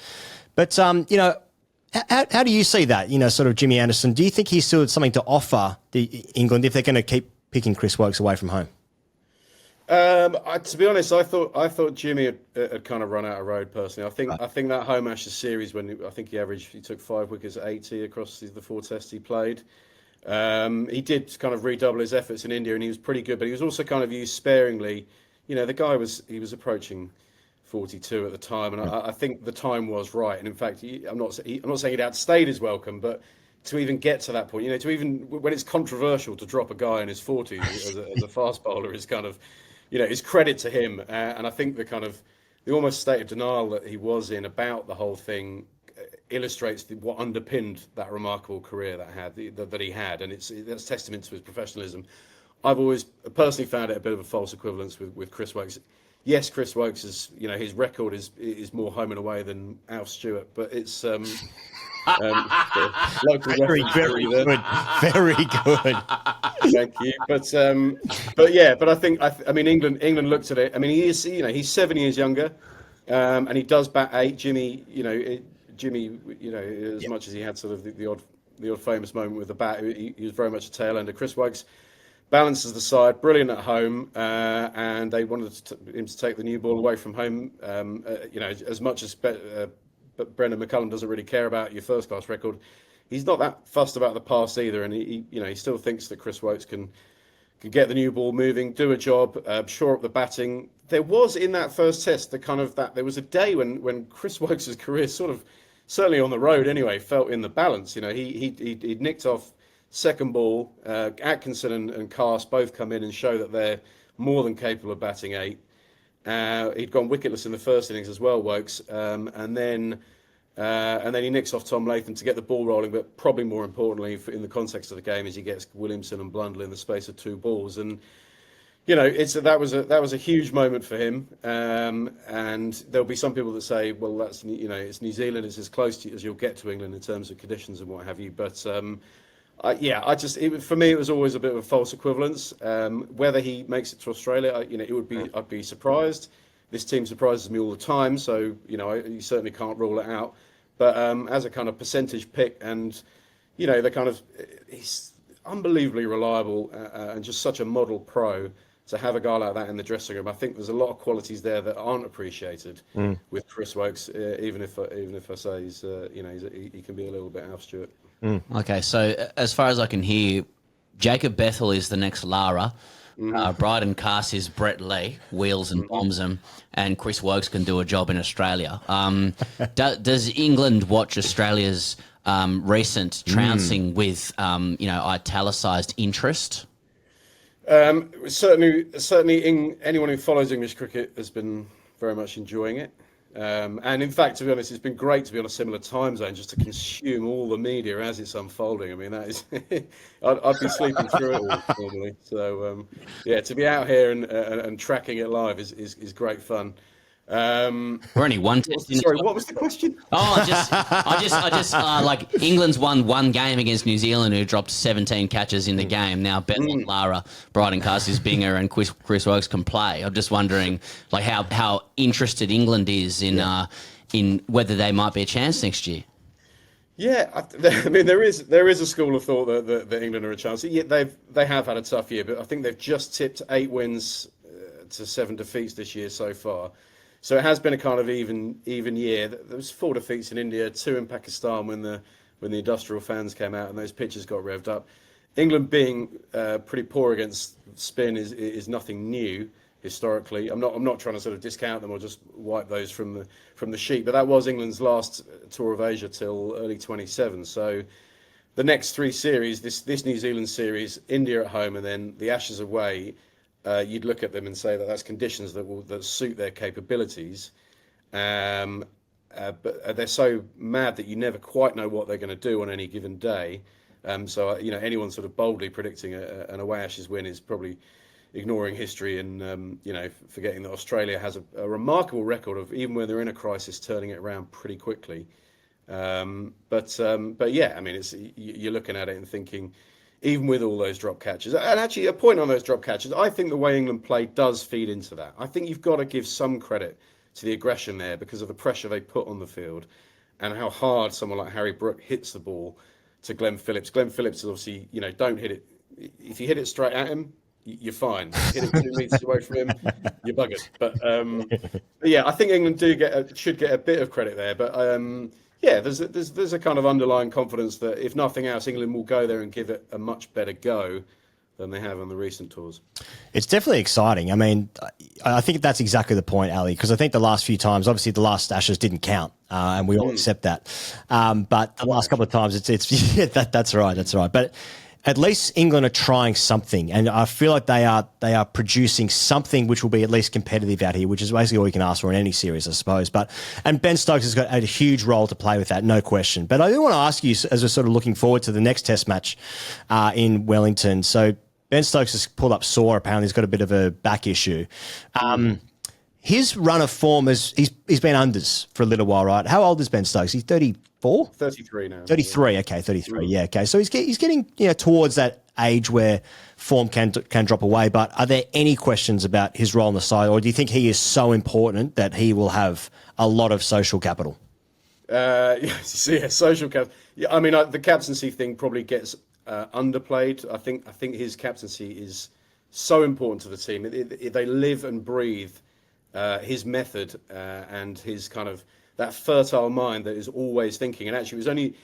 But how do you see that? Sort of Jimmy Anderson. Do you think he's still something to offer England if they're going to keep picking Chris Woakes away from home? To be honest, I thought Jimmy had kind of run out of road personally. I think that home Ashes series, when he took 5 wickets at 80 across the 4 tests he played. He did kind of redouble his efforts in India, and he was pretty good, but he was also kind of used sparingly. The guy was approaching 42 at the time, and I think the time was right. And in fact, I'm not saying he'd outstayed his welcome, but to even get to that point, to even when it's controversial to drop a guy in his 40s as a fast bowler is kind of, is credit to him. And I think the almost state of denial that he was in about the whole thing, illustrates what underpinned that remarkable career that he had, and that's testament to his professionalism. I've always personally found it a bit of a false equivalence with Chris Wokes. Yes, Chris Wokes is, his record is more home and away than Alf Stewart, but it's local very good. Very good. Thank you. But I mean, England looked at it. I mean, he's 7 years younger, and he does bat 8. Jimmy, as much as he had sort of the odd famous moment with the bat, he was very much a tail ender. Chris Wokes balances the side, brilliant at home, and they wanted him to take the new ball away from home. As much as but Brendan McCullum doesn't really care about your first class record, he's not that fussed about the past either, and he still thinks that Chris Wokes can get the new ball moving, do a job, shore up the batting. There was in that first test there was a day when Chris Wokes' career sort of, certainly on the road anyway, felt in the balance. He'd nicked off second ball. Atkinson and Cast both come in and show that they're more than capable of batting 8. He'd gone wicketless in the first innings as well, Wokes, and then he nicks off Tom Latham to get the ball rolling. But probably more importantly, in the context of the game, is he gets Williamson and Blundell in the space of 2 balls, and that was a huge moment for him. And there'll be some people that say, well, that's it's New Zealand, it's as close as you'll get to England in terms of conditions and what have you, but. For me, it was always a bit of a false equivalence. Whether he makes it to Australia, I'd be surprised. This team surprises me all the time, so you certainly can't rule it out. But as a kind of percentage pick, and he's unbelievably reliable and just such a model pro. To have a guy like that in the dressing room, I think there's a lot of qualities there that aren't appreciated with Chris Wokes. Even if I say he can be a little bit Alf Stewart. Okay, so as far as I can hear, Jacob Bethel is the next Lara. Bryden Cass is Brett Lee, wheels and bombs him, and Chris Wokes can do a job in Australia. Does England watch Australia's recent trouncing with italicised interest? Certainly, anyone who follows English cricket has been very much enjoying it. And in fact, to be honest, it's been great to be on a similar time zone just to consume all the media as it's unfolding. I mean, that is, I'd be sleeping through it all normally. So, to be out here and tracking it live is great fun. We're only one test. Sorry, what was the question? I just like England's won one game against New Zealand, who dropped 17 catches in the game. Now Bethel, Lara, Bryden Cassius, Binger, and Chris Wokes can play. I'm just wondering, like, how interested England is in whether they might be a chance next year. Yeah, I mean there is a school of thought that England are a chance. Yeah, they have had a tough year, but I think they've just tipped 8 wins to 7 defeats this year so far. So it has been a kind of even year. There was 4 defeats in India, 2 in Pakistan when the industrial fans came out and those pitches got revved up. England being pretty poor against spin is nothing new historically. I'm not trying to sort of discount them or just wipe those from the sheet, but that was England's last tour of Asia till early 27. So the next 3 series, this New Zealand series, India at home, and then the Ashes away. You'd look at them and say that's conditions that suit their capabilities, but they're so mad that you never quite know what they're going to do on any given day. So anyone sort of boldly predicting an away Ashes win is probably ignoring history and forgetting that Australia has a remarkable record of, even when they're in a crisis, turning it around pretty quickly. But yeah, I mean, you're looking at it and thinking, even with all those drop catches, and actually a point on those drop catches, I think the way England play does feed into that. I think you've got to give some credit to the aggression there because of the pressure they put on the field and how hard someone like Harry Brook hits the ball to Glenn Phillips. Glenn Phillips is obviously, don't hit it. If you hit it straight at him, you're fine. Hit it 2 meters away from him, you're buggered. But yeah, I think England should get a bit of credit there. But yeah, there's a kind of underlying confidence that if nothing else, England will go there and give it a much better go than they have on the recent tours. It's definitely exciting. I mean, I think that's exactly the point, Ali, because I think the last few times, obviously the last Ashes didn't count, and we all accept that. But the last couple of times, it's yeah, that's right. But at least England are trying something, and I feel like they are producing something which will be at least competitive out here, which is basically all you can ask for in any series, I suppose. And Ben Stokes has got a huge role to play with that, no question. But I do want to ask you, as we're sort of looking forward to the next Test match in Wellington. So Ben Stokes has pulled up sore. Apparently, he's got a bit of a back issue. His run of form he's been unders for a little while, right? How old is Ben Stokes? He's 34? 33 now. 33, okay, 33, yeah, okay. So he's getting towards that age where form can drop away, but are there any questions about his role on the side, or do you think he is so important that he will have a lot of social capital? Social capital. Yeah, I mean, the captaincy thing probably gets underplayed. I think his captaincy is so important to the team. They live and breathe his method and his kind of that fertile mind that is always thinking. And actually, it was only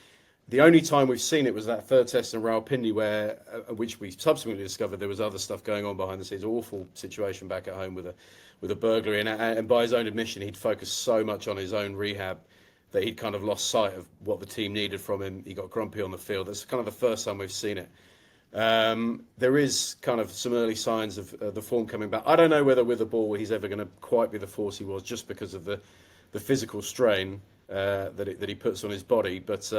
the only time we've seen it was that third test in Rawalpindi, where which we subsequently discovered there was other stuff going on behind the scenes. Awful situation back at home with a burglary, and by his own admission, he'd focused so much on his own rehab that he'd kind of lost sight of what the team needed from him. He got grumpy on the field. That's kind of the first time we've seen it. There is kind of some early signs of the form coming back. I don't know whether with the ball he's ever going to quite be the force he was, just because of the physical strain that he puts on his body. But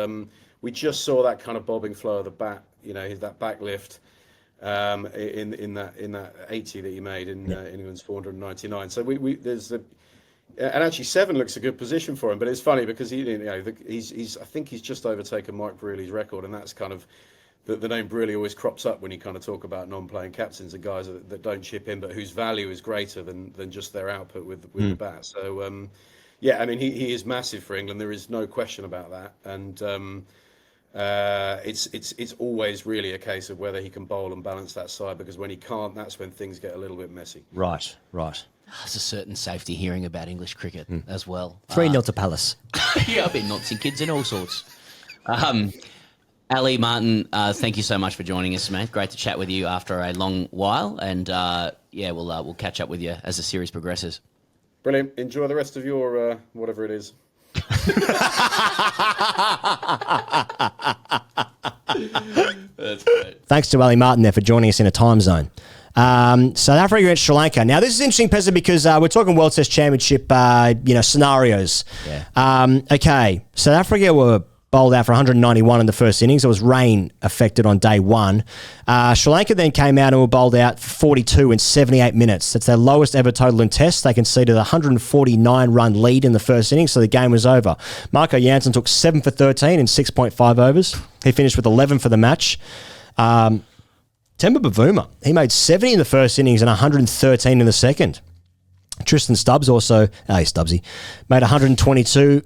we just saw that kind of bobbing flow of the bat, that back lift in that 80 that he made in England's 499. So there's and actually 7 looks a good position for him. But it's funny because he's I think he's just overtaken Mike Brearley's record, and that's kind of. The name Brearley always crops up when you kind of talk about non-playing captains and guys that don't chip in, but whose value is greater than just their output with the bat. So, I mean, he is massive for England. There is no question about that. And it's always really a case of whether he can bowl and balance that side, because when he can't, that's when things get a little bit messy. Right. There's a certain safety hearing about English cricket as well. 3-0 to Palace. Yeah, I've been Nazi kids and all sorts. Ali Martin, thank you so much for joining us, mate. Great to chat with you after a long while, and we'll catch up with you as the series progresses. Brilliant. Enjoy the rest of your whatever it is. That's great. Thanks to Ali Martin there for joining us in a time zone. South Africa against Sri Lanka. Now, this is interesting, Pezza, because we're talking World Test Championship, scenarios. Yeah. Okay, South Africa were bowled out for 191 in the first innings. There was rain affected on day one. Sri Lanka then came out and were bowled out for 42 in 78 minutes. That's their lowest ever total in Tests. They conceded a 149-run lead in the first innings, so the game was over. Marco Jansen took 7 for 13 in 6.5 overs. He finished with 11 for the match. Temba Bavuma, he made 70 in the first innings and 113 in the second. Tristan Stubbs also, Stubbsy, made 122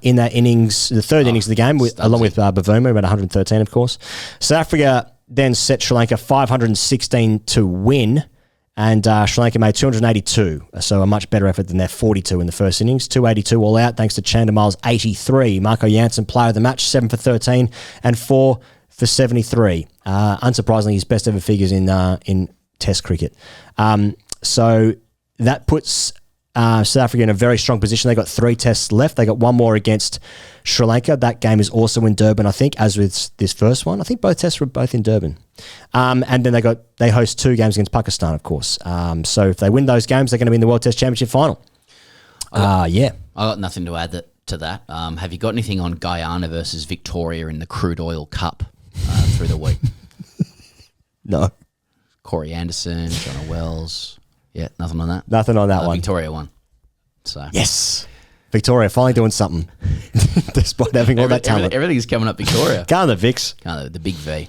in that innings, the third innings of the game, along with Bavuma, about 113, of course. South Africa then set Sri Lanka 516 to win, and Sri Lanka made 282, so a much better effort than their 42 in the first innings. 282 all out, thanks to Chandimal's 83. Marco Jansen, player of the match, 7 for 13 and 4 for 73. Unsurprisingly, his best ever figures in Test cricket. So that puts South Africa in a very strong position. They got 3 tests left. They got one more against Sri Lanka. That game is also in Durban, I think, as with this first one. I think both tests were both in Durban. And then they host 2 games against Pakistan, of course. So if they win those games, they're going to be in the World Test Championship final. I got nothing to add to that. Have you got anything on Guyana versus Victoria in the Crude Oil Cup through the week? No. Corey Anderson, John Wells. Yeah, nothing on that. Nothing on that one. Victoria won. So yes, Victoria finally doing something, despite having all that talent. Everything's coming up Victoria. Can't the Vicks? Can't the big V.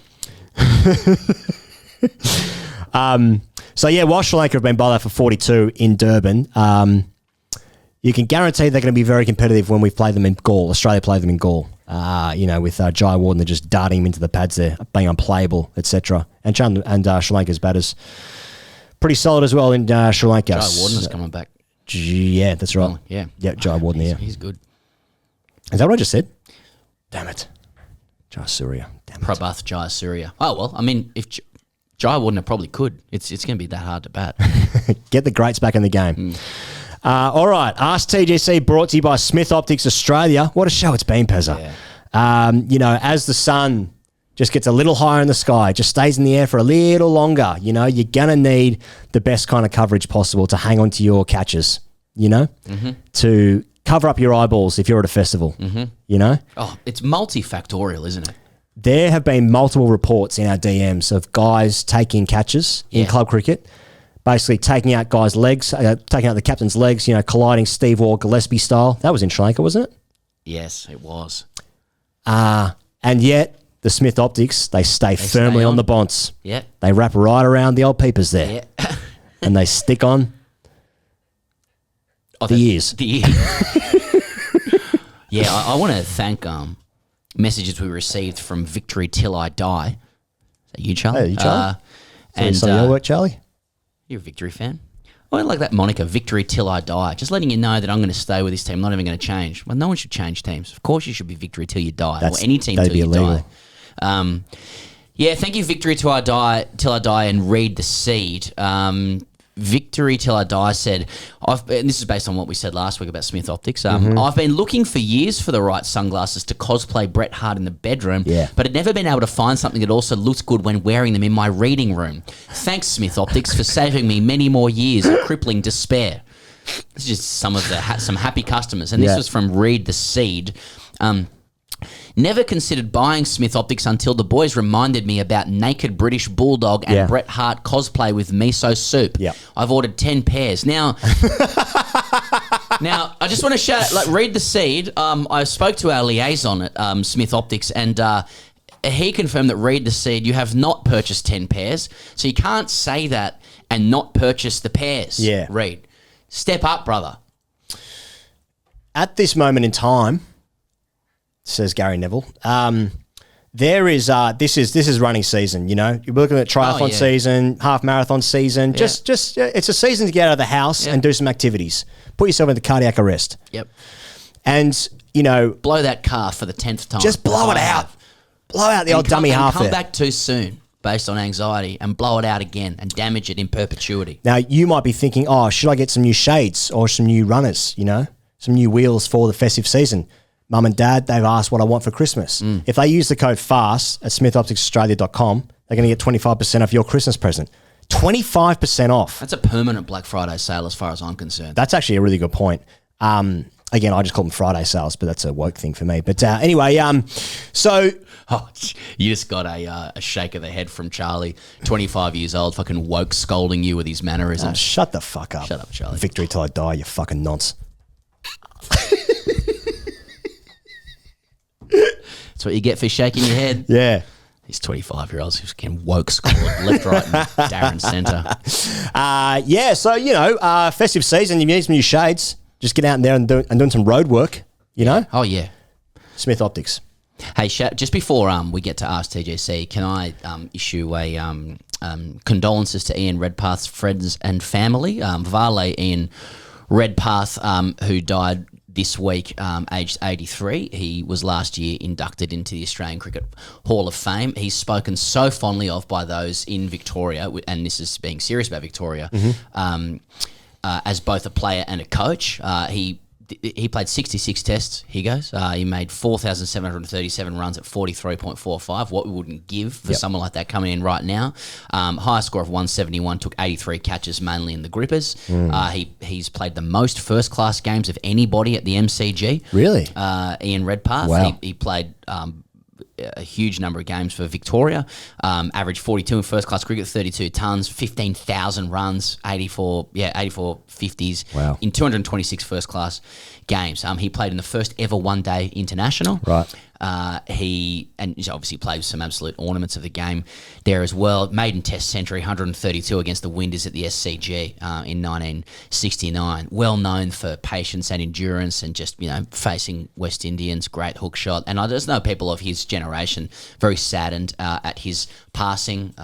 While Sri Lanka have been bowled out for 42 in Durban, you can guarantee they're going to be very competitive when we play them in Gaul. Australia play them in Gaul. With Jai Warden, they're just darting him into the pads there, being unplayable, etc. And Sri Lanka's batters pretty solid as well in Sri Lanka. Jai Warden is coming back. Yeah, that's right. Oh, yeah. Yeah, Jai Warden, He's good. Is that what I just said? Damn it. Jai Surya. Damn it. Prabhath Jai Surya. Oh, well, I mean, if Jai Warden probably could. It's going to be that hard to bat. Get the greats back in the game. All right, AskTGC brought to you by Smith Optics Australia. What a show it's been, Pezza. Yeah. As the sun just gets a little higher in the sky, just stays in the air for a little longer. You know, you're going to need the best kind of coverage possible to hang on to your catches, you know, to cover up your eyeballs if you're at a festival, you know. Oh, it's multifactorial, isn't it? There have been multiple reports in our DMs of guys taking catches in club cricket, basically taking out guys' legs, taking out the captain's legs, you know, colliding Steve Waugh Gillespie style. That was in Sri Lanka, wasn't it? Yes, it was. And yet the Smith Optics, they stay firmly on the bonds. Yeah. They wrap right around the old peepers there. Yeah. And they stick on the ears. The ears. Yeah, I want to thank messages we received from Victory Till I Die. Is that you, Charlie? Hey, you, Charlie? And some of your work, Charlie? You're a Victory fan? I like that moniker, Victory Till I Die. Just letting you know that I'm going to stay with this team. I'm not even going to change. Well, no one should change teams. Of course you should be Victory Till you die. Or any team till you die. Yeah, thank you, Victory Till I Die, and Read the Seed. Victory Till I Die said, and this is based on what we said last week about Smith Optics. I've been looking for years for the right sunglasses to cosplay Bret Hart in the bedroom, but had never been able to find something that also looks good when wearing them in my reading room. Thanks, Smith Optics, for saving me many more years of crippling despair. This is just some of the some happy customers, and this was from Read the Seed. Never considered buying Smith Optics until the boys reminded me about Naked British Bulldog and Bret Hart cosplay with miso soup. Yeah. I've ordered 10 pairs. Now, I just want to shout, Read the Seed. I spoke to our liaison at Smith Optics, and he confirmed that Read the Seed, you have not purchased 10 pairs, so you can't say that and not purchase the pairs. Yeah. Read. Step up, brother. At this moment in time, says Gary Neville, there is this is running season. You know, you're looking at triathlon season, half marathon season. Just it's a season to get out of the house and do some activities. Put yourself into cardiac arrest. Yep. And you know, blow that calf for the 10th time. Just blow it out. Blow out the old dummy half there. Come back too soon based on anxiety and blow it out again and damage it in perpetuity. Now you might be thinking, oh, should I get some new shades or some new runners? You know, some new wheels for the festive season. Mum and Dad, they've asked what I want for Christmas. If they use the code FAST at smithopticsaustralia.com, they're going to get 25% off your Christmas present. 25% off. That's a permanent Black Friday sale as far as I'm concerned. That's actually a really good point. Again, I just call them Friday sales, but that's a woke thing for me. But anyway, so... Oh, you just got a shake of the head from Charlie, 25 years old, fucking woke, scolding you with his mannerisms. Oh, shut the fuck up. Shut up, Charlie. Victory till I die, you fucking nonce. That's what you get for shaking your head. Yeah. These 25-year-olds who can woke scold left, right, and Darren centre. Yeah, so, you know, festive season, you need some new shades. Just get out in there and doing some road work, you know? Oh, yeah. Smith Optics. Hey, just before we get to AskTGC, can I issue a condolences to Ian Redpath's friends and family? Vale Ian Redpath, who died this week, aged 83. He was last year inducted into the Australian Cricket Hall of Fame. He's spoken so fondly of by those in Victoria, and this is being serious about Victoria, as both a player and a coach. He played 66 tests, he goes. He made 4,737 runs at 43.45, what we wouldn't give for someone like that coming in right now. Highest score of 171, took 83 catches, mainly in the grippers. He's played the most first-class games of anybody at the MCG. Really? Ian Redpath. Wow. He played... a huge number of games for Victoria, averaged 42 in first-class cricket, 32 tons, 15,000 runs, 84 50s in 226 first-class games. He played in the first ever one-day international. Right. He obviously played with some absolute ornaments of the game there as well. Maiden Test century, 132 against the Windies at the SCG in 1969. Well known for patience and endurance and just, you know, facing West Indians, great hook shot. And I just know people of his generation very saddened at his passing.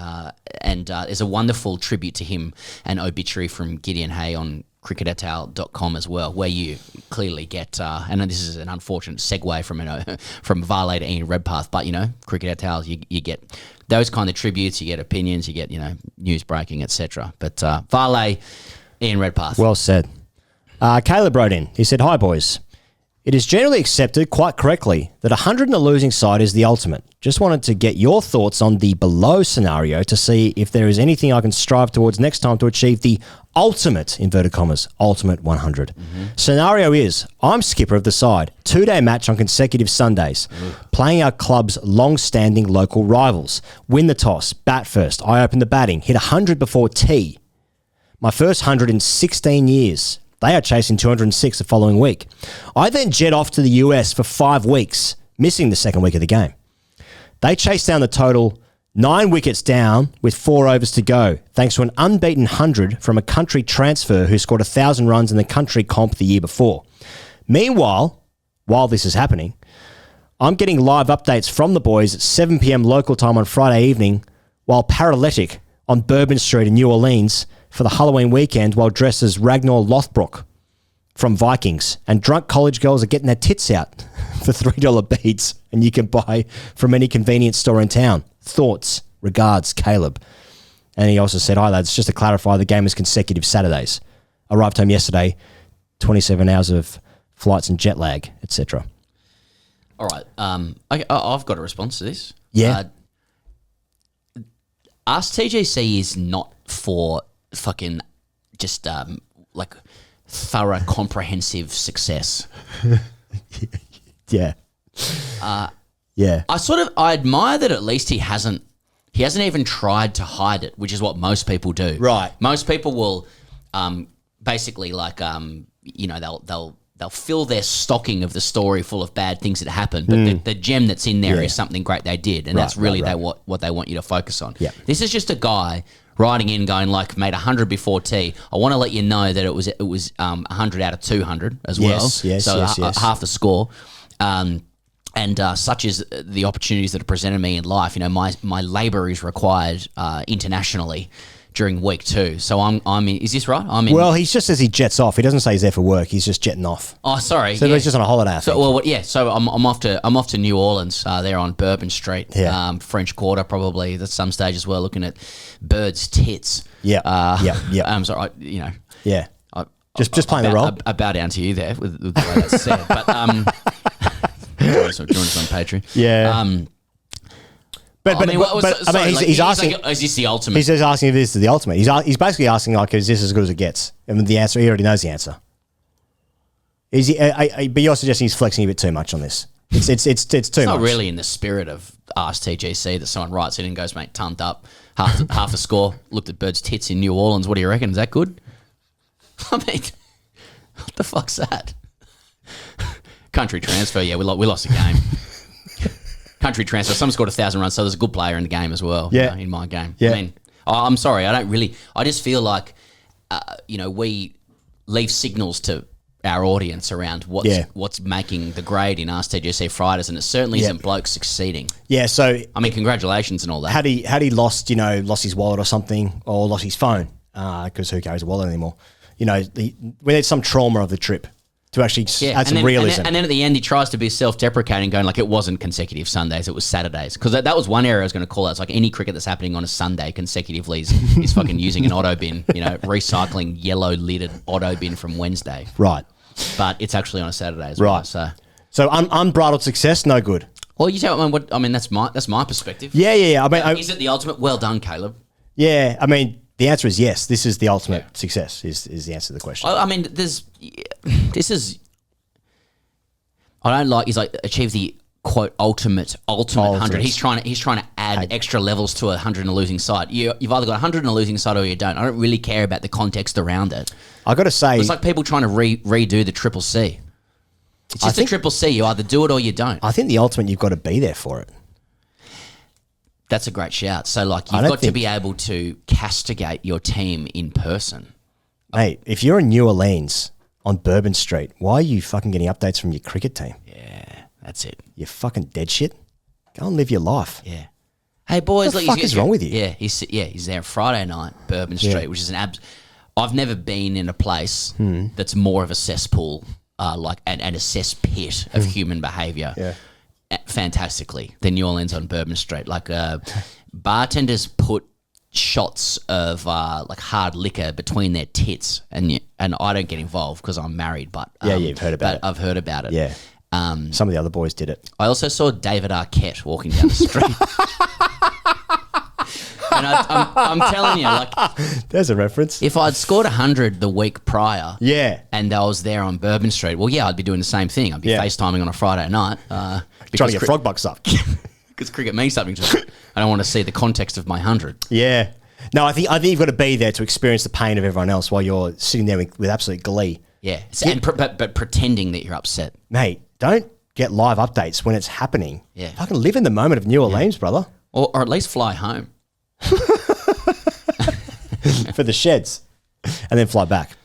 And there's a wonderful tribute to him, an obituary from Gideon Hay on cricketatale.com as well, where you clearly get, and this is an unfortunate segue from Vale to Ian Redpath, but, you know, Cricket Atale, you get those kind of tributes, you get opinions, you get, you know, news breaking, etc. But Vale, Ian Redpath. Well said. Caleb wrote in. He said, "Hi, boys. It is generally accepted quite correctly that 100 in the losing side is the ultimate. Just wanted to get your thoughts on the below scenario to see if there is anything I can strive towards next time to achieve the ultimate, inverted commas, ultimate 100. Scenario is, I'm skipper of the side, 2-day match on consecutive Sundays, playing our club's long-standing local rivals. Win the toss, bat first, I open the batting, hit 100 before tea. My first 100 in 16 years. They are chasing 206 the following week. I then jet off to the US for 5 weeks, missing the second week of the game. They chase down the total 9 wickets down with 4 overs to go, thanks to an unbeaten 100 from a country transfer who scored 1,000 runs in the country comp the year before. Meanwhile, while this is happening, I'm getting live updates from the boys at 7 p.m. local time on Friday evening while paralytic on Bourbon Street in New Orleans for the Halloween weekend while dressed as Ragnar Lothbrok from Vikings, and drunk college girls are getting their tits out for $3 beads, and you can buy from any convenience store in town. Thoughts? Regards, Caleb. And he also said, hi lads, just to clarify, the game is consecutive Saturdays. Arrived home yesterday, 27 hours of flights and jet lag, etc. All right. I've got a response to this. Yeah. AskTGC is not for fucking just like thorough, comprehensive success. Yeah. Yeah. I admire that at least he hasn't even tried to hide it, which is what most people do. Right. Most people will basically like they'll fill their stocking of the story full of bad things that happened, but the gem that's in there is something great they did, and that's really what they want you to focus on. Yeah. This is just a guy writing in going like, made 100 before tea. I want to let you know that it was 100 out of 200 as well. Yes, so yes. half the score. And such is the opportunities that are presented me in life. You know, my labour is required internationally during week 2. So I'm in, is this right? I'm in. Well, he just says he jets off. He doesn't say he's there for work. He's just jetting off. Oh, sorry. So he's just on a holiday. I think. So I'm off to New Orleans. There on Bourbon Street. Yeah. French Quarter probably at some stage as well. Looking at birds' tits. Yeah. I'm sorry. Yeah. Just playing the role. I bow down to you there with the way that's said. But join us on Patreon. Yeah. He's asking. Like, is this the ultimate? He's just asking if this is the ultimate. He's basically asking like, is this as good as it gets? And the answer, he already knows the answer. Is he? But you're suggesting he's flexing a bit too much on this. It's too much. It's not really in the spirit of AskTGC that someone writes in and goes, mate, tumped up half the score. Looked at birds' tits in New Orleans. What do you reckon? Is that good? I mean, what the fuck's that? Country transfer. Yeah, we lost the game. Country transfer. Someone scored 1,000 runs, so there's a good player in the game as well. Yeah. In my game. Yeah. I mean, I'm sorry. I just feel like, we leave signals to our audience around what's making the grade in AskTGC Fridays, and it certainly isn't blokes succeeding. Yeah. So I mean, congratulations and all that. Had he lost his wallet or something, or lost his phone, because who carries a wallet anymore? We need some trauma of the trip to actually add some realism. And then at the end, he tries to be self-deprecating, going like it wasn't consecutive Sundays, it was Saturdays. Because that was one area I was going to call out. It's like any cricket that's happening on a Sunday consecutively is fucking using an auto bin, recycling yellow-lidded auto bin from Wednesday. Right. But it's actually on a Saturday as well. So unbridled success, no good. Well, you tell me I mean, that's my perspective. Yeah. I mean, is it the ultimate? Well done, Caleb. Yeah, I mean, the answer is yes. This is the ultimate success. Is the answer to the question. I mean, he's like achieve the quote ultimate 100. He's trying to add extra levels to 100 in a losing side. You've either got 100 in a losing side or you don't. I don't really care about the context around it. I got to say, it's like people trying to redo the Triple C. It's just a Triple C. You either do it or you don't. I think the ultimate, you've got to be there for it. That's a great shout. So, like, you've got to be able to castigate your team in person. Mate, if you're in New Orleans on Bourbon Street, why are you fucking getting updates from your cricket team? Yeah, that's it. You fucking dead shit. Go and live your life. Yeah. Hey, boys. What the fuck is wrong with you? Yeah, he's there Friday night, Bourbon Street, which is I've never been in a place that's more of a cesspool, and a cesspit of human behaviour. Yeah. Fantastically than New Orleans on Bourbon Street. Like bartenders put shots of like hard liquor between their tits, and and I don't get involved because I'm married, but you've heard about it. I've heard about it. Yeah. Some of the other boys did it. I also saw David Arquette walking down the street. And I'm telling you, like, there's a reference. if I'd scored 100 the week prior, and I was there on Bourbon Street, well, yeah, I'd be doing the same thing. I'd be FaceTiming on a Friday night, trying to get frog bucks up because cricket means something to me. I don't want to see the context of my 100. Yeah. No, I think you've got to be there to experience the pain of everyone else while you're sitting there with absolute glee. Yeah, but pretending that you're upset, mate. Don't get live updates when it's happening. Yeah, fucking live in the moment of New Orleans, brother, or at least fly home. For the sheds, and then fly back.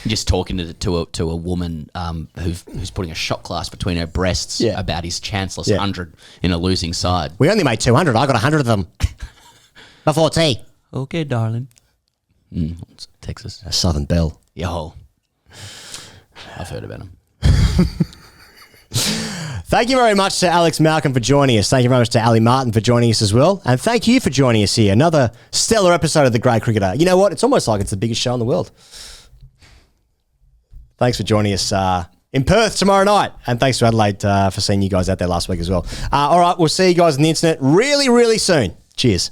Just talking to a woman who's putting a shot glass between her breasts about his chanceless 100 in a losing side. We only made 200. I got 100 of them before tea. Okay, darling. Texas, a Southern Belle. Yo, I've heard about him. Thank you very much to Alex Malcolm for joining us. Thank you very much to Ali Martin for joining us as well. And thank you for joining us here. Another stellar episode of The Great Cricketer. You know what? It's almost like it's the biggest show in the world. Thanks for joining us in Perth tomorrow night. And thanks to Adelaide for seeing you guys out there last week as well. All right, we'll see you guys on the internet really, really soon. Cheers.